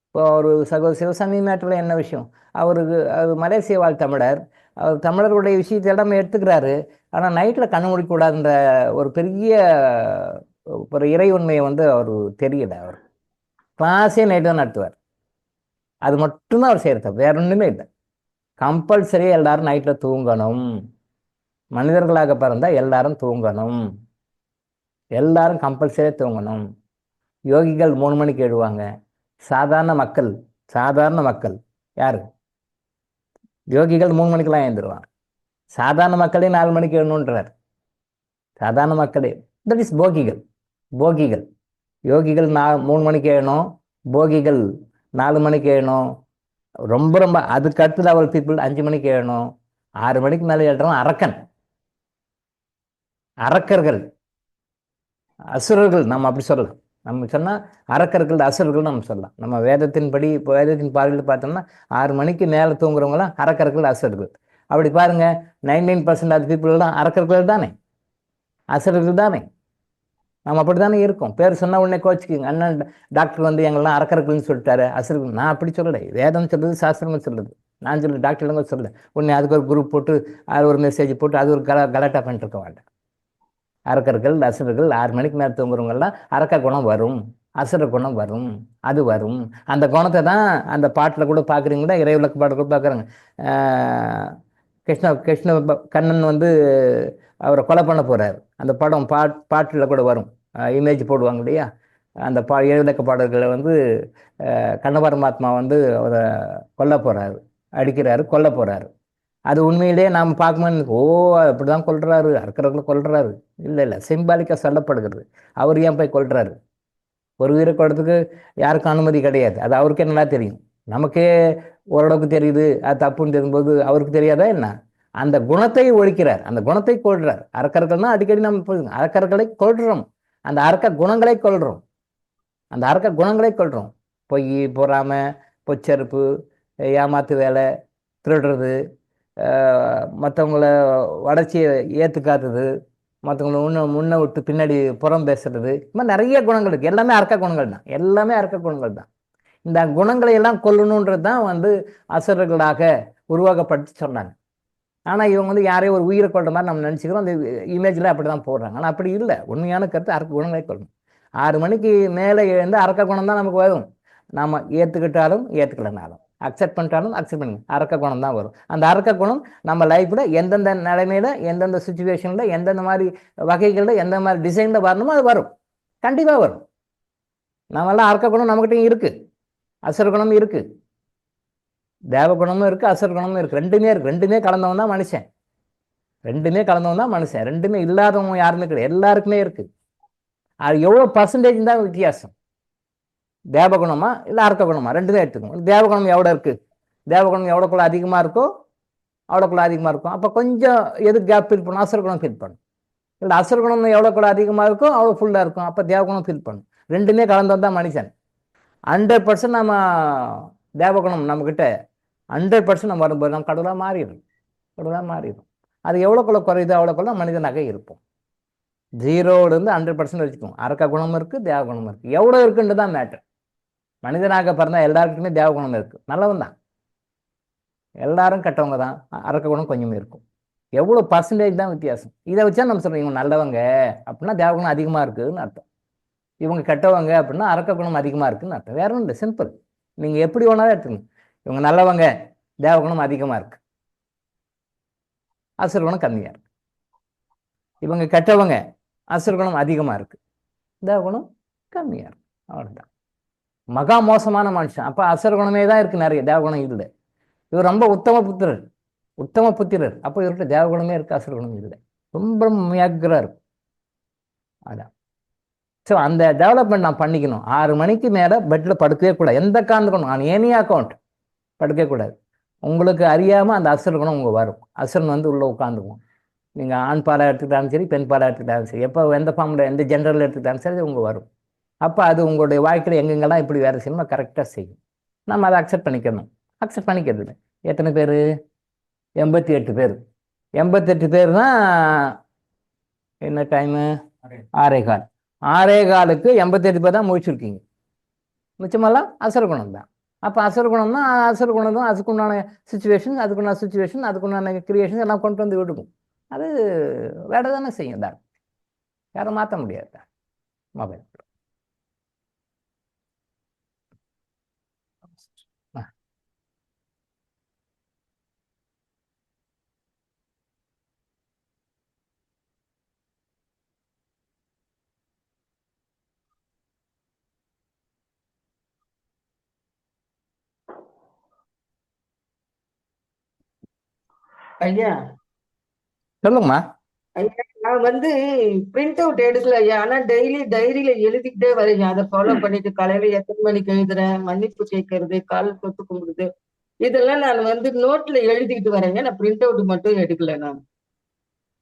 இப்போ ஒரு சகோதர சிவசாமி மேட்டரில் என்ன விஷயம், அவர் மலேசிய வாழ் தமிழர், அவர் தமிழர்களுடைய விஷயத்தை எல்லாமே எடுத்துக்கிறாரு. ஆனால் நைட்டில் கண்ணு முடிக்கக்கூடாதுன்ற ஒரு பெரிய ஒரு இறை உண்மையை வந்து அவர் தெரியல. அவர் கிளாஸே நைட்டு தான் நடத்துவார். அது மட்டும்தான் அவர் செய்யறது, வேற ஒன்றுமே இல்லை. கம்பல்சரியாக எல்லாரும் நைட்டில் தூங்கணும். மனிதர்களாக பிறந்தால் எல்லாரும் தூங்கணும், எல்லாரும் கம்பல்சரியாக தூங்கணும். யோகிகள் 3 மணிக்கு எழுவாங்க. சாதாரண மக்கள் யார்? யோகிகள் 3 மணிக்கெல்லாம் எழுந்துருவாங்க. சாதாரண மக்களே 4 மணிக்கு எழுணுன்றார். சாதாரண மக்களே, தட் இஸ் போகிகள். யோகிகள் 3 மணிக்கு எழுணும், போகிகள் 4 மணிக்கு எழுணும். ரொம்ப அதுக்கு அடுத்த லெவல் பீப்புள் 5 மணிக்கு எழுணும். 6 மணிக்கு மேலே எழுறோம் அரக்கர்கள், அசுரர்கள். நம்ம அப்படி சொல்லலாம். நம்ம சொன்னால் அரக்கர்கள் அசுரர்கள் நம்ம சொல்லலாம். நம்ம வேதத்தின் பார்வையில் பார்த்தோம்னா 6 மணிக்கு மேலே தூங்குறவங்களாம் அரக்கர்கள் அசுரர்கள். அப்படி பாருங்க, 99% ஆஃப் பீப்புளெல்லாம் அரக்கர்கள் தானே, அசுரர்கள் தானே. நம்ம அப்படி தானே இருக்கோம். பேர் சொன்னால் உடனே கோச்சிக்குங்க. அண்ணன் டாக்டர் வந்து எங்கெல்லாம் அரக்கர்கள்னு சொல்லிட்டாரு, அசுரர்கள். நான் அப்படி சொல்லலை. வேதம் சொல்றது, சாஸ்திரங்கள் சொல்றது. நான் சொல்லு டாக்டர்லங்க சொல்லலை. உடனே அதுக்கு ஒரு குரூப் போட்டு, அது ஒரு மெசேஜ் போட்டு, அது ஒரு கலாட்டா பண்ணிட்டு இருக்க வேண்டாம். அரக்கர்கள் அசுரர்கள் 6 மணிக்கு மேலே தூங்குறவங்கெல்லாம் அரக்க குணம் வரும், அசுர குணம் வரும், அது வரும். அந்த குணத்தை தான் அந்த பாட்டில் கூட பார்க்குறீங்களா, இறைவிளக்கு பாட்டு கூட பார்க்குறாங்க. கிருஷ்ண கண்ணன் வந்து அவரை கொலை பண்ண போகிறார். அந்த படம் பாட்டில் கூட வரும், இமேஜ் போடுவாங்க இல்லையா. அந்த இறைவிளக்கு பாடல்களை வந்து கண்ண பரமாத்மா வந்து அவரை கொல்ல போகிறாரு. அது உண்மையிலேயே நாம் பார்க்கும்போது, ஓ அப்படி தான் கொல்றாரு, அரக்கர்களை கொல்றாரு. இல்லை, சிம்பாலிக்காக சொல்லப்படுகிறது. அவர் ஏன் போய் கொல்றாரு? ஒரு உயிரை கொள்றதுக்கு யாருக்கும் அனுமதி கிடையாது. அது அவருக்கு என்னடா தெரியும், நமக்கே ஓரளவுக்கு தெரியுது. அது தப்புன்னு தெரியும்போது அவருக்கு தெரியாதா என்ன? அந்த குணத்தை ஒழிக்கிறார், அந்த குணத்தை கொள்றார். அரக்கர்கள்னா அடிக்கடி நம்ம அரக்கர்களை கொள்றோம், அந்த அரக்க குணங்களை கொள்றோம். பொய், பொறாமை, பொச்சரிப்பு, ஏமாத்து வேலை, திருடுறது, மற்றவங்கள வளர்ச்சியை ஏற்றுக்காதது, மற்றவங்கள முன்ன விட்டு பின்னாடி புறம் பேசுறது, இது மாதிரி நிறைய குணங்கள் இருக்குது. எல்லாமே அரக்க குணங்கள் தான். இந்த குணங்களை எல்லாம் கொல்லணுன்றது தான் வந்து அசுரர்களாக உருவாக்கப்பட்டு சொன்னாங்க. ஆனால் இவங்க வந்து யாரையும் ஒரு உயிரை கொள்ற மாதிரி நம்ம நினச்சிக்கிறோம். அந்த இமேஜில் அப்படி தான் போடுறாங்க. ஆனால் அப்படி இல்லை. உண்மையான கருத்து அரக்க குணங்களை கொள்ளணும். 6 மணிக்கு மேலே எழுந்து அரக்க குணம் தான் நமக்கு வரும். நாம் ஏற்றுக்கிட்டாலும் ஏற்றுக்கலனாலும், அக்செப்ட் பண்ணிட்டாலும் அக்செப்ட் பண்ணுங்க, அரக்க குணம் தான் வரும். அந்த அரக்க குணம் நம்ம லைஃப்பில் எந்தெந்த நிலைமையில், எந்தெந்த சுச்சுவேஷனில், எந்தெந்த மாதிரி வகைகளில், எந்த மாதிரி டிசைனில் வரணுமோ அது வரும், கண்டிப்பாக வரும். நம்மெல்லாம் அரக்க குணம் நம்மகிட்டையும் இருக்குது, அசுர குணமும் இருக்குது, தேவகுணமும் இருக்குது, அசுர குணமும் இருக்குது. ரெண்டுமே இருக்குது. ரெண்டுமே கலந்தவன் தான் மனுஷன். ரெண்டுமே இல்லாதவங்க யாருமே கிடையாது, எல்லாருக்குமே இருக்குது. அது எவ்வளோ பர்சன்டேஜ் தான் வித்தியாசம். தேவகுணமா இல்லை அரக்க குணமா, ரெண்டுமே எடுத்துக்கணும். தேவகுணம் எவ்வளோ இருக்குது, தேவகுணம் எவ்வளோக்குள்ள அதிகமாக இருக்கோ அவ்வளோக்குள்ள அதிகமாக இருக்கும். அப்போ கொஞ்சம் எது கேப் ஃபீல் பண்ணும், அசுரகுணம் ஃபீல் பண்ணும். இல்லை அசுரகுணம் எவ்வளோக்குள்ள அதிகமாக இருக்கும் அவ்வளோ ஃபுல்லாக இருக்கும், அப்போ தேவகுணம் ஃபீல் பண்ணும். ரெண்டுமே கலந்தவன் தான் மனுஷன். 100% நம்ம தேவகுணம் நம்மக்கிட்ட 100% நம்ம வரும்போது நம்ம கடவுளாக மாறிடும். அது எவ்வளோக்குள்ள குறையுது அவ்வளோக்குள்ள மனிதனாக இருப்போம். 0லேருந்து 100% வச்சுக்கோங்க. அரக்க குணமும் இருக்குது, தேவகுணமும் இருக்குது. எவ்வளோ இருக்குன்றது தான் மேட்டர். மனிதனாக பிறந்தால் எல்லாருக்குமே தேவகுணம் இருக்குது, நல்லவன் தான். எல்லாரும் கெட்டவங்க தான், அரக்க குணம் கொஞ்சமே இருக்கும். எவ்வளோ பர்சன்டேஜ் தான் வித்தியாசம். இதை வச்சா நம்ம சொல்கிறோம், இவங்க நல்லவங்க அப்படின்னா தேவகுணம் அதிகமாக இருக்குதுன்னு அர்த்தம். இவங்க கெட்டவங்க அப்படின்னா அரக்க குணம் அதிகமாக இருக்குதுன்னு அர்த்தம். வேற ஒன்றும் இல்லை, சிம்பிள். நீங்கள் எப்படி வேணாலும் எடுத்துக்கணும். இவங்க நல்லவங்க, தேவகுணம் அதிகமாக இருக்கு, அசுரகுணம் கம்மியாக இருக்கு. இவங்க கெட்டவங்க, அசுரகுணம் அதிகமாக இருக்கு, தேவகுணம் கம்மியாக இருக்கு. அவ்வளோதான். மகா மோசமான மனுஷன். அப்போ அசுரகுணமே தான் இருக்கு, நிறைய தேவகுணம் இல்லை. இவர் ரொம்ப உத்தம புத்திரர். அப்போ இவர்கிட்ட தேவகுணமே இருக்கு, அசுரகுணம் இல்லை. ரொம்ப மியாக்ரா இருக்கும். அதான். ஸோ அந்த டெவலப்மெண்ட் நான் பண்ணிக்கணும். 6 மணிக்கு மேலே பெட்டில் படுக்கவே கூடாது. எந்த காரணத்துக்கும் நான் எனி அக்கௌண்ட் படுக்கவே கூடாது. உங்களுக்கு அறியாமல் அந்த அசுரகுணம் உங்கள் வரும். அசுரன் வந்து உள்ளே உட்காந்துக்குவோம். நீங்கள் ஆண் பாலாக எடுத்துக்கிட்டாலும் சரி, பெண் பாலாக எடுத்துக்கிட்டாலும் சரி, எப்போ எந்த ஃபார்மில் எந்த ஜென்ரலில் எடுத்துக்கிட்டாலும் சரி உங்கள் வரும். அப்போ அது உங்களுடைய வாழ்க்கையில் எங்கெங்கெல்லாம் இப்படி வேலை செய்யணுமோ கரெக்டாக செய்யும். நம்ம அதை அக்செப்ட் பண்ணிக்கணும். அக்செப்ட் பண்ணிக்கிறது இல்லை. எத்தனை பேர்? 88 பேர். 88 பேர் தான். என்ன டைமு? 6:15. 6:15க்கு 88 பேர் தான் முடிச்சிருக்கீங்க. மிச்சமெல்லாம் அசுரகுணம் தான். அப்போ அசுரகுணம்னா அசுரகுணம் தான். அதுக்குண்டான சுச்சுவேஷன் அதுக்குண்டான கிரியேஷன் எல்லாம் கொண்டு வந்து விடுக்கும். அது வேலை தானே செய்யும். தான் யாரும் மாற்ற முடியாது. தான் மொபைல்
ஐயா
சொல்லுங்கம்மா.
ஐயா நான் பிரிண்ட் அவுட் எடுக்கல ஐயா. ஆனா டெய்லி டைரியில எழுதிக்கிட்டே வரீங்க. அதை ஃபாலோ பண்ணிட்டு காலையில எத்தனை மணிக்கு எழுதுறேன், மன்னிப்பு கேட்கறது, கால் தொட்டு கும்பிடுறது, இதெல்லாம் நான் நோட்ல எழுதிக்கிட்டு வரேங்க. நான் பிரிண்ட் அவுட் மட்டும் எடுக்கல நான்.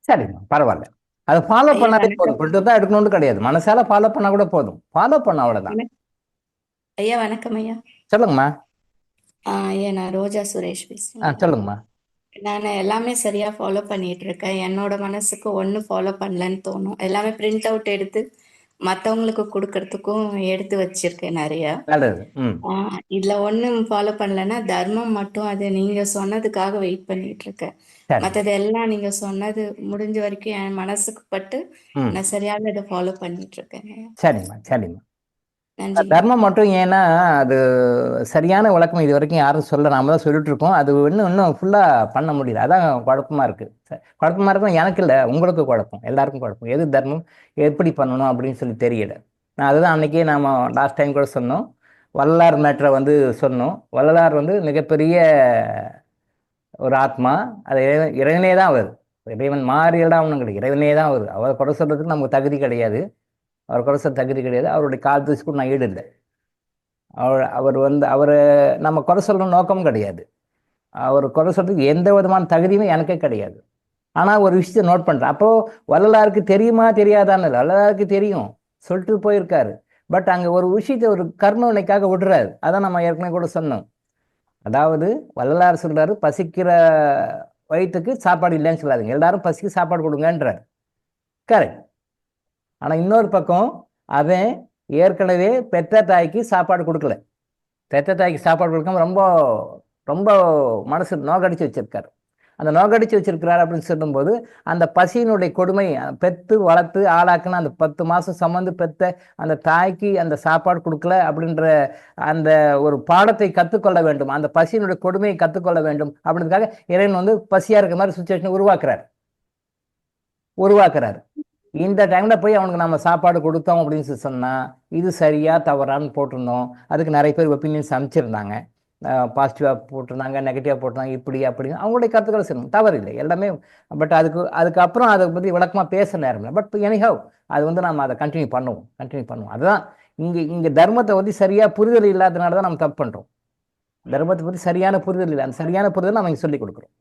சரிம்மா, பரவாயில்ல. அதை ஃபாலோ
ஐயா
பண்ணாலே
வணக்கம்.
போதும். பிரிண்ட் தான் எடுக்கணும்னு கிடையாது. மனசால ஃபாலோ பண்ணால் கூட போதும். ஃபாலோ பண்ண அவ்வளோதான்.
ஐயா வணக்கம் ஐயா.
சொல்லுங்கம்மா.
ஐயா நான் ரோஜா சுரேஷ் பேசுறேன்.
சொல்லுங்கம்மா.
நான் எல்லாமே சரியா ஃபாலோ பண்ணிட்டு இருக்கேன். என்னோட மனசுக்கு ஒன்றும் ஃபாலோ பண்ணலன்னு தோணும். எல்லாமே பிரிண்ட் அவுட் எடுத்து மற்றவங்களுக்கு கொடுக்கறதுக்கும் எடுத்து வச்சிருக்கேன் நிறைய.
நல்லது.
இதுல ஒன்றும் ஃபாலோ பண்ணலன்னா தர்மம் மட்டும், அது நீங்க சொன்னதுக்காக வெயிட் பண்ணிட்டு இருக்கேன்.
சரி.
மற்றது எல்லாம் நீங்க சொன்னது முடிஞ்ச வரைக்கும் என் மனசுக்கு பட்டு நான் சரியாக இதை ஃபாலோ பண்ணிட்டு இருக்கேன்.
சரிம்மா.
நன்றி.
தர்மம் மட்டும் ஏன்னா அது சரியான விளக்கம் இது வரைக்கும் யாரும் சொல்ல, நாம தான் சொல்லிட்டு இருக்கோம். அது இன்னும் ஃபுல்லாக பண்ண முடியல. அதான் குழப்பமா இருக்கு. குழப்பமா இருக்கும். எனக்கு இல்லை, உங்களுக்கு குழப்பம், எல்லாருக்கும் குழப்பம். எது தர்மம், எப்படி பண்ணணும் அப்படின்னு சொல்லி தெரியல. நான் அதுதான் அன்னைக்கே நாம லாஸ்ட் டைம் கூட சொன்னோம். வள்ளலார் மேட்டரை சொன்னோம். வள்ளலார் மிகப்பெரிய ஒரு ஆத்மா. அது இறைவனே தான் அவர். இறைவன் மாறியெல்லாம் ஒன்றும் கிடையாது. இறைவனே தான் அவர். அவர் குறை சொல்றதுக்கு நமக்கு தகுதி கிடையாது. அவர் குறை சொல்ல தகுதி கிடையாது. அவருடைய கால் தூசி கூட நான் ஈடு இல்லை. அவரை நம்ம குறை சொல்லணும் நோக்கம் கிடையாது. அவர் குறை சொல்றதுக்கு எந்த விதமான தகுதியுமே எனக்கே கிடையாது. ஆனால் ஒரு விஷயத்தை நோட் பண்ணுறேன். அப்போது வள்ளலாருக்கு தெரியுமா தெரியாதான்னு இல்லை, வள்ளலாருக்கு தெரியும், சொல்லிட்டு போயிருக்காரு. பட் அங்கே ஒரு விஷயத்தை ஒரு கர்ம வினைக்காக விடுறாரு. அதான் நம்ம ஏற்கனவே கூட சொன்னோம். அதாவது வள்ளலார் சொல்றாரு, பசிக்கிற வயிற்றுக்கு சாப்பாடு இல்லைன்னு சொல்லாதீங்க, எல்லாரும் பசிக்கு சாப்பாடு கொடுங்கன்றார். கரெக்ட். ஆனால் இன்னொரு பக்கம் அவன் ஏற்கனவே பெற்ற தாய்க்கு சாப்பாடு கொடுக்கல. பெற்ற தாய்க்கு சாப்பாடு கொடுக்காம ரொம்ப ரொம்ப மனசு நோக்கடிச்சு வச்சிருக்காரு. அந்த நோக்கடிச்சு வச்சிருக்கிறாரு அப்படின்னு சொல்லும்போது அந்த பசியினுடைய கொடுமை, பெற்று வளர்த்து ஆளாக்குன்னு அந்த 10 மாதம் சம்மந்து பெற்ற அந்த தாய்க்கு அந்த சாப்பாடு கொடுக்கல அப்படின்ற அந்த ஒரு பாடத்தை கற்றுக்கொள்ள வேண்டும். அந்த பசியினுடைய கொடுமையை கற்றுக்கொள்ள வேண்டும் அப்படின்றதுக்காக இறைவன் பசியாக இருக்கிற மாதிரி சுச்சுவேஷனை உருவாக்குறாரு. இந்த டைம்ல போய் அவனுக்கு நம்ம சாப்பாடு கொடுத்தோம் அப்படின்னு சொன்னா இது சரியா தவறான்னு போட்டிருந்தோம். அதுக்கு நிறைய பேர் ஒப்பீனியன்ஸ் அமைச்சிருந்தாங்க. பாசிட்டிவாக போட்டிருந்தாங்க, நெகட்டிவாக போட்டிருந்தாங்க, இப்படி அப்படின்னு அவங்களுடைய கருத்துக்களை சொல்லணும், தவறு இல்லை எல்லாமே. பட் அதுக்கப்புறம் அதை பற்றி விளக்கமாக பேச நேரம் இல்லை. பட் எனிஹவ் அது நம்ம அதை கண்டினியூ பண்ணுவோம். அதுதான் இங்கே தர்மத்தை பற்றி சரியாக புரிதல் இல்லாதனால தான் நம்ம தப்பு பண்ணுறோம். தர்மத்தை பற்றி சரியான புரிதல் இல்லை. அந்த சரியான புரிதல் நம்ம இங்கே சொல்லி கொடுக்குறோம்.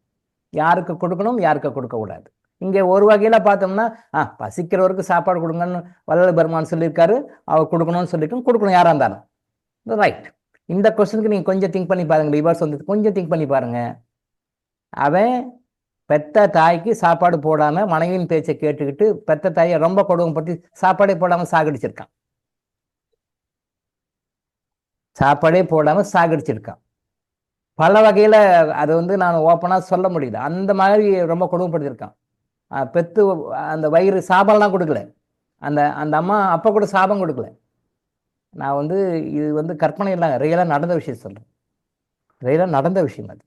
யாருக்கு கொடுக்கணும், யாருக்கு கொடுக்கக்கூடாது. இங்கே ஒரு வகையில் பார்த்தோம்னா பசிக்கிறவருக்கு சாப்பாடு கொடுங்கன்னு வள்ளல் பெருமான் சொல்லியிருக்காரு. அவர் கொடுக்கணும்னு சொல்லியிருக்கோம், கொடுக்கணும் யாராக இருந்தாலும். ரைட். இந்த கொஸ்டினுக்கு நீங்கள் கொஞ்சம் திங்க் பண்ணி பாருங்க. ரிவர்ஸ் கொஞ்சம் திங்க் பண்ணி பாருங்க. அவன் பெத்த தாய்க்கு சாப்பாடு போடாமல் மனைவியின் பேச்சை கேட்டுக்கிட்டு பெத்த தாயை ரொம்ப கொடுமைப்படுத்தி சாப்பாடே போடாமல் சாகடிச்சிருக்கான். பல வகையில் அது நான் ஓப்பனாக சொல்ல முடியல. அந்த மாதிரி ரொம்ப கொடுமைப்படுத்தியிருக்கான். பெத்து அந்த வயிறு சாபம்லாம் கொடுக்கல. அந்த அம்மா அப்பா கூட சாபம் கொடுக்கல. நான் இது கற்பனை இல்லை, ரியலாக நடந்த விஷயம் சொல்கிறேன். ரியலாக நடந்த விஷயம் அது.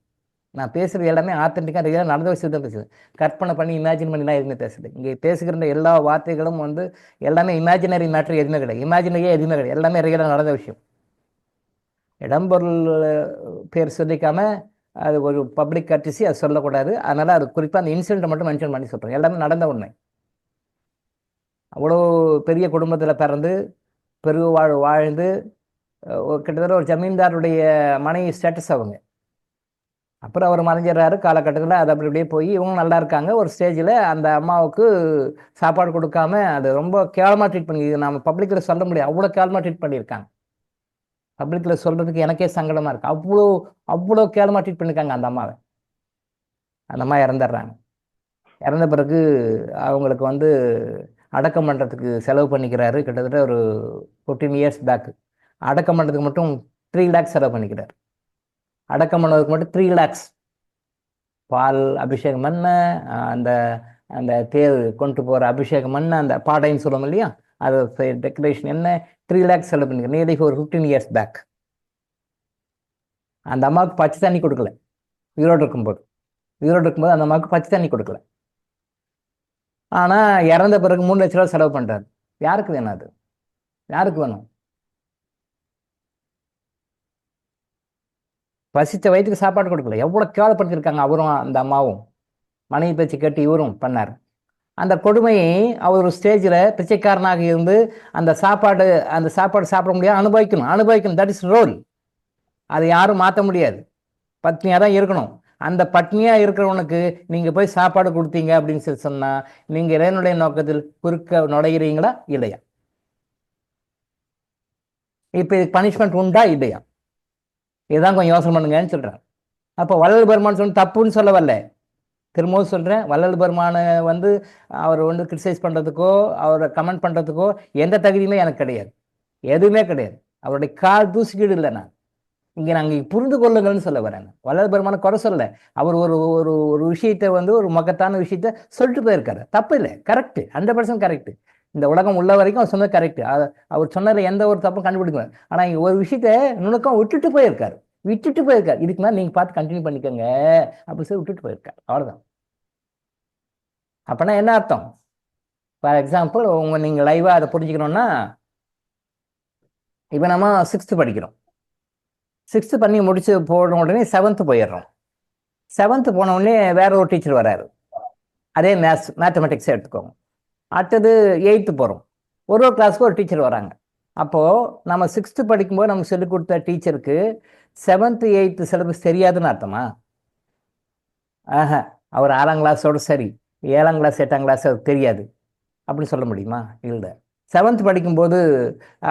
நான் பேசுகிறது எல்லாமே ஆத்தென்டிக்காக ரியலாக நடந்த விஷயம் தான் பேசுகிறேன். கற்பனை பண்ணி இமேஜின் பண்ணிலாம் எதுவுமே பேசுது. இங்கே பேசுகிற எல்லா வார்த்தைகளும் எல்லாமே இமேஜினரி மேட்ரு எதுவுமே கிடையாது. இமேஜினரியே எதுவுமே கிடையாது. எல்லாமே ரியலாக நடந்த விஷயம். இடம்பொருள் பேர் சொல்லிக்காம அது ஒரு பப்ளிக் கர்டிசி, அது சொல்லக்கூடாது. அதனால் அது குறிப்பாக அந்த இன்சிடெண்ட்டை மட்டும் மென்ஷன் பண்ணி சொல்கிறேன். எல்லாமே நடந்த உண்மை. அவ்வளோ பெரிய குடும்பத்தில் பிறந்து வாழ்ந்து கிட்டத்தட்ட ஒரு ஜமீன்தாருடைய மனைவி ஸ்டேட்டஸ் அவங்க. அப்புறம் அவர் மறைஞ்சிடறாரு காலகட்டத்தில். அது அப்படி அப்படியே போய் இவங்க நல்லா இருக்காங்க. ஒரு ஸ்டேஜில் அந்த அம்மாவுக்கு சாப்பாடு கொடுக்காம அது ரொம்ப கேவலமாக ட்ரீட் பண்ணி, இது நம்ம பப்ளிக்கில் சொல்ல முடியாது, அவ்வளோ கேவலமாக ட்ரீட் பண்ணியிருக்காங்க. பப்ளிக்கில் சொல்கிறதுக்கு எனக்கே சங்கடமாக இருக்குது. அவ்வளோ அவ்வளோ கேவலமாக ட்ரீட் பண்ணியிருக்காங்க அந்த அம்மாவை. அந்த அம்மா இறந்துடுறாங்க. இறந்த பிறகு அவங்களுக்கு வந்து அடக்கம் பண்ணுறதுக்கு செலவு பண்ணிக்கிறாரு. கிட்டத்தட்ட ஒரு 15 இயர்ஸ் பேக்கு. அடக்கம் பண்ணுறதுக்கு மட்டும் 3 lakhs செலவு பண்ணிக்கிறார். அடக்கம் பண்ணுறதுக்கு மட்டும் 3 lakhs. பால் அபிஷேகம் பண்ண, அந்த அந்த தேர் கொண்டு போகிற அபிஷேகம் பண்ண, அந்த பாடைன்னு சொல்லுவோம் இல்லையா, அது டெக்கரேஷன் என்ன 3 lakhs செலவு பண்ணிக்கிறேன். நியர்லி ஒரு 15 இயர்ஸ் பேக். அந்த அம்மாவுக்கு பச்சை தண்ணி கொடுக்கல உயிரோடு இருக்கும்போது. அந்த அம்மாவுக்கு பச்சை தண்ணி கொடுக்கல. ஆனால் இறந்த பிறகு 3 லட்ச ரூபா செலவு பண்ணுறாரு. யாருக்கு வேணும் அது? யாருக்கு வேணும்? பசித்த வயிற்றுக்கு சாப்பாடு கொடுக்கல. எவ்வளோ கேவலப்படுத்தியிருக்காங்க அவரும் அந்த அம்மாவும். மனைவி பேச்சு கேட்டு இவரும் பண்ணார். அந்த கொடுமையை அவர் ஒரு ஸ்டேஜில் பிச்சைக்காரனாக இருந்து அந்த சாப்பாடு சாப்பிட முடியாது, அனுபவிக்கணும். That is rule. அதை யாரும் மாற்ற முடியாது. பட்னியாக தான் இருக்கணும். அந்த பட்னியாக இருக்கிறவனுக்கு நீங்கள் போய் சாப்பாடு கொடுத்தீங்க அப்படின்னு சொல்லி சொன்னால் நீங்கள் இறைவனுடைய நோக்கத்தில் குறுக்க நுழைகிறீங்களா இல்லையா? இப்போ இதுக்கு பனிஷ்மெண்ட் உண்டா இல்லையா? இதுதான் கொஞ்சம் யோசனை பண்ணுங்கன்னு சொல்கிறேன். அப்போ வள்ளல் பெருமான் சொன்ன தப்புன்னு சொல்ல வரல. திரும்பவும் சொல்கிறேன், வள்ளல் பெருமானை வந்து அவர் வந்து கிரிட்டிசைஸ் பண்ணுறதுக்கோ அவரை கமெண்ட் பண்ணுறதுக்கோ எந்த தகுதியுமே எனக்கு கிடையாது. எதுவுமே கிடையாது. அவருடைய கால் தூசிக்கீடு இல்லை. நாங்கள் புரிந்து கொள்ளுங்கள்னு சொல்ல வரேன். வள்ளல் பெருமான குறை சொல்ல. அவர் ஒரு ஒரு ஒரு விஷயத்தை வந்து ஒரு மகத்தான விஷயத்த சொல்லிட்டு போயிருக்காரு. தப்பு இல்லை, கரெக்டு, 100% கரெக்டு. இந்த உலகம் உள்ள வரைக்கும் அவர் சொன்னது கரெக்டு. அவர் சொன்னதில் எந்த ஒரு தப்பும் கண்டுபிடிக்கல. ஆனால் இங்கே ஒரு விஷயத்த நுணுக்கம் விட்டுட்டு போயிருக்காரு. இதுக்கு மேலே நீங்கள் பார்த்து கண்டினியூ பண்ணிக்கோங்க அப்படி சொல்லி விட்டுட்டு போயிருக்காரு. அவ்வளோதான். அப்படின்னா என்ன அர்த்தம்? ஃபார் எக்ஸாம்பிள், நீங்கள் லைவாக அதை புரிஞ்சுக்கணுன்னா, இப்போ நம்ம 6th படிக்கிறோம். 6th பண்ணி முடிச்சு போன உடனே 7th போயிடுறோம். 7th போன உடனே வேற ஒரு டீச்சர் வராரு. அதே மேத்தமெட்டிக்ஸ் எடுத்துக்கோங்க. அடுத்தது 8th போகிறோம். ஒரு கிளாஸ்க்கு ஒரு டீச்சர் வராங்க. அப்போது நம்ம 6th படிக்கும்போது நம்ம சொல்லிக் கொடுத்த டீச்சருக்கு 7th 8th சிலபஸ் தெரியாதுன்னு அர்த்தமா? அவர் 6ஆம் கிளாஸோடு சரி, 7ஆம் கிளாஸ் 8ஆம் கிளாஸ் அது தெரியாது அப்படின்னு சொல்ல முடியுமா? இல்லை. 7th படிக்கும்போது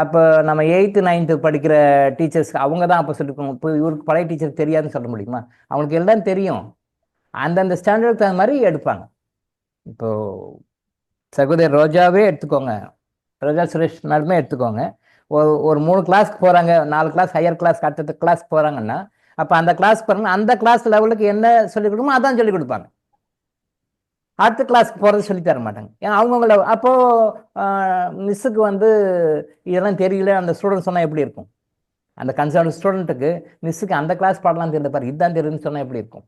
அப்போ நம்ம 8th 9th படிக்கிற டீச்சர்ஸ் அவங்க தான் அப்போ சொல்லியிருக்கோம். இப்போ இவருக்கு பழைய டீச்சர் தெரியாதுன்னு சொல்ல முடியுமா? அவங்களுக்கு எல்லாம் தெரியும். அந்தந்த ஸ்டாண்டர்டுக்கு தகுந்த மாதிரி எடுப்பாங்க. இப்போது சகோதரி ரோஜாவே எடுத்துக்கோங்க, ரோஜா சுரேஷ் நாலுமே எடுத்துக்கோங்க. ஒரு 3 கிளாஸ்க்கு போகிறாங்க, 4 கிளாஸ் ஹையர் கிளாஸ் அடுத்த கிளாஸ் போகிறாங்கன்னா, அப்போ அந்த கிளாஸ் போகிறாங்க, அந்த கிளாஸ் லெவலுக்கு என்ன சொல்லிக் கொடுக்குமோ அதான் சொல்லிக் கொடுப்பாங்க. அடுத்த கிளாஸ்க்கு போகிறது சொல்லி தர மாட்டாங்க. ஏன்னா அவங்கவுங்கள அப்போது மிஸ்ஸுக்கு வந்து இதெல்லாம் தெரியல, அந்த ஸ்டூடெண்ட் சொன்னால் எப்படி இருக்கும்? அந்த கன்சர்ன் ஸ்டூடெண்ட்டுக்கு மிஸ்ஸுக்கு அந்த கிளாஸ் பாடலாம் தெரியல பாரு, இதுதான் தெரியுதுன்னு சொன்னால் எப்படி இருக்கும்?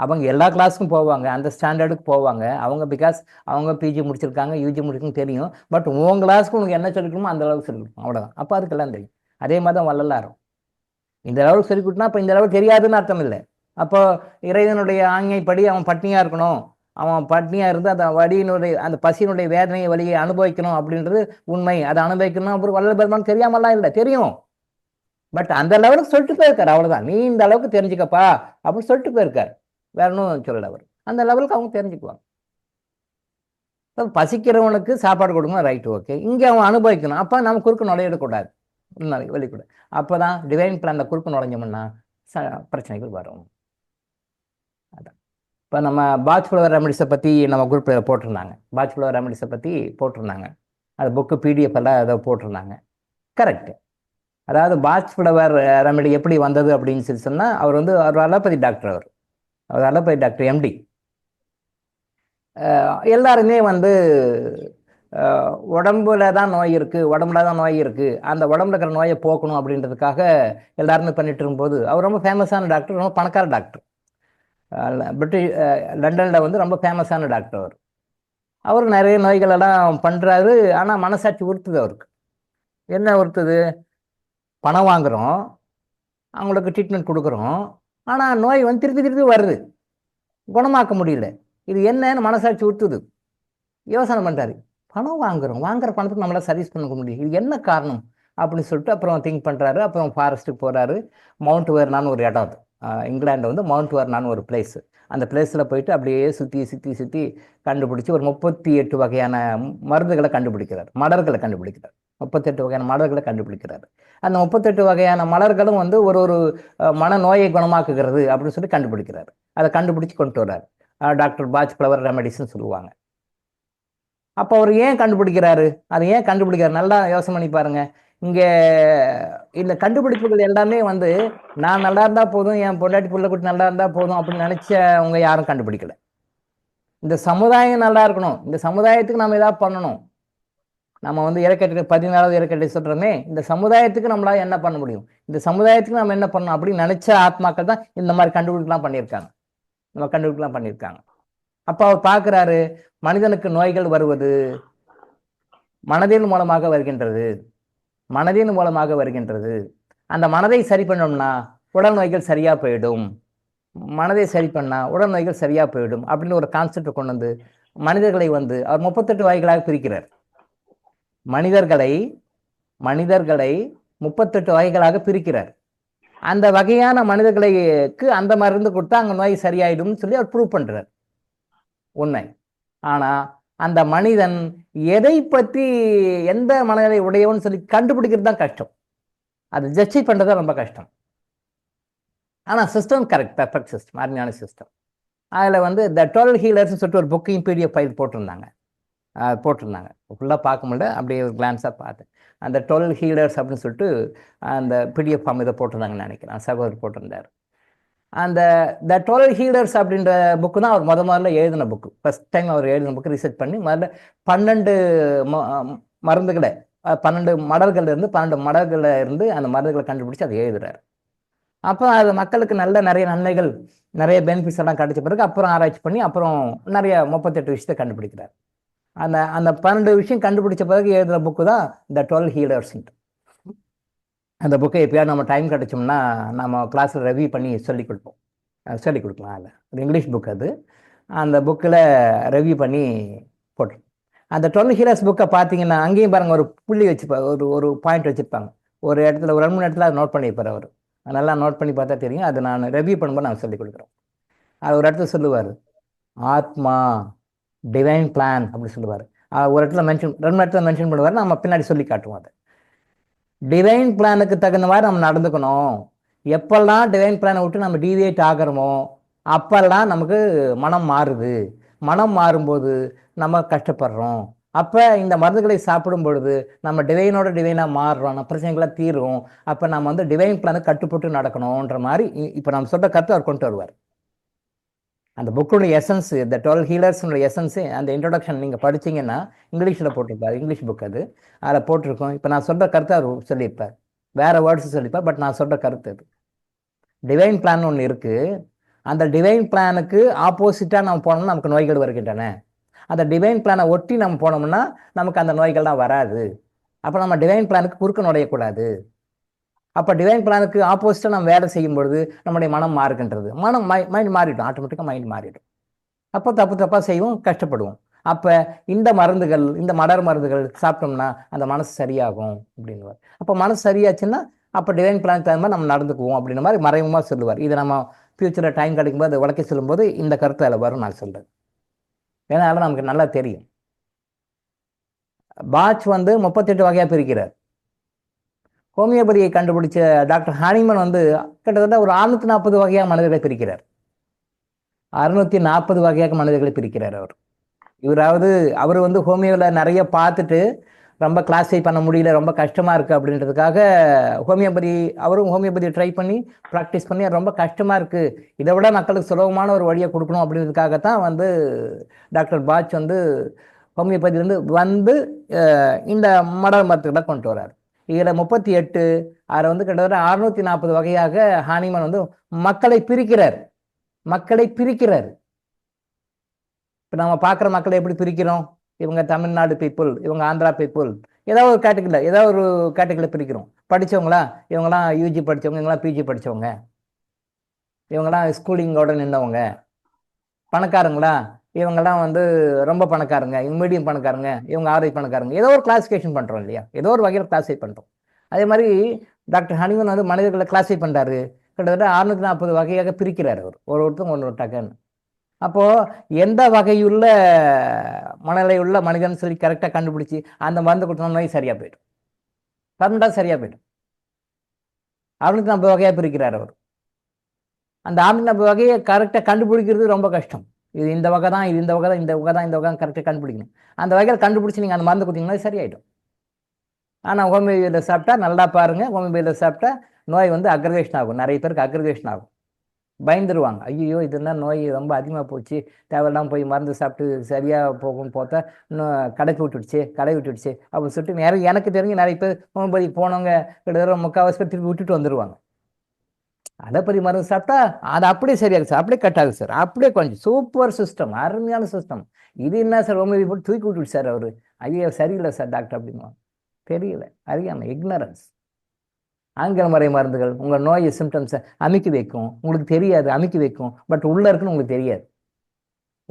அவங்க எல்லா கிளாஸுக்கும் போவாங்க, அந்த ஸ்டாண்டர்டுக்கு போவாங்க. அவங்க பிகாஸ் அவங்க பிஜி முடிச்சிருக்காங்க, யூஜி முடிச்சிருக்குன்னு தெரியும். பட் உங்கள் கிளாஸுக்கு உங்களுக்கு என்ன சொல்லிக்கணுமோ அந்த அளவுக்கு சொல்லிக் கொடுக்கும். அவ்வளோதான். அப்போ அதுக்கெல்லாம் தெரியும். அதே மாதிரி தான் வள்ளலாரும் இந்த லெவலுக்கு சொல்லிக் கொடுத்தா அப்போ இந்த லெவலுக்கு தெரியாதுன்னு அர்த்தம் இல்லை. அப்போ இறைவனுடைய ஆங்கைப்படி அவன் பட்னியாக இருக்கணும், அவன் பட்னியாக இருந்து அந்த வழியினுடைய அந்த பசியினுடைய வேதனையை வழியை அனுபவிக்கணும் அப்படின்றது உண்மை. அதை அனுபவிக்கணும் அப்புறம் வள்ளல் பெருமான் தெரியாமலாம் இல்லை, தெரியும். பட் அந்த லெவலுக்கு சொல்லிட்டு போயிருக்காரு. அவ்வளோதான். நீ இந்த அளவுக்கு தெரிஞ்சுக்கப்பா அப்படின்னு சொல்லிட்டு போயிருக்காரு. வேற ஒன்றும் சொல்லலை. அவர் அந்த லெவலுக்கு அவங்க தெரிஞ்சுக்குவாங்க. பசிக்கிறவனுக்கு சாப்பாடு கொடுக்கணும், ரைட்டு, ஓகே. இங்கே அவன் அனுபவிக்கணும். அப்போ நம்ம குறுக்கு நுழையிடக்கூடாது, வெளிக்கூடாது. அப்போ தான் டிவைன் பிளான் குறுக்கு நுழைஞ்சோம்னா பிரச்சனைகள் வரும். அதான் இப்போ நம்ம பாத் ஃப்ளவர் ரெமடிஸை பற்றி நம்ம குரூப்பில் போட்டிருந்தாங்க. பாத் ஃப்ளவர் ரெமடிஸை பற்றி போட்டிருந்தாங்க. அது புக்கு பிடிஎஃப் எல்லாம் அதை போட்டிருந்தாங்க. கரெக்டு. அதாவது பாத் ஃப்ளவர் ரெமடி எப்படி வந்தது அப்படின்னு சொல்லி சொன்னால், அவர் வந்து ஒரு அலோபதி டாக்டர். அவர் அலோபதி டாக்டர், எம்டி. எல்லாருமே வந்து உடம்புல தான் நோய் இருக்குது, அந்த உடம்புல இருக்கிற நோயை போக்கணும் அப்படின்றதுக்காக எல்லாருமே பண்ணிட்டு இருக்கும்போது, அவர் ரொம்ப ஃபேமஸான டாக்டர், ரொம்ப பணக்கார டாக்டர். லண்டனில் வந்து ரொம்ப ஃபேமஸான டாக்டர். அவருக்கு நிறைய நோய்களெல்லாம் பண்ணுறாரு. ஆனால் மனசாட்சி உறுத்துது அவருக்கு. என்ன உறுத்துது? பணம் வாங்குகிறோம், அவங்களுக்கு ட்ரீட்மெண்ட் கொடுக்குறோம், ஆனால் நோய் வந்து திருப்பி வருது, குணமாக்க முடியல. இது என்னன்னு மனசாட்சி உறுத்துது. யோசனை பண்ணுறாரு, பணம் வாங்குற பணத்துக்கு நம்மளால் சர்வீஸ் பண்ண முடியும், இது என்ன காரணம் அப்படின்னு சொல்லிட்டு அப்புறம் திங்க் பண்ணுறாரு. அப்புறம் ஃபாரஸ்ட்டுக்கு போகிறாரு. மவுண்ட் வேர்னான்னு ஒரு இடம், இங்கிலாந்து வந்து மவுண்ட் வர்னான்னு ஒரு பிளேஸ். அந்த பிளேஸில் போயிட்டு அப்படியே சுற்றி சுற்றி சுற்றி கண்டுபிடிச்சி ஒரு 38 வகையான மருந்துகளை கண்டுபிடிக்கிறார், மலர்களை கண்டுபிடிக்கிறார். 38 வகையான மலர்களை கண்டுபிடிக்கிறார். அந்த 38 வகையான மலர்களும் வந்து ஒரு ஒரு மனநோயை குணமாக்குகிறது அப்படின்னு சொல்லி கண்டுபிடிக்கிறார். அதை கண்டுபிடிச்சி கொண்டு வர்றார். டாக்டர் பாச் ஃப்ளவர் ரெமெடிஸ்ன்னு சொல்லுவாங்க. அப்போ அவர் ஏன் கண்டுபிடிக்கிறாரு, அதை ஏன் கண்டுபிடிக்கிறார், நல்லா யோசனை பண்ணி பாருங்க. இங்கே இந்த கண்டுபிடிப்புகள் எல்லாமே வந்து நான் நல்லா இருந்தால் போதும், என் பொண்டாட்டி புள்ள குட்டி நல்லா இருந்தால் போதும் அப்படின்னு நினச்சவங்க யாரும் கண்டுபிடிக்கல. இந்த சமுதாயம் நல்லா இருக்கணும், இந்த சமுதாயத்துக்கு நம்ம ஏதாவது பண்ணணும். நம்ம வந்து இறக்கட்டை 14வது இறக்கட்டை சொல்கிறோமே, இந்த சமுதாயத்துக்கு நம்மளால என்ன பண்ண முடியும், இந்த சமுதாயத்துக்கு நம்ம என்ன பண்ணணும் அப்படின்னு நினச்ச ஆத்மாக்கள் தான் இந்த மாதிரி கண்டுபிடிக்கலாம் பண்ணியிருக்காங்க. அப்போ அவர் பார்க்குறாரு, மனிதனுக்கு நோய்கள் வருவது மனதின் மூலமாக வருகின்றது. அந்த மனதை சரி பண்ணோம்னா உடல் நோய்கள் சரியா போயிடும், அப்படின்னு ஒரு கான்செப்ட் கொண்டு வந்து மனிதர்களை வந்து அவர் 38 வகைகளாக பிரிக்கிறார். மனிதர்களை 38 வகைகளாக பிரிக்கிறார். அந்த வகையான மனிதர்களுக்கு அந்த மருந்து கொடுத்தா அங்கே நோய் சரியாயிடும் சொல்லி அவர் ப்ரூவ் பண்றார், உண்மை. ஆனா அந்த மனிதன் எதை பற்றி எந்த மனநிலை உடையவன்னு சொல்லி கண்டுபிடிக்கிறது தான் கஷ்டம், அது ஜட்ஜை பண்றது ரொம்ப கஷ்டம். ஆனா சிஸ்டம் கரெக்ட், பெர்ஃபெக்ட் சிஸ்டம், அருமையான சிஸ்டம். அதுல வந்து த 12 ஹீலர்ஸ் சொல்லிட்டு ஒரு புக்கையும் PDF ஃபைல் போட்டிருந்தாங்க. ஃபுல்லாக பார்க்க முடியல, அப்படியே ஒரு கிளான்ஸாக பார்த்தேன். அந்த 12 ஹீலர்ஸ் அப்படின்னு சொல்லிட்டு அந்த PDF ஃபார்ம் இதை போட்டிருந்தாங்கன்னு நினைக்கிறேன், சகோதரர் போட்டிருந்தார். அந்த த 12 ஹீலர்ஸ் அப்படின்ற புக்கு தான் அவர் முதல்ல எழுதின புக்கு. ஃபர்ஸ்ட் டைம் அவர் எழுதின புக்கு ரிசர்ச் பண்ணி முதல்ல 12 மருந்துகளை 12 மடல்கள்ல இருந்து அந்த மருந்துகளை கண்டுபிடிச்சி அதை எழுதுறாரு. அப்போ அது மக்களுக்கு நிறைய நன்மைகள், நிறைய பெனிஃபிட்ஸ் எல்லாம் கிடைச்ச பிறகு அப்புறம் ஆராய்ச்சி பண்ணி அப்புறம் நிறைய 38 விஷயத்தை கண்டுபிடிக்கிறார். அந்த 12 விஷயம் கண்டுபிடிச்ச பிறகு எழுதுகிற புக்கு தான் த 12 ஹீலர்ஸ்ன்ட்டு. அந்த புக்கை எப்பயாவது நம்ம டைம் கிடைச்சோம்னா நம்ம கிளாஸில் ரெவியூ பண்ணி சொல்லிக் கொடுக்கலாம். அது இங்கிலீஷ் புக். அந்த புக்கில் ரெவியூ பண்ணி போட்டு அந்த 12 ஹீலர்ஸ் புக்கை பார்த்தீங்கன்னா அங்கேயும் பாருங்கள் ஒரு புள்ளி வச்சுப்பாங்க, ஒரு பாயிண்ட் வச்சுருப்பாங்க. ஒரு இடத்துல ஒரு 2 3 இடத்துல அதை நோட் பண்ணியிருப்பார் அவர். நல்லா நோட் பண்ணி பார்த்தா தெரியும். அது நான் ரெவியூ பண்ணும்போது நான் சொல்லிக் கொடுக்குறோம். அது ஒரு இடத்துல சொல்லுவார், ஆத்மா டிவைன் பிளான் அப்படி சொல்லுவார். ஒரு இடத்துல 2 இடத்துல மென்ஷன் பண்ணுவார், நம்ம பின்னாடி சொல்லி காட்டுவோம். அதை டிவைன் பிளானுக்கு தகுந்த மாதிரி நம்ம நடந்துக்கணும். எப்பெல்லாம் டிவைன் பிளானை விட்டு நம்ம டீவியேட் ஆகிறோமோ அப்பெல்லாம் நமக்கு மனம் மாறுது. மனம் மாறும்போது நம்ம கஷ்டப்படுறோம். அப்போ இந்த மருந்துகளை சாப்பிடும் பொழுது நம்ம டிவைனாக மாறுறோம், நம்ம பிரச்சனைகளாக தீரும். அப்போ நம்ம வந்து டிவைன் பிளானுக்கு கட்டுப்பட்டு நடக்கணுன்ற மாதிரி இப்போ நம்ம சொல்கிற கருத்தை அவர் கொண்டு வருவார். அந்த புக்குடைய எசன்ஸ், த 12 ஹீலர்ஸ்னுடைய எசன்ஸு, அந்த இன்ட்ரொடக்ஷன் நீங்கள் படிச்சிங்கன்னா இங்கிலீஷில் போட்டிருப்பார், இங்கிலீஷ் புக் அது, அதில் போட்டிருக்கோம். இப்போ நான் சொல்கிற கருத்தை அவர் சொல்லியிருப்பார், வேறு வேர்ட்ஸ் சொல்லியிருப்பார், பட் நான் சொல்கிற கருத்து அது. டிவைன் பிளான் ஒன்று இருக்குது. அந்த டிவைன் பிளானுக்கு ஆப்போசிட்டாக நம்ம போனோம்னா நமக்கு நோய்கள் வருகின்றன. அந்த டிவைன் பிளானை ஒட்டி நம்ம போனோம்னா நமக்கு அந்த நோய்கள்லாம் வராது. அப்போ நம்ம டிவைன் பிளானுக்கு குறுக்க நுழையக்கூடாது. அப்போ டிவைன் பிளானுக்கு ஆப்போசிட்டாக நம்ம வேலை செய்யும் பொழுது நம்முடைய மனம் மாறுகின்றது. மைண்ட் மாறிடும், ஆட்டோமேட்டிக்காக மைண்ட் மாறிடும். அப்போ தப்பாக செய்வோம், கஷ்டப்படுவோம். அப்போ இந்த மருந்துகள், இந்த மலர் மருந்துகள் சாப்பிட்டோம்னா அந்த மனசு சரியாகும் அப்படின்னு. அப்போ மனசு சரியாச்சுன்னா அப்போ டிவைன் பிளானுக்கு தகுந்த மாதிரி நம்ம நடந்துக்குவோம் அப்படின்ற மாதிரி மறைமுகமாக சொல்லுவார். இதை நம்ம ஃபியூச்சரில் டைம் கிடைக்கும்போது அதை உலக்க சொல்லும்போது இந்த கருத்து அதில் வரும் நான் சொல்கிறேன். ஏன்னா அதெல்லாம் நமக்கு நல்லா தெரியும். பாச் வந்து 38 வகையாக பிரிக்கிறார். ஹோமியோபதியை கண்டுபிடிச்ச டாக்டர் ஹானிமன் வந்து கிட்டத்தட்ட ஒரு 640 வகையாக மனிதர்களை பிரிக்கிறார். 640 வகையாக மனிதர்களை பிரிக்கிறார் அவர். அவர் வந்து ஹோமியோவில் நிறைய பார்த்துட்டு ரொம்ப கிளாஸிஃபை பண்ண முடியல, ரொம்ப கஷ்டமாக இருக்குது அப்படின்றதுக்காக அவரும் ஹோமியோபதியை ட்ரை பண்ணி ப்ராக்டிஸ் பண்ணி ரொம்ப கஷ்டமாக இருக்குது, இதை விட மக்களுக்கு சுலபமான ஒரு வழியை கொடுக்கணும் அப்படின்றதுக்காகத்தான் வந்து டாக்டர் பாச் வந்து ஹோமியோபதியிலேருந்து வந்து இந்த மடல் மருத்துவங்களை கொண்டு வர்றார். இதில் 38 அதில் வந்து கிட்டத்தட்ட 640 வகையாக ஹானிமன் வந்து மக்களை பிரிக்கிறார். இப்போ நம்ம பார்க்குற மக்களை எப்படி பிரிக்கிறோம்? இவங்க தமிழ்நாடு பீப்புள், இவங்க ஆந்திரா பீப்புள், ஏதாவது ஒரு கேட்டகரியில் பிரிக்கிறோம். படித்தவங்களா, இவங்களாம் UG படித்தவங்க, இவங்களாம் PG படித்தவங்க, இவங்களாம் ஸ்கூலிங்கோட நின்றவங்க. பணக்காரங்களா, இவங்கெல்லாம் வந்து ரொம்ப பணக்காரங்க, இவங்க மீடியம் பணக்காரங்க, இவங்க ஆவரேஜ் பணக்காரங்க, ஏதோ ஒரு கிளாஸிஃபிகேஷன் பண்ணுறோம் இல்லையா, ஏதோ ஒரு வகையில் கிளாஸிஃபை பண்ணுறோம். அதே மாதிரி டாக்டர் ஹனிமன் வந்து மனிதர்களை கிளாஸிஃபை பண்ணுறாரு. கிட்டத்தட்ட 640 வகையாக பிரிக்கிறார் அவர் ஒருத்தரும் ஒன்று டக்குன்னு. அப்போ எந்த வகையுள்ள மனநிலையுள்ள மனிதன் சொல்லி கரெக்டாக கண்டுபிடிச்சி அந்த மருந்து கொடுத்தோம் நோய் சரியா போயிடும், பர்மனண்டாக சரியா போயிடும். 640 வகையாக பிரிக்கிறார் அவர். அந்த 640 வகையை கரெக்டாக கண்டுபிடிக்கிறது ரொம்ப கஷ்டம். இது இந்த வகை தான், இது இந்த வகை தான், இந்த வகை தான், இந்த வகை தான் கரெக்டாக கண்டுபிடிக்கணும். அந்த வகையில் கண்டுபிடிச்சி நீங்கள் அந்த மருந்து கொடுத்தீங்கன்னா சரியாயிடும். ஆனால் ஹோமியோபதியில் சாப்பிட்டா நல்லா பாருங்கள், ஹோமியோபதியில் சாப்பிட்டா நோய் வந்து அக்ரவேஷன் ஆகும். நிறைய பேருக்கு அக்ரவேஷன் ஆகும், பயந்துருவாங்க. ஐயோ இதுனா நோய் ரொம்ப அதிகமாக போச்சு, தேவையில்லாமல் போய் மருந்து சாப்பிட்டு சரியாக போகும்னு பார்த்தா இன்னும் கடை விட்டுடுச்சு அப்படின்னு சொல்லிட்டு எனக்கு தெரிஞ்சு நிறைய பேர் ஹோமியோபதி போனவங்க கிட்டத்தட்ட 3/4 பேர் திருப்பி விட்டுட்டு வந்துடுவாங்க. அலோபதி மருந்து சாப்பிட்டா அது அப்படியே சரியாகுது சார், அப்படியே கட் ஆகுது சார், அப்படியே கொஞ்சம் சூப்பர் சிஸ்டம், அருமையான சிஸ்டம். இது என்ன சார் ஹோமியோபதி போட்டு தூக்கி விட்டுட்டு சார் அவர், ஐயோ சரியில்லை சார் டாக்டர் அப்படின்வாங்க. தெரியல, அறியாமல், இக்னரன்ஸ். ஆங்கில முறை மருந்துகள் உங்கள் நோய் சிம்டம்ஸை அமைக்கி வைக்கும், உங்களுக்கு தெரியாது, அமைக்கி வைக்கும். பட் உள்ளே இருக்குன்னு உங்களுக்கு தெரியாது,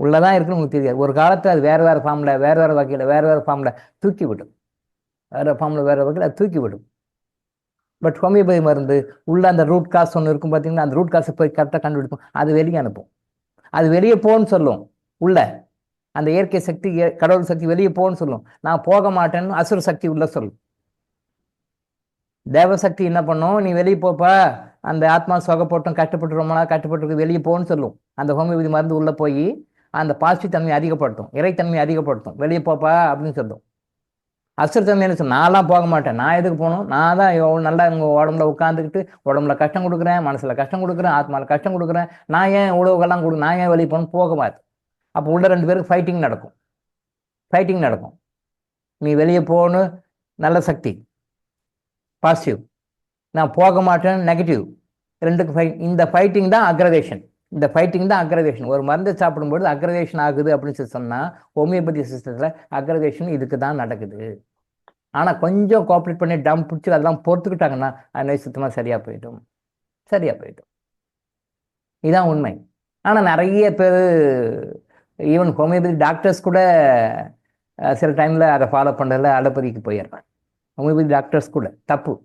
உள்ளதான் இருக்குன்னு உங்களுக்கு தெரியாது. ஒரு காலத்தில் அது வேறு ஃபார்மில், வேறு வகையில், வேறு ஃபார்மில் தூக்கி விடும், வேறு ஃபார்மில் வேறு வகையில் அது தூக்கி விடும். பட் ஹோமியோபதி மருந்து உள்ள அந்த ரூட் காஸ் ஒன்று இருக்கும் பார்த்தீங்கன்னா, அந்த ரூட் காசை போய் கரெக்டாக கண்டுபிடிக்கும், அது வெளியே அனுப்பும். அது வெளியே போன்னு சொல்லும், உள்ள அந்த இயற்கை சக்தி, கடவுள் சக்தி வெளியே போன்னு சொல்லும். நான் போக மாட்டேன்னு அசுர சக்தி உள்ள சொல்லும். தேவசக்தி என்ன பண்ணும், நீ வெளியே போப்பா, அந்த ஆத்மா சொகப்பட்டும் கஷ்டப்பட்டு ரொம்ப நாள் கஷ்டப்பட்டு வெளியே போன்னு சொல்லும். அந்த ஹோமியோபதி மருந்து உள்ள போய் அந்த பாசிட்டிவ் தன்மையை அதிகப்படுத்தும், இறைத்தன்மையை அதிகப்படுத்தும், வெளியே போப்பா அப்படின்னு சொல்லும். அசுரத்தன்மை என்ன சொல்லும், நான்லாம் போக மாட்டேன், நான் எதுக்கு போகணும், நான் தான் நல்லா உங்கள் உடம்புல உட்காந்துக்கிட்டு உடம்புல கஷ்டம் கொடுக்குறேன், மனசில் கஷ்டம் கொடுக்குறேன், ஆத்மாவில் கஷ்டம் கொடுக்குறேன், நான் ஏன் உணவுகள்லாம் நான் ஏன் வெளியே போகணும், போக மாட்டேன். அப்போ உள்ள 2 பேருக்கு ஃபைட்டிங் நடக்கும். நீ வெளியே போகணும் நல்ல சக்தி பாசிட்டிவ், நான் போக மாட்டேன் நெகட்டிவ், ரெண்டுக்கு ஃபைட். இந்த ஃபைட்டிங் தான் அக்ரவேஷன். ஒரு மருந்து சாப்பிடும்போது அக்ரவேஷன் ஆகுது அப்படின்னு சொல்லி சொன்னால் ஹோமியோபதி சிஸ்டத்தில் அக்ரவேஷன் இதுக்கு தான் நடக்குது. ஆனால் கொஞ்சம் கோஆப்ரேட் பண்ணி டம் பிடிச்சி அதெல்லாம் பொறுத்துக்கிட்டாங்கன்னா அது நோய் சுத்தமாக சரியாக போயிடும். இதுதான் உண்மை. ஆனால் நிறைய பேர் ஈவன் ஹோமியோபதி டாக்டர்ஸ் கூட சில டைமில் அதை ஃபாலோ பண்ணுறதுல அலோபதிக்கு போயிடுறாங்க. ஹோமியோபதி டாக்டர்ஸ் கூட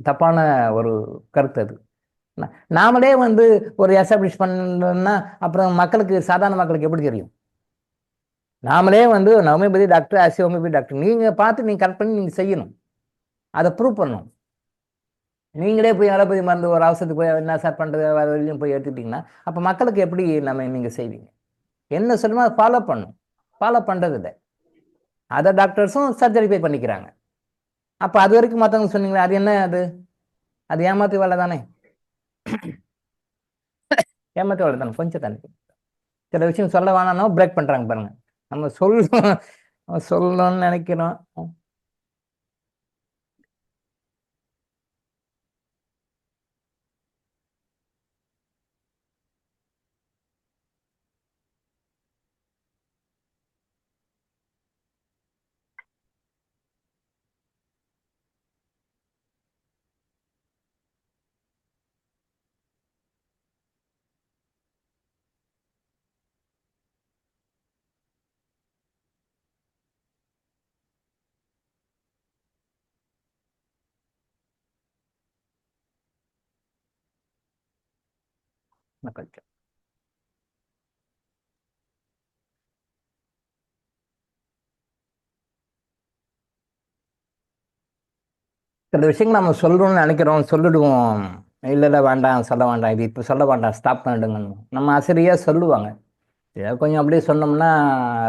தப்பான ஒரு கருத்து அது. நாமளே வந்து ஒரு எஸ்டாப்ளிஷ் பண்ணணும்னா அப்புறம் மக்களுக்கு, சாதாரண மக்களுக்கு எப்படி தெரியும்? நாமளே வந்து ஹோமியோபதி டாக்டர், ஹோமியோபதி டாக்டர் நீங்கள் பார்த்து நீங்கள் கரெக்ட் பண்ணி நீங்கள் செய்யணும், அதை ப்ரூவ் பண்ணணும். நீங்களே போய் அலோபதி மருந்து ஒரு அவசரத்துக்கு போய் என்ன சார் பண்ணுறது வேறு வழியும் போய் எடுத்துக்கிட்டிங்கன்னா அப்போ மக்களுக்கு எப்படி நீங்கள் செய்வீங்க? என்ன சொல்லணுமோ அதை ஃபாலோ பண்ணுறது இல்லை. அதை டாக்டர்ஸும் சர்ஜரி பண்ணிக்கிறாங்க. அப்போ அது வரைக்கும் மற்றவங்க சொன்னீங்களா, அது என்ன, அது ஏமாத்து வேலை தானே, கொஞ்சம் தானே. சில விஷயம் சொல்ல வேணாலும் பிரேக் பண்ணுறாங்க பாருங்க. நம்ம சொல்லணும்னு நினைக்கிறோம். கொஞ்சம் சில விஷயங்கள் நம்ம சொல்கிறோம்னு நினைக்கிறோம், சொல்லிடுவோம். இல்லை வேண்டாம், சொல்ல வேண்டாம், இது இப்போ சொல்ல வேண்டாம், ஸ்டாப் பண்ணிடுங்கன்னு நம்ம ஆசிரியர் சொல்லுவாங்க. இதை கொஞ்சம் அப்படியே சொன்னோம்னா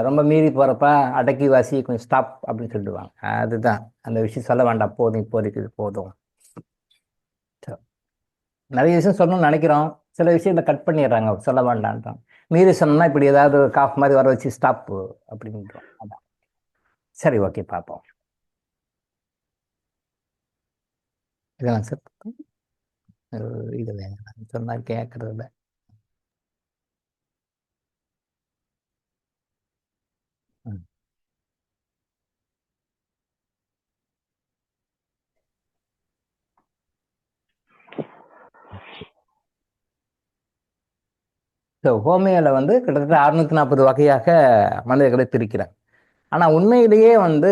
ரொம்ப மீறி போகிறப்ப அடக்கி வாசி கொஞ்சம் ஸ்டாப் அப்படின்னு சொல்லிடுவாங்க. அதுதான் அந்த விஷயம் சொல்ல வேண்டாம், போதும், இப்போதைக்கு இது போதும். நிறைய விஷயம் சொல்லணும்னு நினைக்கிறோம், சில விஷயத்தை கட் பண்ணிடுறாங்க, சொல்ல வேண்டான்றாங்க. மீறி சொன்னோம்னா இப்படி ஏதாவது காஃப் மாதிரி வர வச்சு ஸ்டாப் அப்படின்றோம். அதான் சரி, ஓகே, பார்ப்போம். இதெல்லாம் சார் இது வேணும் சொன்னால் கேட்கறது இல்லை. ஸோ ஹோமியோவில் வந்து கிட்டத்தட்ட 640 வகையாக மனிதர்களை பிரிக்கிறாங்க. ஆனால் உண்மையிலேயே வந்து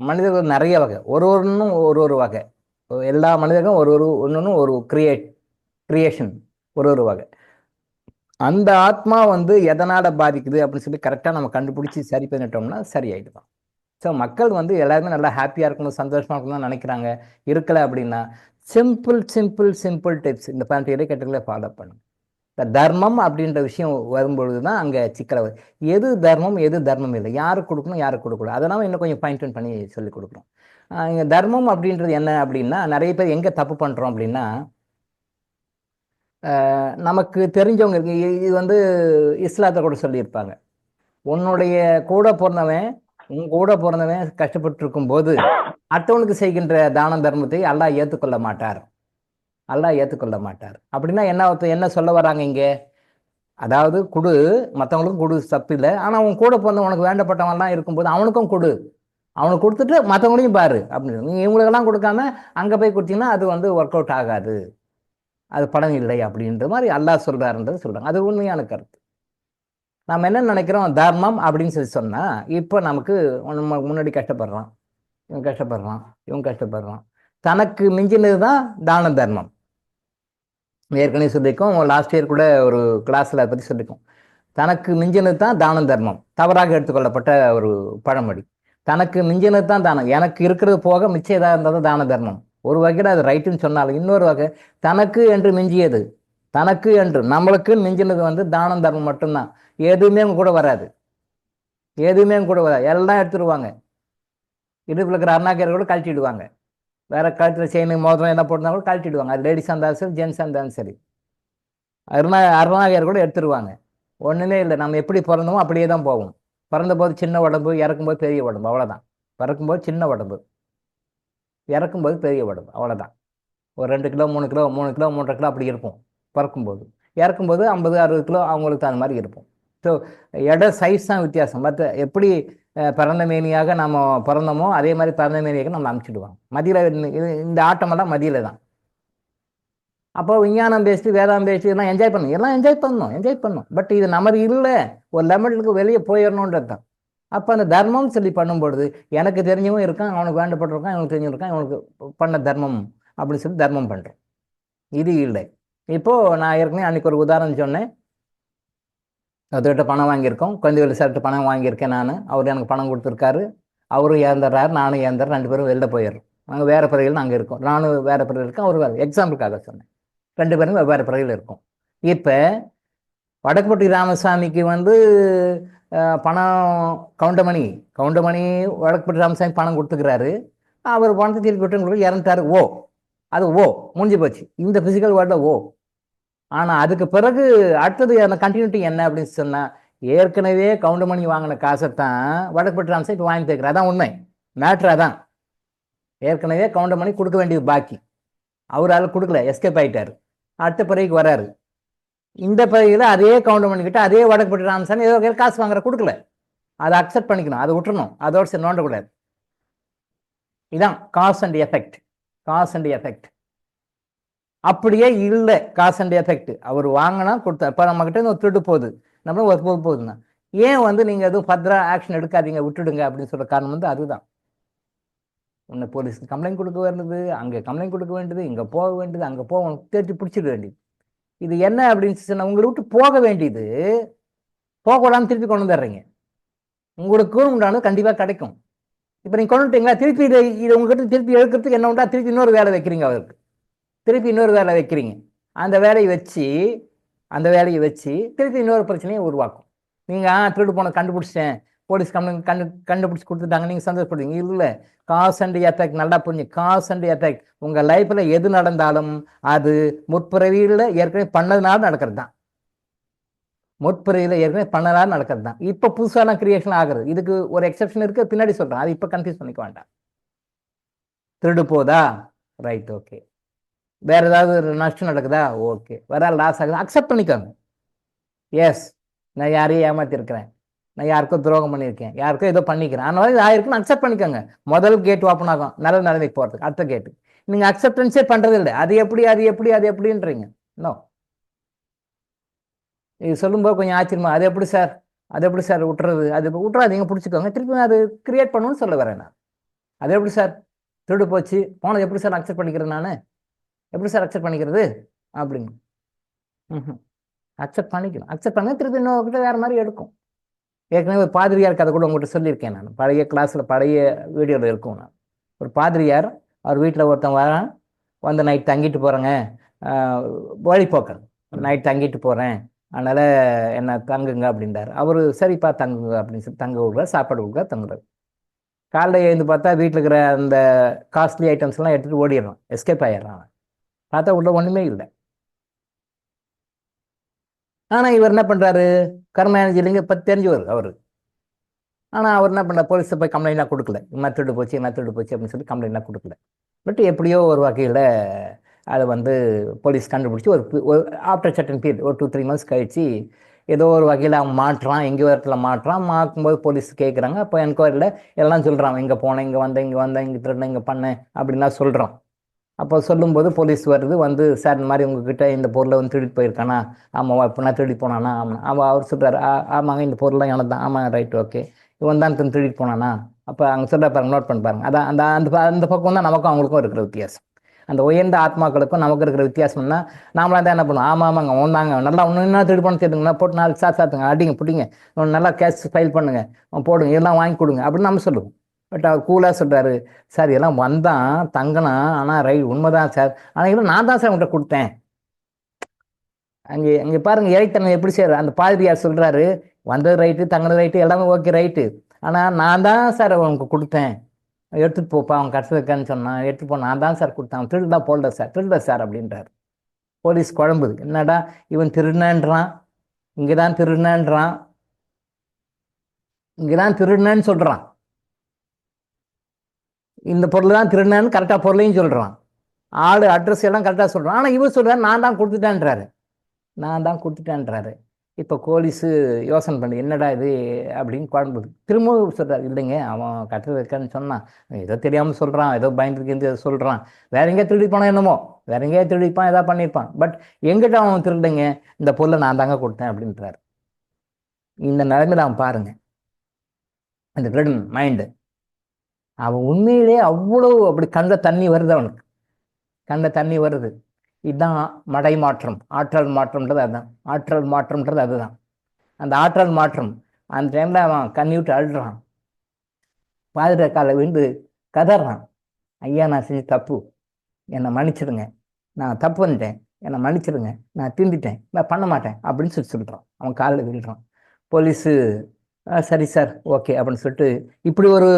மனிதர்கள் நிறைய வகை, ஒன்றும் ஒரு வகை. எல்லா மனிதர்களும் ஒன்று ஒரு கிரியேட் கிரியேஷன் ஒரு வகை. அந்த ஆத்மா வந்து எதனால் பாதிக்குது அப்படின்னு சொல்லி கரெக்டாக நம்ம கண்டுபிடிச்சி சரி பண்ணிட்டோம்னா சரியாயிடுதான். ஸோ மக்கள் வந்து எல்லாருமே நல்லா ஹாப்பியாக இருக்கணும், சந்தோஷமாக இருக்கணும் தான் நினைக்கிறாங்க. இருக்கலை அப்படின்னா சிம்பிள் டிப்ஸ் இந்த 18 கேட்டகரியில் ஃபாலோ பண்ணுங்க. இந்த தர்மம் அப்படின்ற விஷயம் வரும்பொழுது தான் அங்கே சிக்கலை வரும். எது தர்மம் எது தர்மம் இல்லை, யாருக்கு கொடுக்கணும் யாருக்கு கொடுக்கக்கூடாது, அதெல்லாம் இன்னும் கொஞ்சம் பாயிண்ட் பண்ணி சொல்லி கொடுக்குறோம். இங்கே தர்மம் அப்படின்றது என்ன அப்படின்னா, நிறைய பேர் எங்கே தப்பு பண்ணுறோம் அப்படின்னா, நமக்கு தெரிஞ்சவங்க இருக்கு. இது வந்து இஸ்லாத்தை கூட சொல்லியிருப்பாங்க, உன்னுடைய கூட பிறந்தவன் உன் கூட பிறந்தவன் கஷ்டப்பட்டு இருக்கும் போது அடுத்தவனுக்கு செய்கின்ற தான தர்மத்தை அல்லாஹ் ஏற்றுக்கொள்ள மாட்டார். அப்படின்னா என்ன சொல்ல வராங்க இங்கே? அதாவது கொடு, மற்றவங்களுக்கும் கொடு, தப்பு இல்லை. ஆனால் அவன் கூட பிறந்த உனக்கு வேண்டப்பட்டவன்லாம் இருக்கும்போது அவனுக்கும் கொடு, அவனுக்கு கொடுத்துட்டு மற்றவங்களையும் பாரு அப்படின்னு. நீங்கள் இவங்களுக்கெல்லாம் கொடுக்காம அங்கே போய் கொடுத்தீங்கன்னா அது வந்து ஒர்க் அவுட் ஆகாது, அது படம் இல்லை அப்படின்ற மாதிரி அல்லாஹ் சொல்கிறாருன்றது சொல்கிறாங்க. அது உண்மையான கருத்து. நம்ம என்ன நினைக்கிறோம், தர்மம் அப்படின்னு சொல்லி சொன்னால் இப்போ நமக்கு நம்ம முன்னாடி கஷ்டப்படுறான், இவன் கஷ்டப்படுறான், தனக்கு மிஞ்சினது தான் தான தர்மம். ஏற்கனவே சொல்லியிருக்கோம், லாஸ்ட் இயர் கூட ஒரு கிளாஸில் அதை பற்றி சொல்லியிருக்கோம். தனக்கு மிஞ்சினது தான் தான தர்மம் தவறாக எடுத்துக்கொள்ளப்பட்ட ஒரு பழமொழி. தனக்கு மிஞ்சினது தான் தானம், எனக்கு இருக்கிறது போக மிச்சம் ஏதாவது இருந்தால் தான் தான தர்மம். ஒரு வகையில் அது ரைட்டுன்னு சொன்னாலும் இன்னொரு வகை தனக்கு என்று மிஞ்சியது, தனக்கு என்று நம்மளுக்கு மிஞ்சினது வந்து தானம் தர்மம் மட்டும்தான். எதுவுமே கூட வராது, எல்லாம் எடுத்துருவாங்க. இடுப்பில் இருக்கிற அருணாக்கரை கூட கழட்டிடுவாங்க, வேற கழுத்தில் செயின் மோதிரம் என்ன போட்டிருந்தா கூட கழட்டிடுவாங்க. அது லேடிஸாக இருந்தாலும் சரி ஜென்ஸாக இருந்தாலும் சரி, அருணாக்கரை கூட எடுத்துருவாங்க. ஒன்றுமே இல்லை, நம்ம எப்படி பிறந்தோமோ அப்படியே தான் போவோம். பிறந்தபோது சின்ன உடம்பு, இறக்கும்போது பெரிய உடம்பு, அவ்வளோதான். பிறக்கும்போது சின்ன உடம்பு, இறக்கும்போது பெரிய உடம்பு, அவ்வளோதான். ஒரு 2 கிலோ 3 கிலோ 3 கிலோ 3.5 கிலோ அப்படி இருப்போம் பிறக்கும்போது. இறக்கும்போது 50-60 கிலோ அவங்களுக்கு தகுந்த மாதிரி இருப்போம். ஸோ சைஸ் தான் வித்தியாசம். மற்ற எப்படி பிறந்த மேனியாக நம்ம பிறந்தோமோ அதே மாதிரி பிறந்த மேனியாக நம்ம அனுப்பிச்சிடுவாங்க. மதியில் இந்த ஆட்டமெல்லாம் மதியில் தான். அப்போ விஞ்ஞானம் பேசிட்டு வேதாம் பேசிட்டு எல்லாம் என்ஜாய் பண்ணணும். பட் இது நமது இல்லை, ஒரு லெவலுக்கு வெளியே போயிடணுன்றது தான். அப்போ அந்த தர்மம் சொல்லி பண்ணும்பொழுது எனக்கு தெரிஞ்சவன் இருக்கான், அவனுக்கு வேண்டப்பட்டிருக்கான், இவனுக்கு தெரிஞ்சிருக்கான், இவனுக்கு பண்ண தர்மம் அப்படின்னு சொல்லி தர்மம் பண்ணுறேன். இது இல்லை. இப்போது நான் ஏற்கனவே அன்றைக்கி ஒரு உதாரணம் சொன்னேன். ஒருத்தர்கிட்ட பணம் வாங்கியிருக்கோம், குழந்தைகள் சார்கிட்ட பணம் வாங்கியிருக்கேன் நான், அவர் எனக்கு பணம் கொடுத்துருக்காரு, அவரும் இறந்துடுறாரு, நானும் இறந்துறேன், 2 பேரும் வெளில போயிடுறோம். நாங்கள் வேறு பிறகுகள் நாங்கள் இருக்கோம், நானும் வேறு பிறகு இருக்கேன், அவர் வேறு. எக்ஸாம்பிளுக்காக சொன்னேன், 2 பேரும் வெவ்வேறு பிறகுகள் இருக்கும். இப்போ வடக்குப்பட்டி ராமசாமிக்கு வந்து பணம் கவுண்டமணி வடக்குப்பட்டி ராமசாமி பணம் கொடுத்துக்கிறாரு, அவர் பணத்தை திருப்பி விட்டு இறந்துட்டாரு. அது முடிஞ்சு போச்சு, இந்த பிசிக்கல் வேர்ல்டில் ஆனால் அதுக்கு பிறகு அடுத்தது அந்த கண்டினியூட்டி என்ன அப்படின்னு சொன்னால், ஏற்கனவே கவுண்டமணி வாங்கின காசைத்தான் வடக்குப்பட்டி ராமசாமி இப்போ வாங்கி தேய்க்கிறார். அதான் உண்மை, மேட்ரு அதான். ஏற்கனவே கவுண்டமணி கொடுக்க வேண்டியது பாக்கி, அவரால் கொடுக்கல, எஸ்கேப் ஆகிட்டார். அடுத்த பிறகு வராரு, இந்த பிறகுல அதே கவுண்டமணிக்கிட்ட அதே வடக்குப்பட்டி ராமசாமி ஏதோ காசு வாங்குற கொடுக்கல, அதை அக்செப்ட் பண்ணிக்கணும், அதை விட்டுறணும், அதோட சரி நோண்டக்கூடாது. இதுதான் காஸ் அண்ட் எஃபெக்ட். அப்படியே இல்லை காஸ் அண்ட் எஃபெக்ட். அவர் வாங்கினா கொடுத்தார். இப்போ நம்மகிட்ட ஒரு திருடு போகுது, நம்மளும் ஒரு போகுதுன்னா ஏன் வந்து நீங்கள் எதுவும் ஃபர்தரா ஆக்ஷன் எடுக்காதீங்க, விட்டுடுங்க அப்படின்னு சொல்கிற காரணம் வந்து அதுதான். ஒன்று போலீஸ்க்கு கம்ப்ளைண்ட் கொடுக்க வேண்டியது, அங்கே கம்ப்ளைண்ட் கொடுக்க வேண்டியது, இங்கே போக வேண்டியது, அங்கே போகணும், தேடி பிடிச்சிட வேண்டியது. இது என்ன அப்படின்னு சொன்னால், உங்களை விட்டு போக வேண்டியது போகக்கூடாதுன்னு திருப்பி கொண்டு வந்துடுறீங்க. உங்களுக்கு உண்டானது கண்டிப்பாக கிடைக்கும். இப்போ நீங்கள் கொண்டு விட்டீங்களா, திருப்பி இது உங்ககிட்ட திருப்பி எடுக்கிறதுக்கு என்ன உண்டா, திருப்பி இன்னொரு வேலை வைக்கிறீங்க, அவருக்கு திருப்பி இன்னொரு வேலை வைக்கிறீங்க. அந்த வேலையை வச்சு திருப்பி இன்னொரு பிரச்சனையை உருவாக்கும். நீங்கள் திருடு போன கண்டுபிடிச்சிட்டேன், போலீஸ் கம்ப்ளைண்ட் கண்டுபிடிச்சி கொடுத்துட்டாங்க, நீங்கள் சந்தோஷப்படுவீங்க. இல்லை, காஸ் அண்ட் எஃபெக்ட் நல்லா புரிஞ்சு. காஸ் அண்ட் எஃபெக்ட் உங்கள் லைஃப்பில் எது நடந்தாலும் அது முற்பிறவியில் ஏற்கனவே பண்ணதுனால நடக்கிறது தான். இப்போ புதுசாலாம் கிரியேஷன் ஆகுறது. இதுக்கு ஒரு எக்ஸெப்ஷன் இருக்குது, பின்னாடி சொல்கிறேன், அது இப்போ கன்ஃபியூஸ் பண்ணிக்க வேண்டாம். திருடு போதா, ரைட், ஓகே. வேற ஏதாவது நஷ்டம் நடக்குதா, ஓகே. வேற லாஸ் ஆகுது, அக்செப்ட் பண்ணிக்கோங்க. எஸ், நான் யாரையும் ஏமாத்திருக்கிறேன், நான் யாருக்கோ துரோகம் பண்ணியிருக்கேன், யாருக்கோ ஏதோ பண்ணிக்கிறேன், அந்த மாதிரி ஆயிருக்குன்னு அக்செப்ட் பண்ணிக்கோங்க. முதல் கேட் ஓப்பன் ஆகும் நல்ல நிலைமைக்கு போகிறதுக்கு. அடுத்த கேட்டு நீங்கள் அக்செப்டன்ஸே பண்ணுறது இல்லை. அது எப்படின்றீங்க. நோ, இது சொல்லும்போது கொஞ்சம் ஆச்சரியமா, அது எப்படி சார் விட்டுறது, அது விட்டுறாதீங்க, பிடிச்சிக்கோங்க. திருப்பி அது கிரியேட் பண்ணணும்னு சொல்ல வரேன் நான். அது எப்படி சார் திருடு போச்சு போனது எப்படி சார் அக்செப்ட் பண்ணிக்கிறேன், நான் எப்படி சார் அக்செப்ட் பண்ணிக்கிறது? அப்படின்னு. அக்செப்ட் பண்ணிக்கணும். அக்செப்ட் பண்ண திருப்பி இன்னொருக்கிட்ட வேற மாதிரி எடுக்கும். ஏற்கனவே ஒரு பாதிரியார் கதை கூட உங்கள்கிட்ட சொல்லியிருக்கேன் நான். பழைய கிளாஸில் பழைய வீடியோவில் இருக்கும். நான் ஒரு பாதிரியார் அவர் வீட்டில் ஒருத்தன் வரான், வந்து நைட் தங்கிட்டு போகிறேங்க, வழிபோக்கர், நைட் தங்கிட்டு போகிறேன், அதனால் என்ன தங்குங்க அப்படின்றார். அவர் சரிப்பா தங்குங்க அப்படின்னு சொல்லி தங்க விடுறார், சாப்பாடு கொடுக்குறார், தங்குறாரு. காலைல எழுந்து பார்த்தா வீட்டில் இருக்கிற அந்த காஸ்ட்லி ஐட்டம்ஸ்லாம் எடுத்துகிட்டு ஓடிடுறான், எஸ்கேப் ஆகிடுறான். பார்த்தா உள்ள ஒன்றுமே இல்லை. ஆனால் இவர் என்ன பண்ணுறாரு, கர்மயானஜிலிங்க பற்றி தெரிஞ்சவர் அவர். ஆனால் அவர் என்ன பண்ணார், போலீஸை போய் கம்ப்ளைண்ட்லாம் கொடுக்கல, என்ன திருடு போச்சு என்ன திருடு போச்சு அப்படின்னு சொல்லி கம்ப்ளைண்ட்லாம் கொடுக்கல. பட் எப்படியோ ஒரு வகையில் அதை வந்து போலீஸ் கண்டுபிடிச்சி ஒரு ஆஃப்டர் சர்டன் பீரியட் ஒரு 2-3 months கழிச்சு ஏதோ ஒரு வகையில் அவன் மாட்டுறான், எங்கேயோ இடத்துல மாட்டுறான். மாக்கும்போது போலீஸ் கேட்குறாங்க. அப்போ என்கொயரியில் எல்லாம் சொல்கிறான், இங்கே போனேன், இங்கே வந்தேன், இங்கே திருடேன், இங்கே பண்ணேன் அப்படின்லாம் சொல்கிறான். அப்போ சொல்லும்போது போலீஸ் வருது, வந்து சார் இந்த மாதிரி உங்ககிட்ட இந்த பொருளை வந்து திருடிட்டு போயிருக்கானா? ஆமாம். எப்படின்னா திருடி போனானா? ஆமாம். அவர் சொல்கிறார், ஆமாங்க இந்த பொருள்லாம் எனக்கு தான். ஆமாம், ரைட், ஓகே. இவன் தான் திருடிட்டு போனானா? அப்போ அங்கே சொல்கிற பாருங்க, நோட் பண்ணி பாருங்க. அதான் அந்த அந்த அந்த பக்கம் தான் நமக்கும் அவங்களுக்கும் இருக்கிற வித்தியாசம். அந்த உயர்ந்த ஆத்மாக்களுக்கும் நமக்கு இருக்கிற வித்தியாசம்னா, நாமளாக தான் என்ன பண்ணுவோம், ஆமாங்க ஒன்றாங்க நல்லா இன்னும் திருடி பண்ண தெரியுதுங்கன்னா போட்டு 4 சாத்துங்க, அடிங்க பிடிங்க, நல்லா கேஷ் ஃபைல் பண்ணுங்க, போடுங்க, இதெல்லாம் வாங்கி கொடுங்க அப்படின்னு நம்ம சொல்லுவோம். பட் அவர் கூலாக சொல்கிறாரு, சார் இதெல்லாம் வந்தான் தங்கினான், ஆனால் உண்மைதான் சார், ஆனால் இதெல்லாம் நான் தான் சார் உங்கள்கிட்ட கொடுத்தேன். அங்கே பாருங்கள் இறைத்தன்மை எப்படி சார். அந்த பாதிரியார் சொல்கிறாரு, வந்தது ரைட்டு, தங்கினது ரைட்டு, எல்லாமே ஓகே ரைட்டு, ஆனால் நான் தான் சார் உனக்கு கொடுத்தேன், எடுத்துகிட்டு போப்பா அவன் கடைசி வைக்கான்னு சொன்னான், எடுத்துகிட்டு போ, நான் தான் சார் கொடுத்தேன், அவன் திருடா போடல சார், திருடல சார் அப்படின்றார். போலீஸ் குழம்புது, என்னடா இவன் திருடினான்றான், இங்கே தான் திருடினான்றான், இங்கே தான் திருடினேன்னு சொல்கிறான், இந்த பொருள் தான் திருடினேன்னு கரெக்டாக பொருளையும் சொல்கிறான், ஆள் அட்ரஸ் எல்லாம் கரெக்டாக சொல்கிறான். ஆனால் இவர் சொல்கிறார் நான் தான் கொடுத்துட்டேன்றாரு, நான் தான் கொடுத்துட்டேன்றாரு. இப்போ போலீஸு யோசனை பண்ணி என்னடா இது அப்படின்னு குழம்புது. திரும்பவும் சொல்கிறார், இல்லைங்க அவன் கட்டுறது வைக்கான்னு சொன்னான், ஏதோ தெரியாமல் சொல்கிறான், ஏதோ பயந்துருக்கு ஏதோ சொல்கிறான், வேற எங்கேயா திருடிப்பானோ என்னமோ, வேற எங்கேயா திருடிப்பான், ஏதாவது பண்ணியிருப்பான், பட் எங்கிட்ட அவன் திருடுங்க, இந்த பொருளை நான் தாங்க கொடுத்தேன் அப்படின்றாரு. இந்த நிலைமையில அவன் பாருங்க, அந்த திருடன் மைண்டு, அவன் உண்மையிலே அவ்வளோ அப்படி கண்ணில் தண்ணி வருது, அவனுக்கு கண்ணில் தண்ணி வருது. இதுதான் மடை மாற்றம், ஆற்றல் மாற்றம்ன்றது அதுதான். ஆற்றல் மாற்றம்ன்றது அதுதான். அந்த ஆற்றல் மாற்றம் அந்த டைமில் அவன் கண்ணி விட்டு அழுறான், பாதிர காலை விழுந்து கதறான், ஐயா நான் செஞ்ச தப்பு, என்னை மன்னிச்சிடுங்க, நான் தப்பு பண்ணிட்டேன், என்னை மன்னிச்சிடுங்க, நான் திருந்திட்டேன், நான் பண்ண மாட்டேன் அப்படின்னு சொல்கிறான். அவன் காலில் விழுறான். போலீஸு சரி சார் ஓகே அப்படின்னு சொல்லிட்டு, இப்படி ஒரு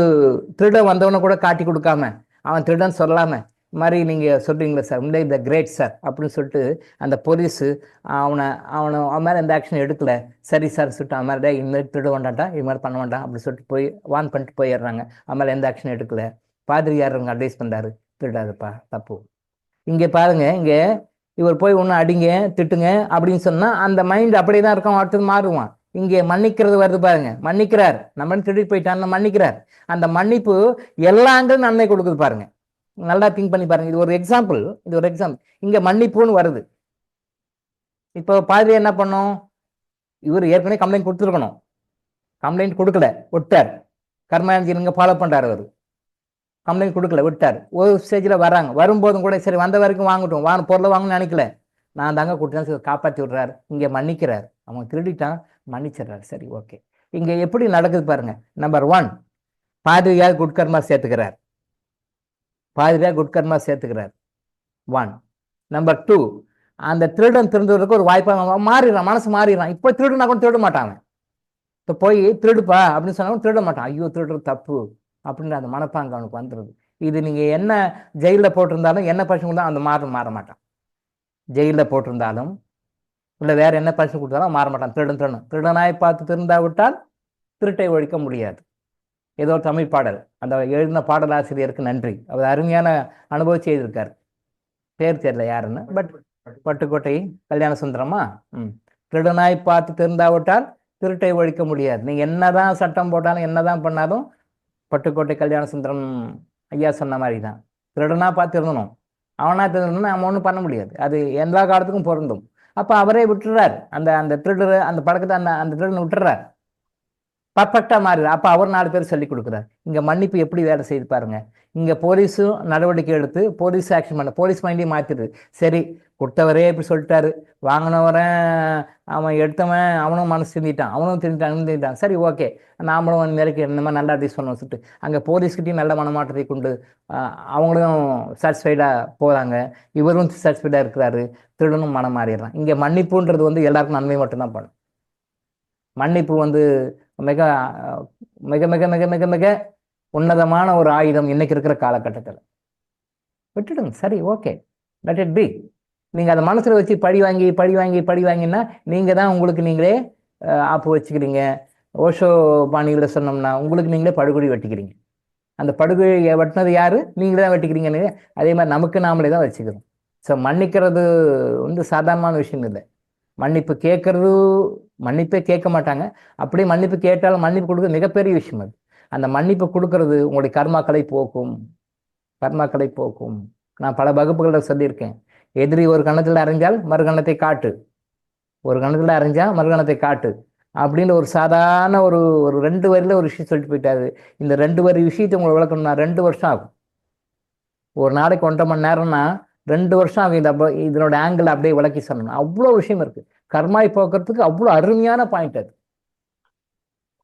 திருடன் வந்தவனை கூட காட்டி கொடுக்காம, அவன் திருடன் சொல்லாமல், மாதிரி நீங்கள் சொல்கிறீங்களா சார், உண்மை த கிரேட் சார் அப்படின்னு சொல்லிட்டு அந்த போலீஸு அவன் மேலே எந்த ஆக்ஷன் எடுக்கல. சரி சார் சொல்லிட்டு அவன் மேலே இனிமேல் திருட வேண்டாம்டா, இது மாதிரி பண்ண வேண்டாம் அப்படின்னு சொல்லிட்டு போய் வான் பண்ணிட்டு போயிடுறாங்க. அவன் மேலே எந்த ஆக்ஷன் எடுக்கல. பாதிரியார் அவங்க அட்வைஸ் பண்ணுறாரு, திருடாதுப்பா தப்பு. இங்கே பாருங்க, இங்கே இவர் போய் ஒன்று அடிங்க திட்டுங்க அப்படின்னு சொன்னால் அந்த மைண்ட் அப்படியே தான் இருக்கும், அடுத்தது மாறுவான். இங்கே மன்னிக்கிறது வருது பாருங்க, மன்னிக்கிறார், நம்ம திருடிட்டு போயிட்டான்னு மன்னிக்கிறார். அந்த மன்னிப்பு எல்லா ஆண்டும் நன்மை கொடுக்குது பாருங்க, நல்லா திங்க் பண்ணி பாருங்க. இது ஒரு எக்ஸாம்பிள், இது ஒரு எக்ஸாம்பிள். இங்க மன்னிப்புன்னு வருது. இப்போ பாதிரி என்ன பண்ணோம், இவர் ஏற்கனவே கம்ப்ளைண்ட் கொடுத்துருக்கணும், கம்ப்ளைண்ட் கொடுக்கல, விட்டார். கர்மாயஞ்சி இங்க ஃபாலோ பண்றாரு, அவர் கம்ப்ளைண்ட் கொடுக்கல, விட்டார். ஒரு ஸ்டேஜில் வராங்க, வரும்போதும் கூட சரி வந்த வரைக்கும் வாங்கட்டும், பொருளை வாங்கணும்னு நினைக்கல, நான் தாங்க கொடுத்தேன் காப்பாற்றி விடுறாரு. இங்கே மன்னிக்கிறார், அவன் திருடிட்டான் மன்னிச்சிடுறாரு. சரி ஓகே. இங்கே எப்படி நடக்குது பாருங்க. நம்பர் 1, பாதிரியார் குட்கர்மா சேர்த்துக்கிறார், பாதிரியார் குட்கர்மா சேர்த்துக்கிறார் 1. நம்பர் 2, அந்த திருடன் திருடுறதுக்கு ஒரு வாய்ப்பாக மாறிடுறான், மனசு மாறிடுறான். இப்போ திருடுனா கூட திருட மாட்டாங்க, இப்போ போய் திருடுப்பா அப்படின்னு சொன்னாலும் திருட மாட்டான். ஐயோ திருடுறது தப்பு அப்படின்ற அந்த மனப்பாங்க அவனுக்கு வந்துடுது. இது நீங்கள் என்ன ஜெயிலில் போட்டிருந்தாலும் என்ன பரிசு தான் அந்த மாற மாட்டான். ஜெயிலில் போட்டிருந்தாலும் இல்லை வேற என்ன பரிசு கொடுத்தாலும் மாற மாட்டான். திருடனாய் பார்த்து திருந்தா விட்டால் திருட்டை ஒழிக்க முடியாது. ஏதோ தமிழ் பாடல், அந்த எழுதின பாடலாசிரியருக்கு நன்றி, அவர் அருமையான அனுபவம் செய்திருக்கார். பேர் தெரியல யாருன்னு, பட் பட்டுக்கோட்டை கல்யாண சுந்தரமா. திருடனாய் பார்த்து திருந்தாவிட்டால் திருட்டை ஒழிக்க முடியாது. நீங்க என்னதான் சட்டம் போட்டாலும் என்னதான் பண்ணாலும் பட்டுக்கோட்டை கல்யாண சுந்தரம் ஐயா சொன்ன மாதிரி தான், திருடனா பார்த்து இருந்தணும், அவனா திருடணும்னு அவன் ஒன்றும் பண்ண முடியாது. அது எல்லா காலத்துக்கும் பொருந்தும். அப்போ அவரே விட்டுறார், அந்த திருடர் அந்த பழக்கத்தை அந்த திருடனை விட்டுறார். பர்ஃபெக்டாக மாறிடுறார். அப்போ அவர் 4 பேர் சொல்லி கொடுக்குறாரு. இங்கே மன்னிப்பு எப்படி வேலை செய்து பாருங்க. இங்கே போலீஸும் நடவடிக்கை எடுத்து போலீஸ் ஆக்ஷன் பண்ண போலீஸ் மைண்டையும் மாற்றிடுது. சரி, கொடுத்தவரே இப்படி சொல்லிட்டாரு, வாங்கினவரன் அவன் எடுத்தவன் அவனும் மனசு திருந்திட்டான், அவனும் திருந்திட்டான், சரி ஓகே நாமளும் மேற்கு இந்த மாதிரி நல்லா அட்வைஸ் பண்ணோம் சொல்லிட்டு அங்கே போலீஸ்கிட்டையும் நல்ல மனமாற்றத்தை கொண்டு அவங்களும் சாட்டிஸ்ஃபைடாக போகிறாங்க, இவரும் சாட்டிஸ்ஃபைடாக இருக்கிறாரு, திருடனும் மனம் மாறிடுறான். இங்கே மன்னிப்புன்றது வந்து எல்லாருக்கும் நன்மை மட்டும்தான் பண்ணும். மன்னிப்பு வந்து மிக மிக மிக மிக மிக மிக உன்னதமான ஒரு ஆயுதம் இன்னைக்கு இருக்கிற காலகட்டத்தில். விட்டுடுங்க, சரி ஓகே, லெட் இட் பி. நீங்கள் அதை மனசில் வச்சு பழி வாங்கினா நீங்கள் தான் உங்களுக்கு நீங்களே ஆப்பு வச்சுக்கிறீங்க. ஓஷோ பாணிகளை சொன்னோம்னா உங்களுக்கு நீங்களே படுகொடி வெட்டிக்கிறீங்க. அந்த படுகொழியை வெட்டினது யாரு? நீங்களே தான் வெட்டிக்கிறீங்கன்னு. அதே மாதிரி நமக்கு நாமளே தான் வச்சுக்கிறோம். ஸோ மன்னிக்கிறது வந்து சாதாரணமான விஷயம் இல்லை. மன்னிப்பு கேட்கறது, மன்னிப்பே கேட்க மாட்டாங்க. அப்படியே மன்னிப்பு கேட்டாலும் மன்னிப்பு கொடுக்குறது மிகப்பெரிய விஷயம். அது அந்த மன்னிப்பு கொடுக்கறது உங்களுடைய கர்மாக்களை போக்கும். நான் பல வகுப்புகளில் சொல்லியிருக்கேன். எதிரி ஒரு கணத்தில் அரைஞ்சால் மறுகணத்தை காட்டு, அப்படின்னு ஒரு சாதாரண ஒரு 2 வரியில ஒரு விஷயம் சொல்லிட்டு போயிட்டாரு. இந்த 2 வரி விஷயத்தை உங்களை விளக்கணும்னா 2 வருஷம் ஆகும். ஒரு நாளைக்கு 1.5 மணி நேரம்னா 2 வருஷம் ஆகும். இதனோட ஆங்கிள் அப்படியே விளக்கி சொல்லணும். அவ்வளோ விஷயம் இருக்கு. கர்மாய் போக்குறதுக்கு அவ்வளோ அருமையான பாயிண்ட் அது.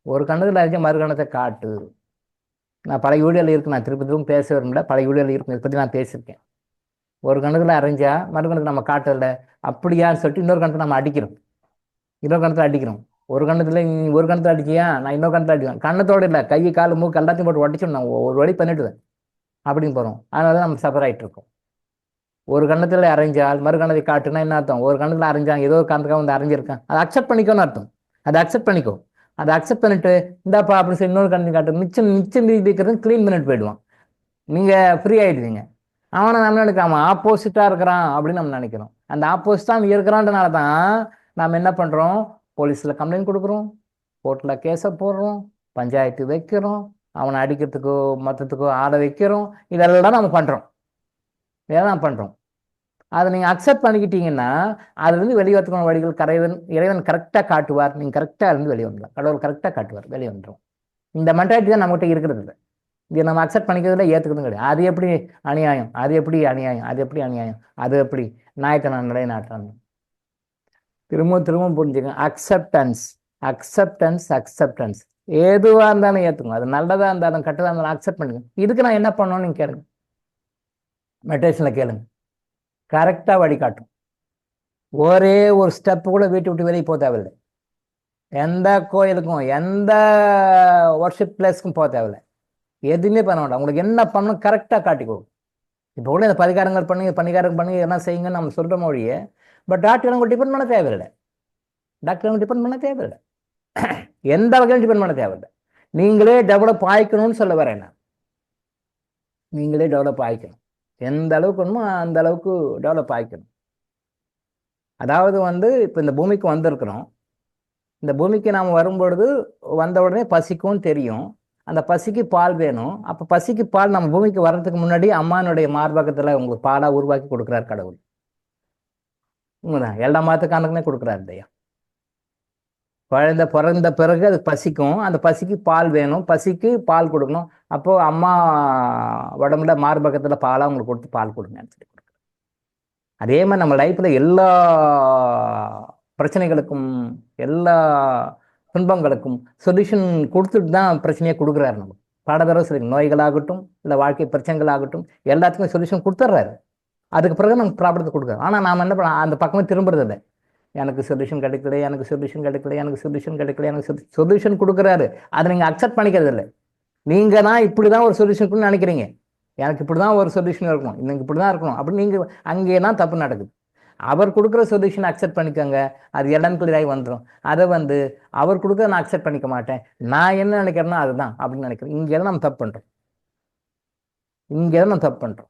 ஒரு கணத்தில் அரைஞ்ச மறுகணத்தை காட்டு. நான் பல வீடியோவில் இருக்கு, நான் திருப்பி பேச விரும்பல, பல வீடியோவில் இருக்கு, இதை பற்றி நான் பேசியிருக்கேன். ஒரு கணத்தில் அரைஞ்சா மறுகணத்தை நம்ம காட்டல, அப்படியான்னு சொல்லிட்டு இன்னொரு கணத்தை நம்ம அடிக்கிறோம். ஒரு கணத்தில் அடிச்சியா, நான் இன்னொரு கணத்தில் அடிக்கிறேன். கண்ணத்தோடு இல்லை, கை கால் மூக்கு எல்லாத்தையும் போட்டு உடச்சிடும். நான் ஒரு வழி பண்ணிட்டுவேன் அப்படின்னு போகிறோம். அதனால தான் நம்ம சஃபர் ஆகிட்டு இருக்கோம். ஒரு கணத்தில் அரைஞ்சால் மறுகணத்தை காட்டுனா என்ன அர்த்தம்? ஒரு கணத்தில் அரைஞ்சாங்க, ஏதோ ஒரு காரணத்துக்காக வந்து அரைஞ்சிருக்கேன், அதை அக்செப்ட் பண்ணிக்கோன்னு அர்த்தம். அதை அக்செப்ட் பண்ணிட்டு இந்தாப்பா அப்படின்னு சொல்லி இன்னொரு கணக்கு காட்டு. மிச்சம் இருக்கிறது க்ளீன் பண்ணிட்டு போயிடுவான். நீங்கள் ஃப்ரீ ஆகிடுவீங்க. அவனை நம்ம நினைக்கிறோம் அவன் ஆப்போசிட்டாக இருக்கிறான் அப்படின்னு நம்ம நினைக்கிறோம். அந்த ஆப்போசிட்டாக அவன் இருக்கிறான்றனால தான் நாம் என்ன பண்ணுறோம்? போலீஸில் கம்ப்ளைண்ட் கொடுக்குறோம், கோர்ட்டில் கேஸை போடுறோம், பஞ்சாயத்து வைக்கிறோம், அவனை அடிக்கிறதுக்கோ மற்றத்துக்கோ ஆளை வைக்கிறோம். இதெல்லாம் நம்ம பண்ணுறோம். அதை நீங்கள் அக்செப்ட் பண்ணிக்கிட்டீங்கன்னா அதுலேருந்து வெளிவரத்துக்கான வழிகள் இறைவன் கரெக்டாக காட்டுவார். நீங்கள் கரெக்டாக இருந்து வெளியே வந்துடலாம். கடவுள் கரெக்டாக காட்டுவார், வெளியே வந்துடும். இந்த மென்டாலிட்டி தான் நம்மகிட்ட இருக்கிறது இல்லை. இதை நம்ம அக்செப்ட் பண்ணிக்கிறதுல ஏற்றுக்கிறதும் கிடையாது. அது எப்படி அநியாயம், அது எப்படி நாயத்தனம் நிலைநாட்டம். திரும்பவும் புரிஞ்சுங்க. அக்செப்டன்ஸ் எதுவாக இருந்தாலும் ஏற்றுங்க. அது நல்லதாக இருந்தாலும் கெட்டதாக இருந்தாலும் அக்செப்ட் பண்ணுங்க. இதுக்கு நான் என்ன பண்ணணும்னு நீங்கள் கேளுங்க, மெடிடேஷனில் கேளுங்க, கரெக்டாக வழிகாட்டும். ஒரே ஒரு ஸ்டெப்பு கூட வீட்டை விட்டு வெளியே போக தேவையில்லை. எந்த கோயிலுக்கும் எந்த ஒர்ஷிப் பிளேஸ்க்கும் போக தேவையில்லை. எதுவுமே பண்ண வேண்டாம். உங்களுக்கு என்ன பண்ணணும் கரெக்டாக காட்டிக்கோ. இப்போ கூட இந்த பரிகாரங்கள் பண்ணி என்ன செய்யுங்கன்னு நம்ம சொல்கிற மொழியே. பட் டாக்டர் உங்களுக்கு டிபெண்ட் பண்ண தேவையில்லை. எந்த வகையிலும் டிபெண்ட் பண்ண தேவையில்லை. நீங்களே டெவலப் ஆகிக்கணும்னு சொல்ல வரேன் நான். நீங்களே டெவலப் ஆகிக்கணும். எந்த அளவுக்கு வேணுமோ அந்த அளவுக்கு டெவலப் ஆகிக்கணும். அதாவது வந்து இப்போ இந்த பூமிக்கு வந்திருக்கிறோம். இந்த பூமிக்கு நாம் வரும்பொழுது வந்த உடனே பசிக்கும் தெரியும். அந்த பசிக்கு பால் வேணும். அப்போ பசிக்கு பால் நம்ம பூமிக்கு வர்றதுக்கு முன்னாடி அம்மானுடைய மார்பகத்தில் உங்களுக்கு பாலாக உருவாக்கி கொடுக்குறார் கடவுள். உண்மைதான், எல்லா மாத்துக்கானுக்குமே கொடுக்குறாரு இல்லையா? குழந்தை பிறந்த பிறகு அது பசிக்கும். அந்த பசிக்கு பால் வேணும், பசிக்கு பால் கொடுக்கணும். அப்போது அம்மா உடம்புல மார்பகத்தில் பாலாக உங்களுக்கு கொடுத்து பால் கொடுங்கன்னு சொல்லி கொடுக்குறேன். அதே மாதிரி நம்ம லைஃப்பில் எல்லா பிரச்சனைகளுக்கும் எல்லா துன்பங்களுக்கும் சொல்யூஷன் கொடுத்துட்டு தான் பிரச்சனையை கொடுக்குறாரு. நம்ம பல தடவை சொல்லி நோய்களாகட்டும் இல்லை வாழ்க்கை பிரச்சனைகளாகட்டும் எல்லாத்துக்கும் சொல்யூஷன் கொடுத்துட்றாரு. அதுக்கு பிறகு நமக்கு ப்ராப்ளத்தை கொடுக்குறாரு. ஆனால் நாம் என்ன பண்ண அந்த பக்கமே திரும்புறது இல்லை. எனக்கு சொல்யூஷன் கிடைக்கல. சொல்யூஷன் கொடுக்குறாரு, அதை நீங்கள் அக்செப்ட் பண்ணிக்கிறது இல்லை. நீங்கள் தான் இப்படி தான் ஒரு சொல்யூஷன் நினைக்கிறீங்க. எனக்கு இப்படி தான் ஒரு சொல்யூஷன் இருக்கணும், இன்னைக்கு இப்படி தான் இருக்கணும் அப்படின்னு நீங்கள் அங்கே தான் தப்பு நடக்குது. அவர் கொடுக்குற சொல்யூஷன் அக்செப்ட் பண்ணிக்கோங்க, அது எல்லாம் கிளியராகி வந்துடும். அதை வந்து அவர் கொடுக்க நான் அக்செப்ட் பண்ணிக்க மாட்டேன், நான் என்ன நினைக்கிறேன்னா அதுதான் அப்படின்னு நினைக்கிறேன். இங்கே தான் நம்ம தப்பு பண்ணுறோம்.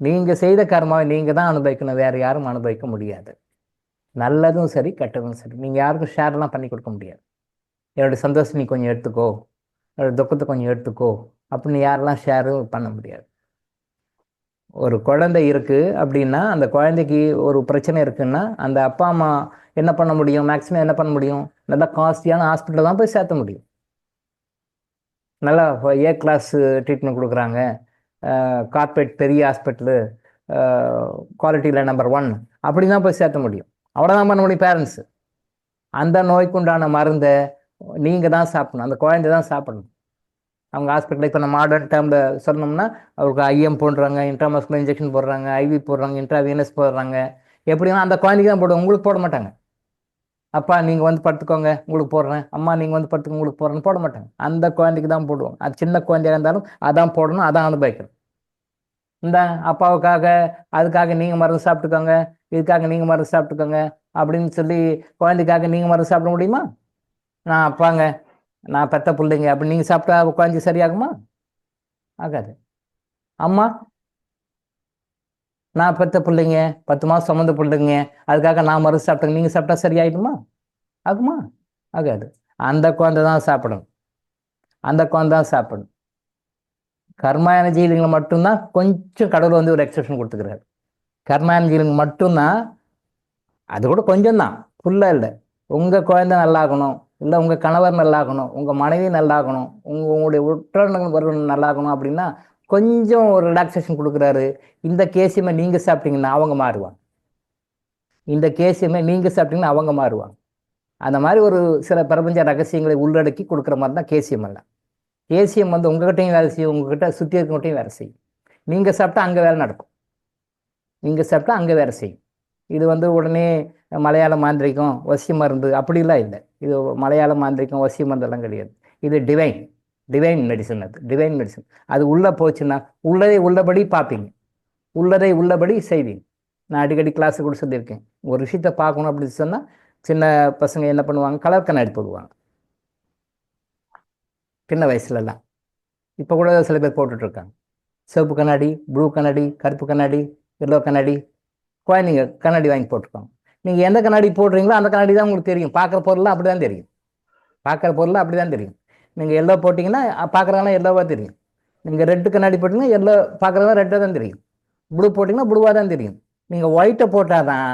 நீங்கள் செய்த கர்மாவை நீங்கள் தான் அனுபவிக்கணும், வேறு யாரும் அனுபவிக்க முடியாது. நல்லதும் சரி கெட்டதும் சரி. நீங்கள் யாருக்கும் ஷேர்லாம் பண்ணி கொடுக்க முடியாது. என்னுடைய சந்தோஷம் நீ கொஞ்சம் எடுத்துக்கோ, என்னோடய துக்கத்தை கொஞ்சம் எடுத்துக்கோ அப்படின்னு யாரெல்லாம் ஷேரும் பண்ண முடியாது. ஒரு குழந்தை இருக்குது அப்படின்னா அந்த குழந்தைக்கு ஒரு பிரச்சனை இருக்குன்னா அந்த அப்பா அம்மா என்ன பண்ண முடியும்? மேக்ஸிமம் என்ன பண்ண முடியும்? நல்லா காஸ்ட்லியான ஹாஸ்பிட்டலில் தான் போய் சேர்த்த முடியும். நல்லா ஏ கிளாஸ் ட்ரீட்மெண்ட் கொடுக்குறாங்க, கார்பரேட் பெரிய ஹாஸ்பிட்டலு, குவாலிட்டியில் நம்பர் 1 அப்படி தான் போய் சேர்த்த முடியும். அவ்வளோதான் பண்ண முடியும் பேரண்ட்ஸு. அந்த நோய்க்குண்டான மருந்தை நீங்கள் தான் சாப்பிடணும், அந்த குழந்தை தான் சாப்பிடணும். அவங்க ஹாஸ்பிட்டலில் இப்போ நம்ம மாடர்ன் டேர்மில் சொன்னோம்னா அவருக்கு ஐஎம் போடுறாங்க, இன்ட்ராமஸ்குலர் இன்ஜெக்ஷன் போடுறாங்க, ஐவி போடுறாங்க, இன்ட்ராவீனஸ் போடுறாங்க. எப்படின்னா அந்த குழந்தைக்கு தான் போடுவோம், உங்களுக்கு போட மாட்டாங்க. அப்பா நீங்கள் வந்து படுத்துக்கோங்க உங்களுக்கு போடுறேன், அம்மா நீங்கள் வந்து படுத்துக்கோங்க உங்களுக்கு போடுறேன்னு போட மாட்டாங்க. அந்த குழந்தைக்கு தான் போடுவோம். அது சின்ன குழந்தையாக இருந்தாலும் அதான் போடணும், அதான் அனுபவிக்கணும். இந்த அப்பாவுக்காக அதுக்காக நீங்கள் மருந்து சாப்பிட்டுக்கோங்க, இதுக்காக நீங்கள் மருந்து சாப்பிட்டுக்கோங்க அப்படின்னு சொல்லி குழந்தைக்காக நீங்கள் மருந்து சாப்பிட முடியுமா? நான் அப்பாங்க, நான் பெத்த பிள்ளைங்க அப்படி நீங்கள் சாப்பிட்டா குழந்தை சரியாகுமா? ஆகாது. அம்மா நான் பெத்த பிள்ளைங்க, 10 மாதம் சுமந்த பிள்ளைங்க, அதுக்காக நான் மருந்து சாப்பிட்டேங்க, நீங்கள் சாப்பிட்டா சரியாயிடுமா? ஆகுமா? ஆகாது. அந்த குழந்தை தான் சாப்பிடணும், அந்த குழந்தை தான் சாப்பிடணும். கர்மாயன ஜீலிங்களை மட்டும்தான் கொஞ்சம் கடவுள் வந்து ஒரு எக்ஸெப்ஷன் கொடுத்துக்கிறாரு. கர்மாயன ஜீலிங்க மட்டும்தான், அது கூட கொஞ்சம் தான், ஃபுல்லாக இல்லை. உங்கள் குழந்தை நல்லாகணும், இல்லை உங்கள் கணவர் நல்லாகணும், உங்கள் மனைவி நல்லாகணும், உங்களுடைய உற்றவர்கள் நல்லாகணும் அப்படின்னா கொஞ்சம் ஒரு ரிலாக்ஸேஷன் கொடுக்குறாரு. இந்த கேசியமை நீங்கள் சாப்பிட்டீங்கன்னா அவங்க மாறுவாங்க, இந்த கேசியமை நீங்கள் சாப்பிட்டீங்கன்னா அவங்க மாறுவாங்க. அந்த மாதிரி ஒரு சில பிரபஞ்ச ரகசியங்களை உள்ளடக்கி கொடுக்குற மாதிரி தான் கேசியம் எல்லாம். கேசியம் வந்து உங்ககிட்டையும் வேலை செய்யும், உங்ககிட்ட சுற்றி இருக்கவங்ககிட்டையும் வேலை செய்யும். நீங்கள் சாப்பிட்டா அங்கே வேலை நடக்கும், நீங்கள் சாப்பிட்டா அங்கே வேலை செய்யும். இது வந்து உடனே மலையாள மாந்திரிகம் வசிய மருந்து அப்படிலாம் இல்லை. இது மலையாள மாந்திரிகம் வசிய மருந்தெல்லாம் கிடையாது. இது டிவைன் மெடிசன். அது டிவைன் மெடிசன். அது உள்ளே போச்சுன்னா உள்ளதை உள்ளபடி பார்ப்பீங்க, உள்ளதை உள்ளபடி செய்வீங்க. நான் அடிக்கடி கிளாஸு கூட சொல்லியிருக்கேன், ஒரு விஷயத்தை பார்க்கணும் அப்படின்னு சொன்னால் சின்ன பசங்க என்ன பண்ணுவாங்க, கலர் கண்ணாடி போடுவாங்க சின்ன வயசுலலாம். இப்போ கூட சில பேர் போட்டுட்ருக்காங்க. சிவப்பு கண்ணாடி, ப்ளூ கண்ணாடி, கருப்பு கண்ணாடி, எல்லோ கண்ணாடி. குழந்தைங்க கண்ணாடி வாங்கி போட்டுருக்காங்க. நீங்கள் எந்த கண்ணாடி போடுறீங்களோ அந்த கண்ணாடி தான் உங்களுக்கு தெரியும். பார்க்குற பொருள்லாம் அப்படி தான் தெரியும், பார்க்குற பொருள்லாம் அப்படி தான் தெரியும். நீங்கள் எல்லோ போட்டிங்கன்னா பார்க்குறவங்களாம் எல்லோவாக தெரியும். நீங்கள் ரெட்டு கண்ணாடி போட்டிங்கன்னா எல்லோ பார்க்குறவங்க ரெட்டாக தான் தெரியும். ப்ளூ போட்டிங்கன்னா ப்ளூவாக தான் தெரியும். நீங்கள் ஒயிட்டை போட்டால் தான்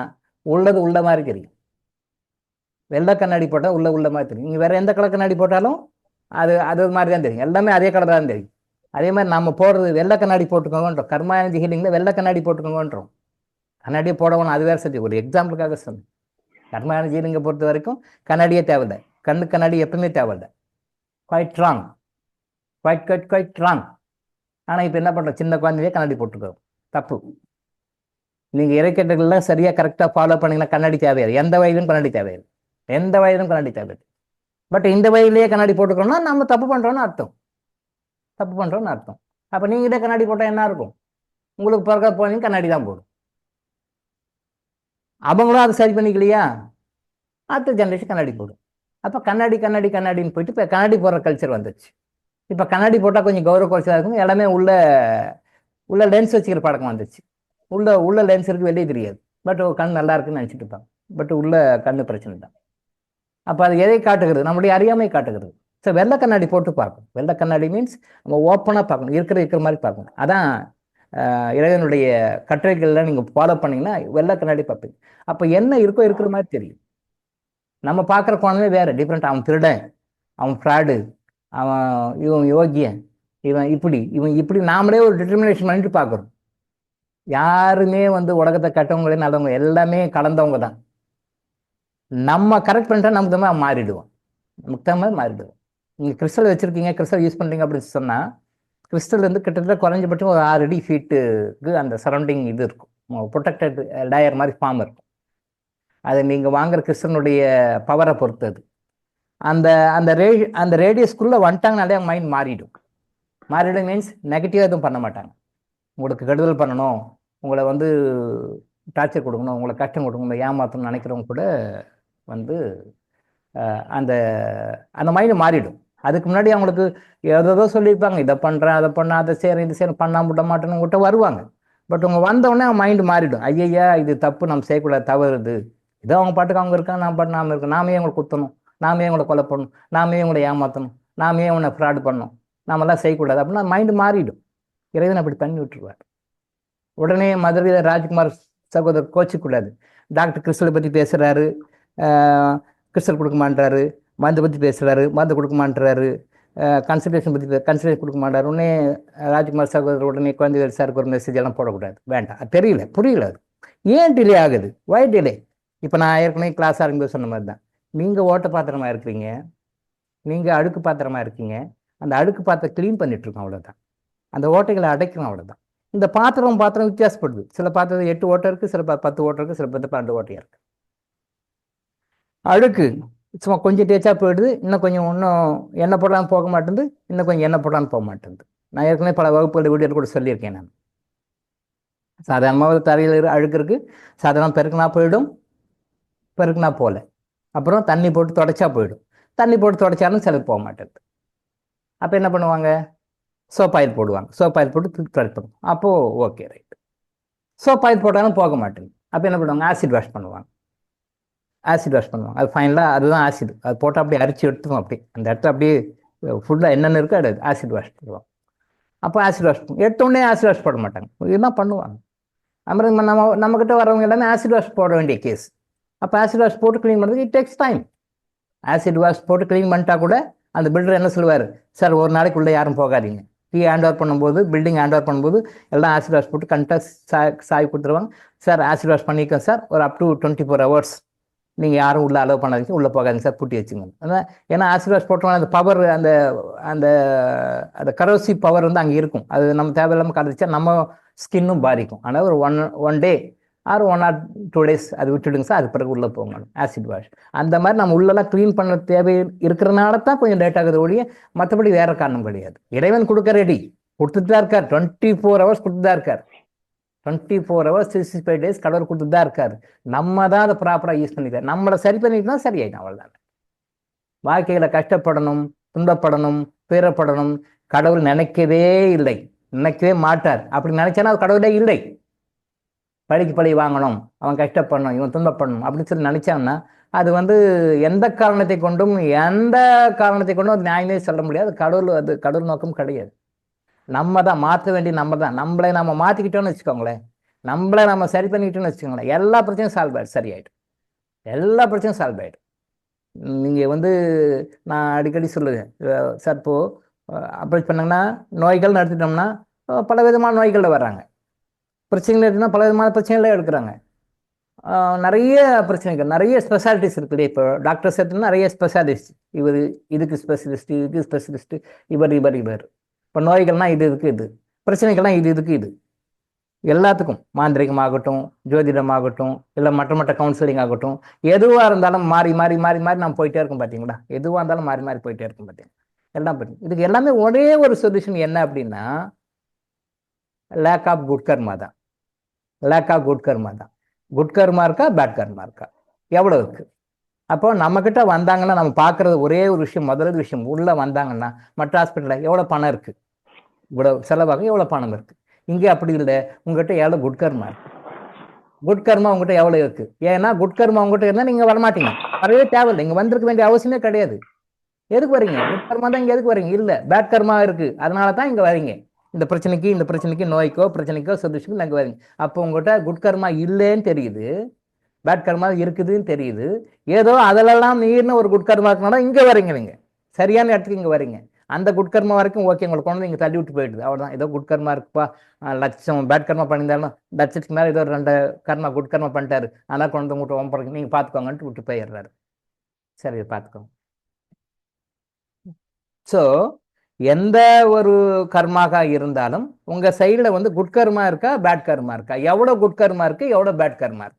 உள்ளது உள்ள மாதிரி தெரியும். வெள்ளை கண்ணாடி போட்டால் உள்ள மாதிரி தெரியும். நீங்கள் வேறு எந்த கலர் கண்ணாடி போட்டாலும் அது மாதிரி தான் தெரியும். எல்லாமே அதே கலர் தான் தெரியும். அதே மாதிரி நம்ம போடுறது வெள்ளை கண்ணாடி போட்டுக்கோங்கன்றோம். கர்மாயனதி ஹீலிங்கில் வெள்ளை கண்ணாடி போட்டுக்கோங்கன்றோம். கண்ணாடியை போடணும், அது வேறு சரி. ஒரு எக்ஸாம்பிளுக்காக சொன்னேன். கர்மாயனதி ஹீலிங்கை பொறுத்த வரைக்கும் கண்ணாடியே தேவையில்லை, கண்ணாடி எப்பவுமே தேவையில்லை. Quite wrong. ஆனால் இப்போ என்ன பண்ணுறோம், சின்ன குழந்தையே கண்ணாடி போட்டுக்கிறோம். தப்பு. நீங்கள் இறைக்கட்டுகள்லாம் சரியாக கரெக்டாக ஃபாலோ பண்ணிங்கன்னா கண்ணாடி தேவையாது. எந்த வயதிலும் கண்ணாடி தேவையாது, எந்த வயதிலும் கண்ணாடி தேவையாது. பட் இந்த வயதிலேயே கண்ணாடி போட்டுக்கிறோம்னா நம்ம தப்பு பண்ணுறோன்னு அர்த்தம். அப்போ நீங்களே கண்ணாடி போட்டால் என்ன இருக்கும்? உங்களுக்கு பிறக்க போனீங்க கண்ணாடி தான் போடும். அவங்களும் அதை சரி பண்ணிக்கலையா, அடுத்த ஜென்ரேஷன் கண்ணாடி போடும். அப்போ கண்ணாடின்னு போயிட்டு இப்போ கண்ணாடி போடுற கல்ச்சர் வந்துச்சு. இப்போ கண்ணாடி போட்டால் கொஞ்சம் கௌரவ குறைச்சலாக இருக்கும். எல்லாமே உள்ள லென்ஸ் வச்சுக்கிற பழக்கம் வந்துச்சு. உள்ள லென்ஸ் இருக்கு, வெளியே தெரியாது. பட் கண் நல்லா இருக்குன்னு நினச்சிட்டு இருப்பாங்க. பட் உள்ள கண்ணு பிரச்சனை தான். அப்போ அது எதை காட்டுகிறது? நம்முடைய அறியாமை காட்டுகிறது. ஸோ வெள்ளை கண்ணாடி போட்டு பார்க்கணும். வெள்ளை கண்ணாடி மீன்ஸ் நம்ம ஓப்பனாக பார்க்கணும், இருக்கிற மாதிரி பார்க்கணும். அதான் இறைவனுடைய கட்டளைகள்லாம் நீங்கள் ஃபாலோ பண்ணிங்கன்னா வெள்ளை கண்ணாடி பார்ப்பீங்க. அப்போ என்ன இருக்கோ இருக்கிற மாதிரி தெரியும். நம்ம பார்க்குற குழந்தைமே வேறு டிஃப்ரெண்ட். அவன் திருடன், அவன் ஃப்ராடு, இவன் யோகியன், இவன் இப்படி நாமளே ஒரு டிட்டர்மினேஷன் பண்ணிட்டு பார்க்குறோம். யாருமே வந்து உலகத்தை கட்டவங்களே நல்லவங்க, எல்லாமே கலந்தவங்க தான். நம்ம கரெக்ட் பண்ணிட்டா நமக்கு தான் மாறிடுவோம், மாறிடுவோம். நீங்கள் கிறிஸ்டல் வச்சுருக்கீங்க, கிறிஸ்டல் யூஸ் பண்ணுறீங்க அப்படின்னு சொன்னால் கிறிஸ்டல் வந்து கிட்டத்தட்ட குறைஞ்சபட்சம் ஒரு 6 அடி ஃபீட்டுக்கு அந்த சரௌண்டிங் இது இருக்கும், ப்ரொடெக்டட் லேயர் மாதிரி ஃபார்ம் இருக்கும். அது நீங்கள் வாங்குற கிறிஸ்டனுடைய பவரை பொறுத்தது. அந்த ரேடியஸ்க்குள்ளே வந்துட்டாங்கனாலே மைண்ட் மாறிடும் மீன்ஸ் நெகட்டிவாக எதுவும் பண்ண மாட்டாங்க. உங்களுக்கு கெடுதல் பண்ணணும், உங்களை வந்து டார்ச்சர் கொடுக்கணும், உங்களை கஷ்டம் கொடுக்கணும், ஏமாற்றணும்னு நினைக்கிறவங்க கூட வந்து அந்த மைண்டு மாறிடும். அதுக்கு முன்னாடி அவங்களுக்கு ஏதோ சொல்லியிருப்பாங்க, இதை பண்ணுறேன், அதை பண்ண, அதை செய்கிறேன், இது செய்யணும், பண்ணாம விட மாட்டேன்னு உங்கள்கிட்ட வருவாங்க. பட் உங்க வந்தவுடனே மைண்டு மாறிடும். ஐயா இது தப்பு, நம்ம செய்யக்கூடாது, தவறுது. இதோ அவங்க பாட்டுக்கு அவங்க இருக்காங்க, நான் பாட்டு நாம இருக்கோம். நாமே அவங்களை குத்தணும், நாமே அவங்களை கொலை பண்ணணும், நாமே அவங்களை ஏமாற்றணும், நாமே அவனை ஃப்ராட் பண்ணணும், நாமெல்லாம் செய்யக்கூடாது அப்படின்னா மைண்டு மாறிடும். இறைவன் அப்படி பண்ணி விட்டுருவார். உடனே மதுரையில் ராஜ்குமார் சகோதரர் கோச்சிக்கூடாது. டாக்டர் கிறிஸ்டலை பற்றி பேசுகிறாரு, கிறிஸ்டல் கொடுக்க மாட்டாரு, மருந்து பற்றி பேசுகிறாரு, மருந்து கொடுக்க மாட்டாரு, கன்சல்டேஷன் பற்றி கன்சல்டேஷன் கொடுக்க மாட்டார். உடனே ராஜ்குமார் சகோதரர் உடனே குழந்தைகள் சாருக்கு ஒரு மெசேஜ் எல்லாம் போடக்கூடாது, வேண்டாம். அது தெரியல, புரியல. அது ஏன் டிலே ஆகுது? வை டிலே? இப்போ நான் ஏற்கனவே கிளாஸ் ஆரம்பிச்சு சொன்ன மாதிரி தான், நீங்கள் ஓட்ட பாத்திரமா இருக்கிறீங்க, நீங்கள் அழுக்கு பாத்திரமா இருக்கீங்க, அந்த அழுக்கு பாத்திரம் க்ளீன் பண்ணிட்டு இருக்கோம், அவ்வளோதான். அந்த ஓட்டைகளை அடைக்கணும், அவ்வளோதான். இந்த பாத்திரம் வித்தியாசப்படுது. சில பாத்திரம் 8 ஓட்டை இருக்குது, சில 10 ஓட்டை இருக்குது, சில 12 ஓட்டையாக இருக்குது. அழுக்கு சும்மா கொஞ்சம் தேய்ச்சா போயிடுது, இன்னும் எண்ணெய் போடலான்னு போக மாட்டேங்குது, இன்னும் கொஞ்சம் எண்ணெய் போடலான்னு போக மாட்டேங்குது. நான் ஏற்கனவே பல வகுப்புகள் வீடியோ கூட சொல்லியிருக்கேன். நான் சாதாரணமாக தரையில் அழுக்கு இருக்குது, சாதாரண பெருக்குனா போயிடும், பெருக்குனா போகல. அப்புறம் தண்ணி போட்டு தொடச்சா போயிடும், தண்ணி போட்டு தொடச்சாலும் சிலது போக மாட்டேங்குது. அப்போ என்ன பண்ணுவாங்க? சோப் ஆயில் போடுவாங்க, சோப் ஆயில் போட்டு துடைப்போம். அப்போது ஓகே, ரைட். சோப் ஆயில் போட்டாலும் போக மாட்டேங்குது. அப்போ என்ன பண்ணுவாங்க? ஆசிட் வாஷ் பண்ணுவாங்க. அது ஃபைனலாக அதுதான் ஆசிட். அது போட்டால் அப்படியே அரிச்சு எடுத்துக்கும், அப்படி அந்த இடத்துல அப்படியே ஃபுல்லாக என்னென்ன இருக்கோ அது ஆசிட் வாஷ் பண்ணுவாங்க. அப்போ ஆசிட் வாஷ் எடுத்தோடனே ஆசிட் வாஷ் போட மாட்டாங்க, இதுதான் பண்ணுவாங்க. அப்புறம் நம்மக்கிட்ட வரவங்க எல்லாமே ஆசிட் வாஷ் போட வேண்டிய கேஸ். அப்போ ஆசிட் வாஷ் போட்டு க்ளீன் பண்ணுறதுக்கு it takes time. Acid wash போட்டு க்ளீன் பண்ணிட்டா கூட அந்த பில்டர் என்ன சொல்லுவார்? சார், ஒரு நாளைக்குள்ளே யாரும் போகாதீங்க. ஹேண்ட் ஓவர் பண்ணும்போது, பில்டிங் ஹேண்ட் ஓவர் பண்ணும்போது எல்லாம் ஆசிட் வாஷ் போட்டு கரெக்டாக சாய் கொடுத்துருவாங்க. சார், ஆசிட் வாஷ் பண்ணிக்கோங்க சார், ஒரு அப் டு 24 hours நீங்கள் யாரும் உள்ளே அலோவ் பண்ணாதீங்க, உள்ளே போகாதீங்க சார், பூட்டி வச்சுங்க. அதான், ஏன்னா ஆசிட் வாஷ் போட்டோம்னா அந்த பவர், அந்த அந்த அந்த கரோசிவ் பவர் வந்து அங்கே இருக்கும். அது நம்ம தேவையில்லாமல் கலந்துச்சா நம்ம ஸ்கின்னும் பாதிக்கும். ஆனால் ஒரு one day or 1 or 2 days அது விட்டுடுங்க சார், அது பிறகு உள்ளே போங்க ஆசிட் வாஷ். அந்த மாதிரி நம்ம உள்ளெல்லாம் க்ளீன் பண்ண தேவை இருக்கிறனால தான் கொஞ்சம் லேட் ஆகுது ஒழிய மற்றபடி வேற காரணம் கிடையாது. இறைவன் கொடுக்க ரெடி கொடுத்துட்டு தான் இருக்கார். 24 hours கொடுத்துட்டு தான் இருக்கார். 24 hours 365 days கடவுள் கொடுத்துட்டு தான் இருக்காரு. நம்ம தான் அதை ப்ராப்பராக யூஸ் பண்ணிக்கலாம். நம்மளை சரி பண்ணிட்டு தான் சரியாயிடும், அவ்வளோதான். வாழ்க்கையில கஷ்டப்படணும், துன்பப்படணும், துயரப்படணும் கடவுள் நினைக்கவே இல்லை, நினைக்கவே மாட்டார். அப்படி நினைச்சானா அது கடவுளே இல்லை. பழிக்கு பழி வாங்கணும், அவன் கஷ்டப்படணும், இவன் துன்பப்படணும் அப்படின்னு சொல்லி நினைச்சான்னா அது வந்து எந்த காரணத்தை கொண்டும் அது நியாயமே சொல்ல முடியாது. அது கடவுள் நோக்கம் கிடையாது. நம்ம தான் மாற்ற வேண்டிய, நம்மளை நம்ம மாற்றிக்கிட்டோன்னு வச்சுக்கோங்களேன், நம்மளை நம்ம சரி பண்ணிக்கிட்டோன்னு வச்சுக்கோங்களேன், எல்லா பிரச்சனையும் சால்வ் ஆகிடும், சரியாயிடும். எல்லா பிரச்சனையும் சால்வ் ஆகிடும். நீங்கள் வந்து நான் அடிக்கடி சொல்லுவேன் சார், இப்போது அப்ரோச் பண்ணாங்கன்னா நோய்கள் நடத்திட்டோம்னா பல விதமான நோய்களில் வர்றாங்க. பிரச்சனைகள் எடுத்துனா பல விதமான பிரச்சனைகளே எடுக்கிறாங்க. நிறைய பிரச்சனைகள், நிறைய ஸ்பெஷாலிட்டிஸ் இருக்குது. இப்போ டாக்டர்ஸ் எடுத்துனா நிறைய ஸ்பெஷாலிஸ்ட், இதுக்கு ஸ்பெஷலிஸ்ட், இதுக்கு ஸ்பெஷலிஸ்ட், இவர். இப்போ நோய்கள்னா இது பிரச்சனைகள்லாம் இது எல்லாத்துக்கும், மாந்திரிகமாகட்டும், ஜோதிடமாகட்டும், இல்லை மற்ற கவுன்சிலிங் ஆகட்டும், எதுவாக இருந்தாலும் மாறி நம்ம போயிட்டே இருக்கும். பார்த்தீங்களா? எதுவாக இருந்தாலும் மாறி போயிட்டே இருக்கும். பார்த்தீங்களா? எல்லாம் பற்றி இதுக்கு எல்லாமே ஒரே ஒரு சொல்யூஷன் என்ன அப்படின்னா லேக் ஆஃப் குட் கர்மா தான். குட் கர்மா இருக்கா, பேட் கர்மா இருக்கா, எவ்வளோ இருக்கு? அப்போ நம்மக்கிட்ட வந்தாங்கன்னா நம்ம பார்க்குறது ஒரே ஒரு விஷயம், முதல் விஷயம், உள்ளே வந்தாங்கன்னா மற்ற ஹாஸ்பிட்டலில் எவ்வளோ பணம் இருக்குது, இவ்வளோ செலவாக எவ்வளோ பணம் இருக்குது. இங்கே அப்படி இல்லை, உங்கள்கிட்ட எவ்வளோ குட் கர்மா இருக்குது. குட் கர்மா உங்கள்கிட்ட எவ்வளோ இருக்குது. ஏன்னா குட் கர்மா உங்கள்கிட்ட இருந்தால் நீங்கள் வரமாட்டீங்க, வரவே தேவையில்லை, இங்கே வந்திருக்க வேண்டிய அவசியமே கிடையாது. எதுக்கு வரீங்க? குட் கர்மா தான் இங்கே எதுக்கு வரீங்க? இல்லை, பேட் கர்மா இருக்குது, அதனால தான் இங்கே வரீங்க. இந்த பிரச்சனைக்கு நோய்க்கோ பிரச்சனைக்கோ சொல்யூஷனுக்கு அங்கே வரீங்க. அப்போ உங்கள்கிட்ட குட் கர்மா இல்லைன்னு தெரியுது, பேட் கர்மா இருக்குதுன்னு தெரியுது. ஏதோ அதிலெல்லாம் மீறின ஒரு குட் கர்மா இருக்கனால இங்கே வரீங்க, நீங்கள் சரியான இடத்துக்கு இங்கே வரீங்க. அந்த குட் கர்மா வரைக்கும் ஓகே, உங்களுக்கு கொண்டு இங்கே தள்ளி விட்டு போயிடுது, அவ்வளோதான். ஏதோ குட் கர்மா இருக்குப்பா, லட்சம் பேட் கர்மா பண்ணியிருந்தாலும் லட்சத்துக்கு மேலே ஏதோ 2 கர்மா குட் கர்மா பண்ணிட்டாரு, ஆனால் கொண்டு உங்கள்கிட்ட ஓம்பறீங்க, நீங்கள் பார்த்துக்கோங்கன்ட்டு விட்டு போயிடுறாரு. சரி, பார்த்துக்கோங்க. ஸோ எந்த ஒரு கர்மாக இருந்தாலும் உங்கள் சைடில் வந்து குட் கர்மா இருக்கா, பேட் கர்மா இருக்கா, எவ்வளோ குட் கர்மா இருக்குது, எவ்வளோ பேட் கர்மா இருக்குது,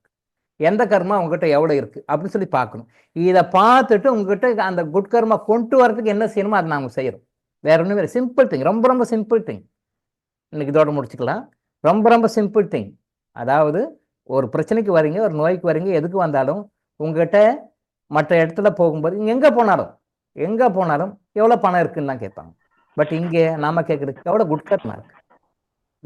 எந்த கர்மா உங்ககிட்ட எவ்வளோ இருக்குது அப்படின்னு சொல்லி பார்க்கணும். இதை பார்த்துட்டு உங்ககிட்ட அந்த குட் கர்மா கொண்டு வரதுக்கு என்ன செய்யணுமோ அதை நாங்கள் செய்கிறோம். வேற ஒன்றும் வேறு, சிம்பிள் திங், ரொம்ப சிம்பிள் திங். இன்னைக்கு இதோட முடிச்சுக்கலாம். ரொம்ப சிம்பிள் திங். அதாவது ஒரு பிரச்சனைக்கு வரீங்க, ஒரு நோய்க்கு வரீங்க, எதுக்கு வந்தாலும் உங்ககிட்ட மற்ற இடத்துல போகும்போது எங்கே போனாலும் எவ்வளோ பணம் இருக்குன்னு தான் கேட்பாங்க. பட் இங்கே நாம கேட்குறது எவ்வளோ குட் கர்மா இருக்கு.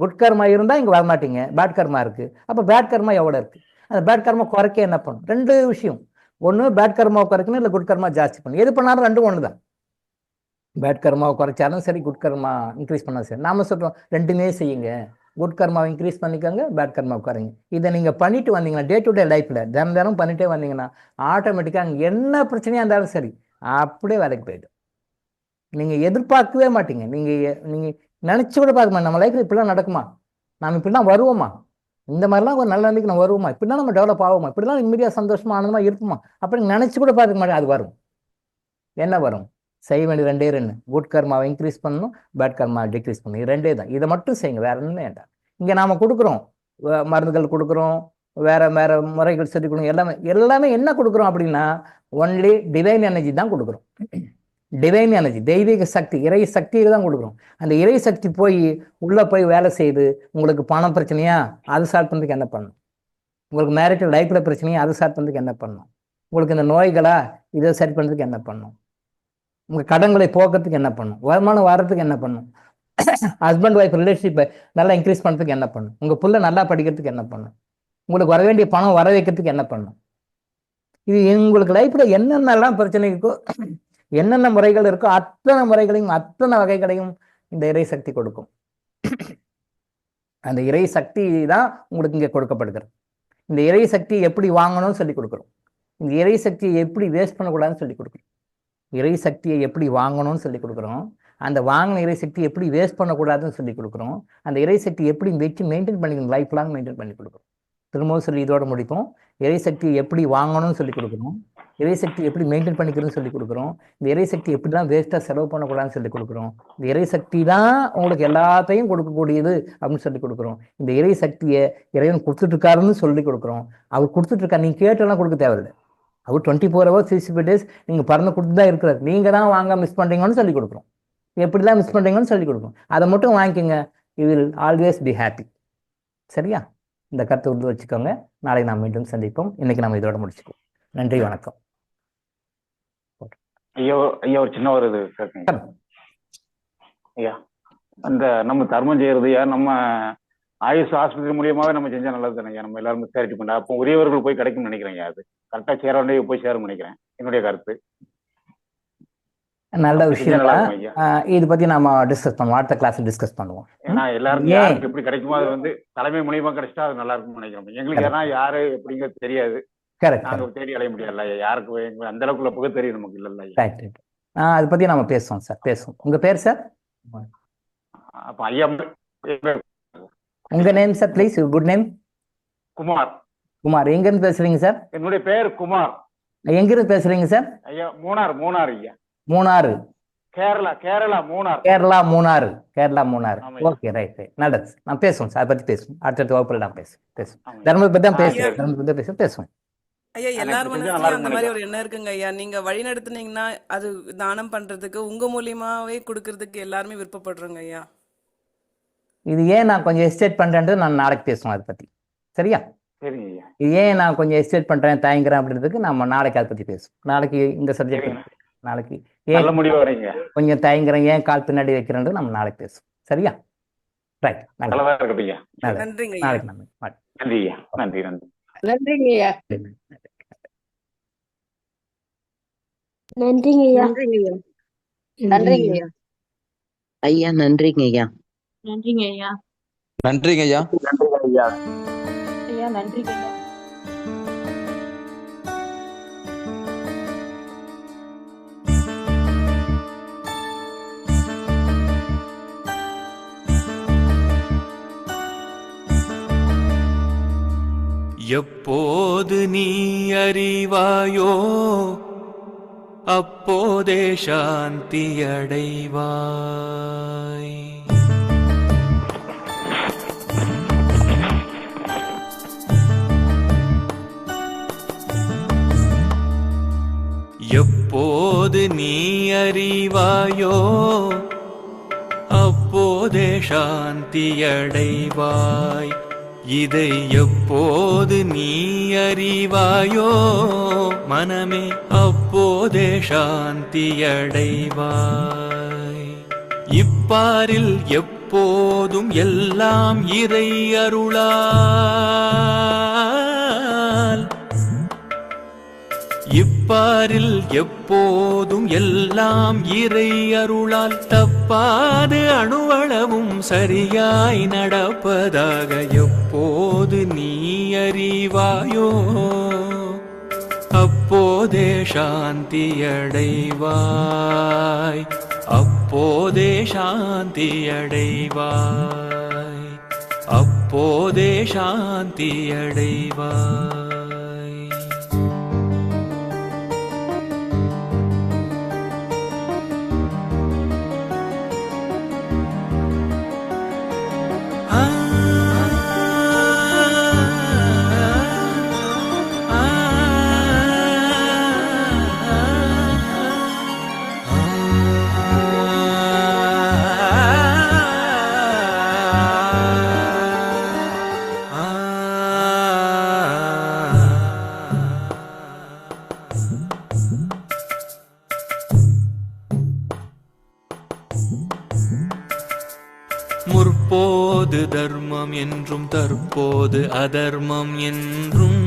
குட் கர்மா இருந்தால் இங்கே வரமாட்டீங்க, பேட் கர்மா இருக்குது. அப்போ பேட் கர்மா எவ்வளோ இருக்குது, அந்த பேட் கர்மா குறைக்க என்ன பண்ணும்? 2 விஷயம். ஒன்று பேட் கர்மாவை குறைக்கணும், இல்லை குட் கர்மா ஜாஸ்தி பண்ணணும். எது பண்ணாலும் 2 ஒன்று தான். பேட் கர்மாவை குறைச்சாலும் சரி, குட் கர்மா இன்க்ரீஸ் பண்ணாலும் சரி. நாம சொல்கிறோம் 2மே செய்யுங்க, குட் கர்மாவை இன்க்ரீஸ் பண்ணிக்கோங்க, பேட் கர்மா குறைங்க. இதை நீங்கள் பண்ணிட்டு வந்தீங்கன்னா டே டு டே லைஃப்பில் தினம் பண்ணிட்டே வந்தீங்கன்னா ஆட்டோமேட்டிக்காக அங்கே என்ன பிரச்சனையாக இருந்தாலும் சரி அப்படியே வேலைக்கு போயிடும். நீங்கள் எதிர்பார்க்கவே மாட்டீங்க. நீங்கள் நினச்சி கூட பார்க்க மாட்டீங்க, நம்ம லைஃப்பில் இப்படிலாம் நடக்குமா, நாம் இப்படிலாம் வருவோமா, இந்த மாதிரிலாம் ஒரு நல்ல நம்பிக்கை நம்ம வருவோமா, இப்படிலாம் நம்ம டெவலப் ஆகுமா, இப்படிலாம் நிம்மதியாக சந்தோஷமாக ஆனந்தமாக இருப்போமா அப்படின்னு நினச்சி கூட பார்க்க மாட்டேன். அது வரும். என்ன வரும்? செய்ய வேண்டிய ரெண்டே ரெண்டு, குட் கர்மாவை இன்க்ரீஸ் பண்ணணும், பேட் கர்மாவை டிக்ரீஸ் பண்ணணும். இது ரெண்டே தான். இதை மட்டும் செய்யுங்க, வேற ஒன்றும் வேண்டாம். இங்கே நாம் கொடுக்குறோம், மருந்துகள் கொடுக்குறோம், வேற வேற முறைகள் சொல்லி கொடுங்க, எல்லாமே என்ன கொடுக்குறோம் அப்படின்னா ஒன்லி டிவைன் எனர்ஜி தான் கொடுக்குறோம். டிவைன் எனர்ஜி, தெய்வீக சக்தி, இறை சக்தியை தான் கொடுக்குறோம். அந்த இறை சக்தி போய் உள்ளே போய் வேலை செய்து உங்களுக்கு பணம் பிரச்சனையா அதை சால்வ் பண்ணுறதுக்கு என்ன பண்ணணும், உங்களுக்கு மேரிட்டல் லைஃப்பில் பிரச்சனையா அதை சால்வ் பண்ணுறதுக்கு என்ன பண்ணணும், உங்களுக்கு இந்த நோய்களா இதை சரி பண்ணுறதுக்கு என்ன பண்ணணும், உங்கள் கடன்களை போக்குறதுக்கு என்ன பண்ணும், வருமானம் வர்றதுக்கு என்ன பண்ணும், ஹஸ்பண்ட் ஒய்ஃப் ரிலேஷன்ஷிப்பை நல்லா இன்க்ரீஸ் பண்ணுறதுக்கு என்ன பண்ணும், உங்கள் புள்ள நல்லா படிக்கிறதுக்கு என்ன பண்ணும், உங்களுக்கு வர வேண்டிய பணம் வர வைக்கிறதுக்கு என்ன பண்ணும். இது உங்களுக்கு லைஃப்பில் என்னென்னலாம் பிரச்சனை இருக்கோ, என்னென்ன முறைகள் இருக்கோ அத்தனை முறைகளையும் அத்தனை வகைகளையும் இந்த இறை சக்தி கொடுக்கும். அந்த இறை சக்தி தான் உங்களுக்கு இங்கே கொடுக்கப்படுகிறது. இந்த இறை சக்தியை எப்படி வாங்கணும்னு சொல்லி கொடுக்குறோம். இந்த இறை சக்தியை எப்படி வேஸ்ட் பண்ணக்கூடாதுன்னு சொல்லி கொடுக்குறோம். இறை சக்தியை எப்படி வாங்கணும்னு சொல்லி கொடுக்குறோம். அந்த வாங்கின இறை சக்தி எப்படி வேஸ்ட் பண்ணக்கூடாதுன்னு சொல்லி கொடுக்குறோம். அந்த இறை சக்தி எப்படி வச்சு மெயின்டைன் பண்ணிக்கணும், லைஃப் லாங் மெயின்டைன் பண்ணி கொடுக்குறோம். திரும்பவும் சொல்லி இதோட முடிப்போம். இறை சக்தியை எப்படி வாங்கணும்னு சொல்லி கொடுக்குறோம், இறை சக்தி எப்படி மெயின்டைன் பண்ணிக்கிறதுன்னு சொல்லி கொடுக்குறோம், இந்த இறை சக்தி எப்படிலாம் வேஸ்ட்டாக செலவு பண்ணக்கூடாதுன்னு சொல்லி கொடுக்குறோம். இந்த இறை சக்தி தான் உங்களுக்கு எல்லாத்தையும் கொடுக்கக்கூடியது அப்படின்னு சொல்லி கொடுக்குறோம். இந்த இறை சக்தியை இறைவன் கொடுத்துட்ருக்காருன்னு சொல்லி கொடுக்குறோம். அவர் கொடுத்துட்ருக்காரு, நீங்கள் கேட்டெல்லாம் கொடுக்க தேவையில்லை. அவர் 24 hours 365 days நீங்கள் பறந்து கொடுத்து தான் இருக்கிறார். நீங்கள் தான் வாங்க மிஸ் பண்ணுறீங்கன்னு சொல்லி கொடுக்குறோம். எப்படிலாம் மிஸ் பண்ணுறீங்கன்னு சொல்லி கொடுக்குறோம். அதை மட்டும் வாங்கிக்கோங்க, you will always be happy. சரியா? இந்த கருத்தை உள்ள வச்சுக்கோங்க. நாளைக்கு நாம் மீண்டும் சந்திப்போம். இன்னைக்கு நம்ம இதோட முடிச்சுக்குவோம். நன்றி, வணக்கம்.
ஐயா ஒரு சின்ன ஒரு இது கேட்குங்க ஐயா. அந்த நம்ம தர்மம் செய்யறதையா நம்ம ஆயுஷ் ஆஸ்பத்திரி மூலியமாவே நம்ம செஞ்சா நல்லது தானே ஐயா. நம்ம எல்லாருமே சேரிட்டி பண்ணா அப்போ உரியவர்கள் போய் கிடைக்கும்னு நினைக்கிறேன் ஐயா. அது கரெக்டா சேர வேண்டிய போய் சேரும்னு நினைக்கிறேன், என்னுடைய கருத்து.
நல்ல விஷயம். இது பத்தி நாம டிஸ்கஸ் பண்ணுவோம், அடுத்த கிளாஸ் டிஸ்கஸ் பண்ணுவோம்.
ஏன்னா எல்லாருக்கும் யாருக்கு எப்படி கிடைக்குமோ அது வந்து தலைமை மூலியமா கிடைச்சிட்டா அது நல்லா இருக்கும்னு நினைக்கிறோம். எங்களுக்கு ஏன்னா யாரு எப்படிங்கிறது தெரியாது, நாங்க தேடி அடைய முடியல. யாருக்கு அந்த அளவுக்குள்ள புகை தெரியும் நமக்கு இல்ல.
அதை பத்தி நாம பேசுவோம் சார், பேசுவோம். உங்க பேர் சார்?
அப்ப ஐயா
உங்க name sir please? Good name.
Kumar.
Kumar, எங்க இருந்து பேசுறீங்க சார்?
என்னுடைய பேர் குமார்.
எங்க இருந்து பேசுறீங்க சார்?
ஐயா மூணார் ஐயா.
மூணாறு,
கேரளா மூணார்.
கேரளா மூணாறு. Okay, right. நல்லது, நான் பேசுவோம் சார், அதை பத்தி பேசுவோம். அடுத்த வகுப்புல நான் பேசுவோம். தர்மத்தை பத்தி தான் பேசுவேன், தர்மத்தை பத்தி பேசுவோம்.
ஐயா எல்லார் மனசுலயும் அந்த மாதிரி ஒரு எண்ணம் இருக்குங்க ஐயா. நீங்க வழி நடத்துனீங்கன்னா அது தானம் பண்றதுக்கு உங்க மூலியமாவே கொடுக்கறதுக்கு எல்லாருமே விருப்பப்படுறோங்க ஐயா.
இது ஏன் நான் கொஞ்சம் எஸ்டேட் பண்றேன்றது நான் நாளைக்கு பேசுவோம் அதை பத்தி. சரியா?
சரிங்க ஐயா.
இது ஏன் நான் கொஞ்சம் எஸ்டேட் பண்றேன் தயங்குறேன் அப்படின்றதுக்கு நம்ம நாளைக்கு அதை பத்தி பேசுவோம். நாளைக்கு இந்த சப்ஜெக்ட் நாளைக்கு ஏன் கொஞ்சம் தயங்குறேன், ஏன் கால் பின்னாடி வைக்கிறேன்றது நம்ம நாளைக்கு பேசுவோம். சரியா? ரைட்.
நன்றிங்க.
நாளைக்கு நம்ம
நன்றி.
நன்றிங்கய்யா.
நன்றிங்கய்யா.
நன்றிங்கய்யா.
ஐயா நன்றிங்கய்யா.
நன்றிங்கய்யா.
நன்றிங்கய்யா.
ஐயா நன்றிங்கய்யா.
எப்போது நீ அறிவாயோ அப்போதே சாந்தி அடைவாய். எப்போது நீ அறிவாயோ அப்போதே சாந்தி அடைவாய். இதை எப்போது நீ அறிவாயோ மனமே அப்போதே சாந்தி அடைவாய். இப்பாரில் எப்போதும் எல்லாம் இறை அருளால், இப்பாரில் எப்போதும் எல்லாம் இறை அருளால் தப்பாது அணுவளவும் சரியாய் நடப்பதாக எப்போது நீ அறிவாயோ அப்போதே சாந்தியடைவாய், அப்போதே சாந்தியடைவாய், அப்போதே சாந்தியடைவாய். முற்போது தர்மம் என்றும் தற்போது அதர்மம் என்றும்,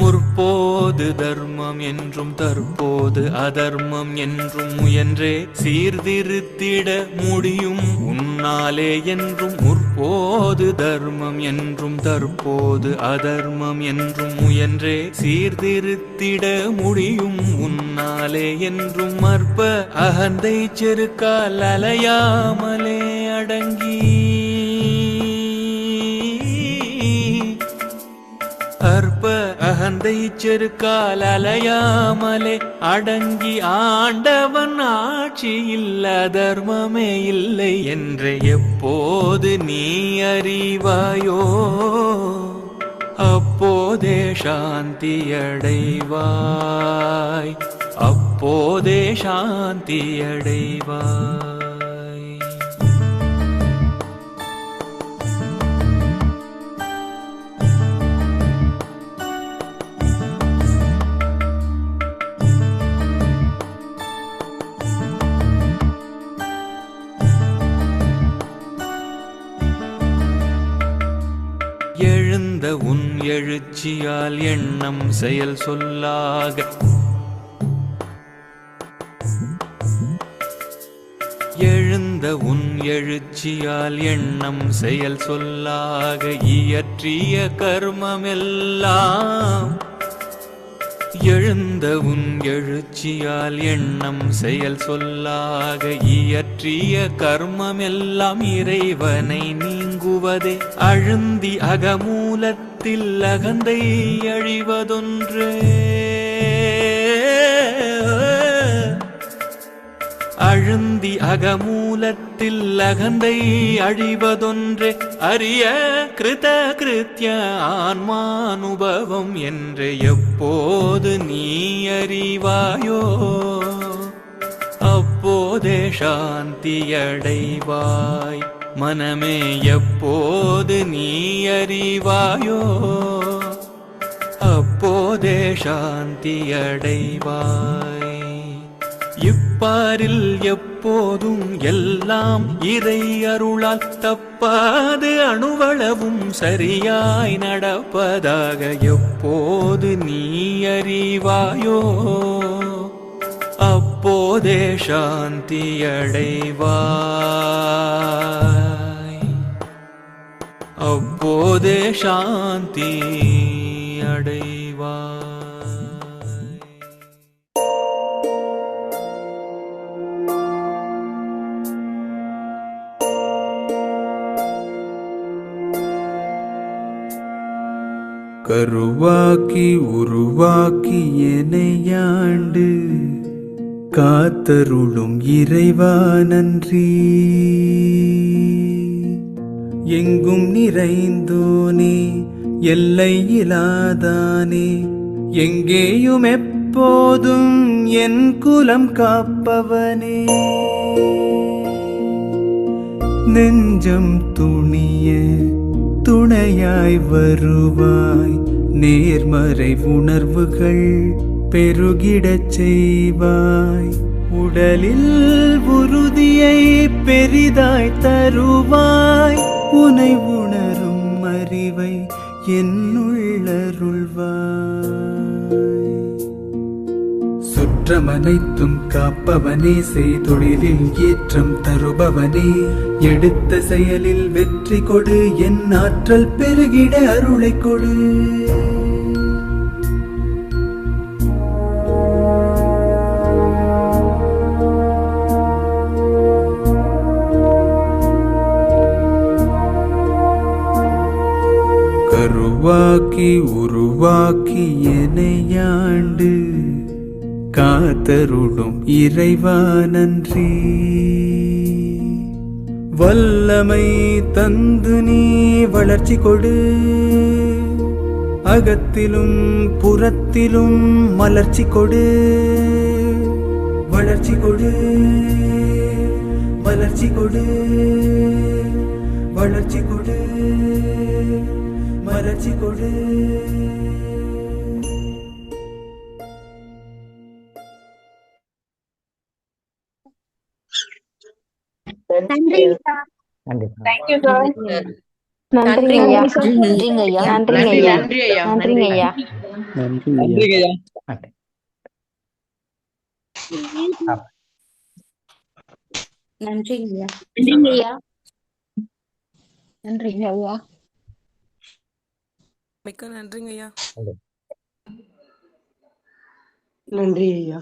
முற்போது தர்மம் என்றும் தற்போது அதர்மம் என்றும் முயன்றே சீர்திருத்திட முடியும் உன்னாலே என்றும். முற்போது தர்மம் என்றும் தற்போது அதர்மம் என்றும் முயன்றே சீர்திருத்திட முடியும் உன்னாலே என்றும். அற்ப அகந்தை செருக்கால் அலையாமலே அடங்கி, அற்ப அகந்தை செருக்கால் அலையாமலே அடங்கி ஆண்டவன் ஆட்சியில் அதர்மமே இல்லை என்று எப்போது நீ அறிவாயோ அப்போதே சாந்தியடைவாய், அப்போதே சாந்தியடைவாய். எழுந்த உன் எழுச்சியால் எண்ணம் செயல் சொல்லாக, எழுந்த உன் எழுச்சியால் எண்ணம் செயல் சொல்லாக இயற்றிய கர்மமெல்லாம், எழுந்த உன் எழுச்சியால் எண்ணம் செயல் சொல்லாக இயற்றிய கர்மமெல்லாம் இறைவனை நீங்குவதே. அழுந்தி அகமூலத்தில் அகந்தை அழிவதொன்றே, அழுந்தி அகமூலத்தில் அகந்தை அழிவதொன்றே. அரிய கிருத கிருத்திய ஆன்மானுபவம் என்று எப்போது நீ அறிவாயோ அப்போதே சாந்தியடைவாய். மனமே எப்போது நீ அறிவாயோ அப்போதே சாந்தியடைவாய். இப்பாரில் எப்போதும் எல்லாம் இறை அருளால் தப்பாது அணுவளவும் சரியாய் நடப்பதாக எப்போது நீ அறிவாயோ அப்போதே சாந்தியடைவாய், அப்போதே சாந்தி அடைவாய். கருவாக்கி உருவாக்கி எனையாண்டு காத்தருளும் இறைவா நன்றி. எங்கும் நிறைந்தோனே எல்லையிலாதானே, எங்கேயும் எப்போதும் என் குலம் காப்பவனே. நெஞ்சம் துணிய துணையாய் வருவாய், நேர்மறை உணர்வுகள் பெருகிடச் செய்வாய். உடலில் உறுதியை பெரிதாய் தருவாய், உனை உணரும் அறிவை என்னுள்ளருள்வாய். சுற்றம் காலமனைத்தும் காப்பவனே, செய்தொழிலில் ஏற்றம் தருபவனே, எடுத்த செயலில் வெற்றி கொடு, என் ஆற்றல் பெருகிட அருளை கொடு. கருவாக்கி உருவாக்கி எனையாண்டு காத்தருடும் இறைவா நன்றி. வல்லமை தந்து நீ வளர்ச்சி கொடு, அகத்திலும் புறத்திலும் மலர்ச்சி கொடு. வளர்ச்சி கொடு, வளர்ச்சி கொடு, வளர்ச்சி கொடு, மலர்ச்சி கொடு.
நன்றி.
கண்டிப்பா.
Thank you sir. நன்றிங்க ஐயா. நன்றிங்க ஐயா. நன்றிங்க ஐயா. நன்றிங்க ஐயா.
நன்றி.
நன்றிங்கய்யா.
நன்றிங்க ஐயா. நன்றிங்க ஐயா.
மிக்க நன்றிங்க ஐயா.
நன்றி ஐயா.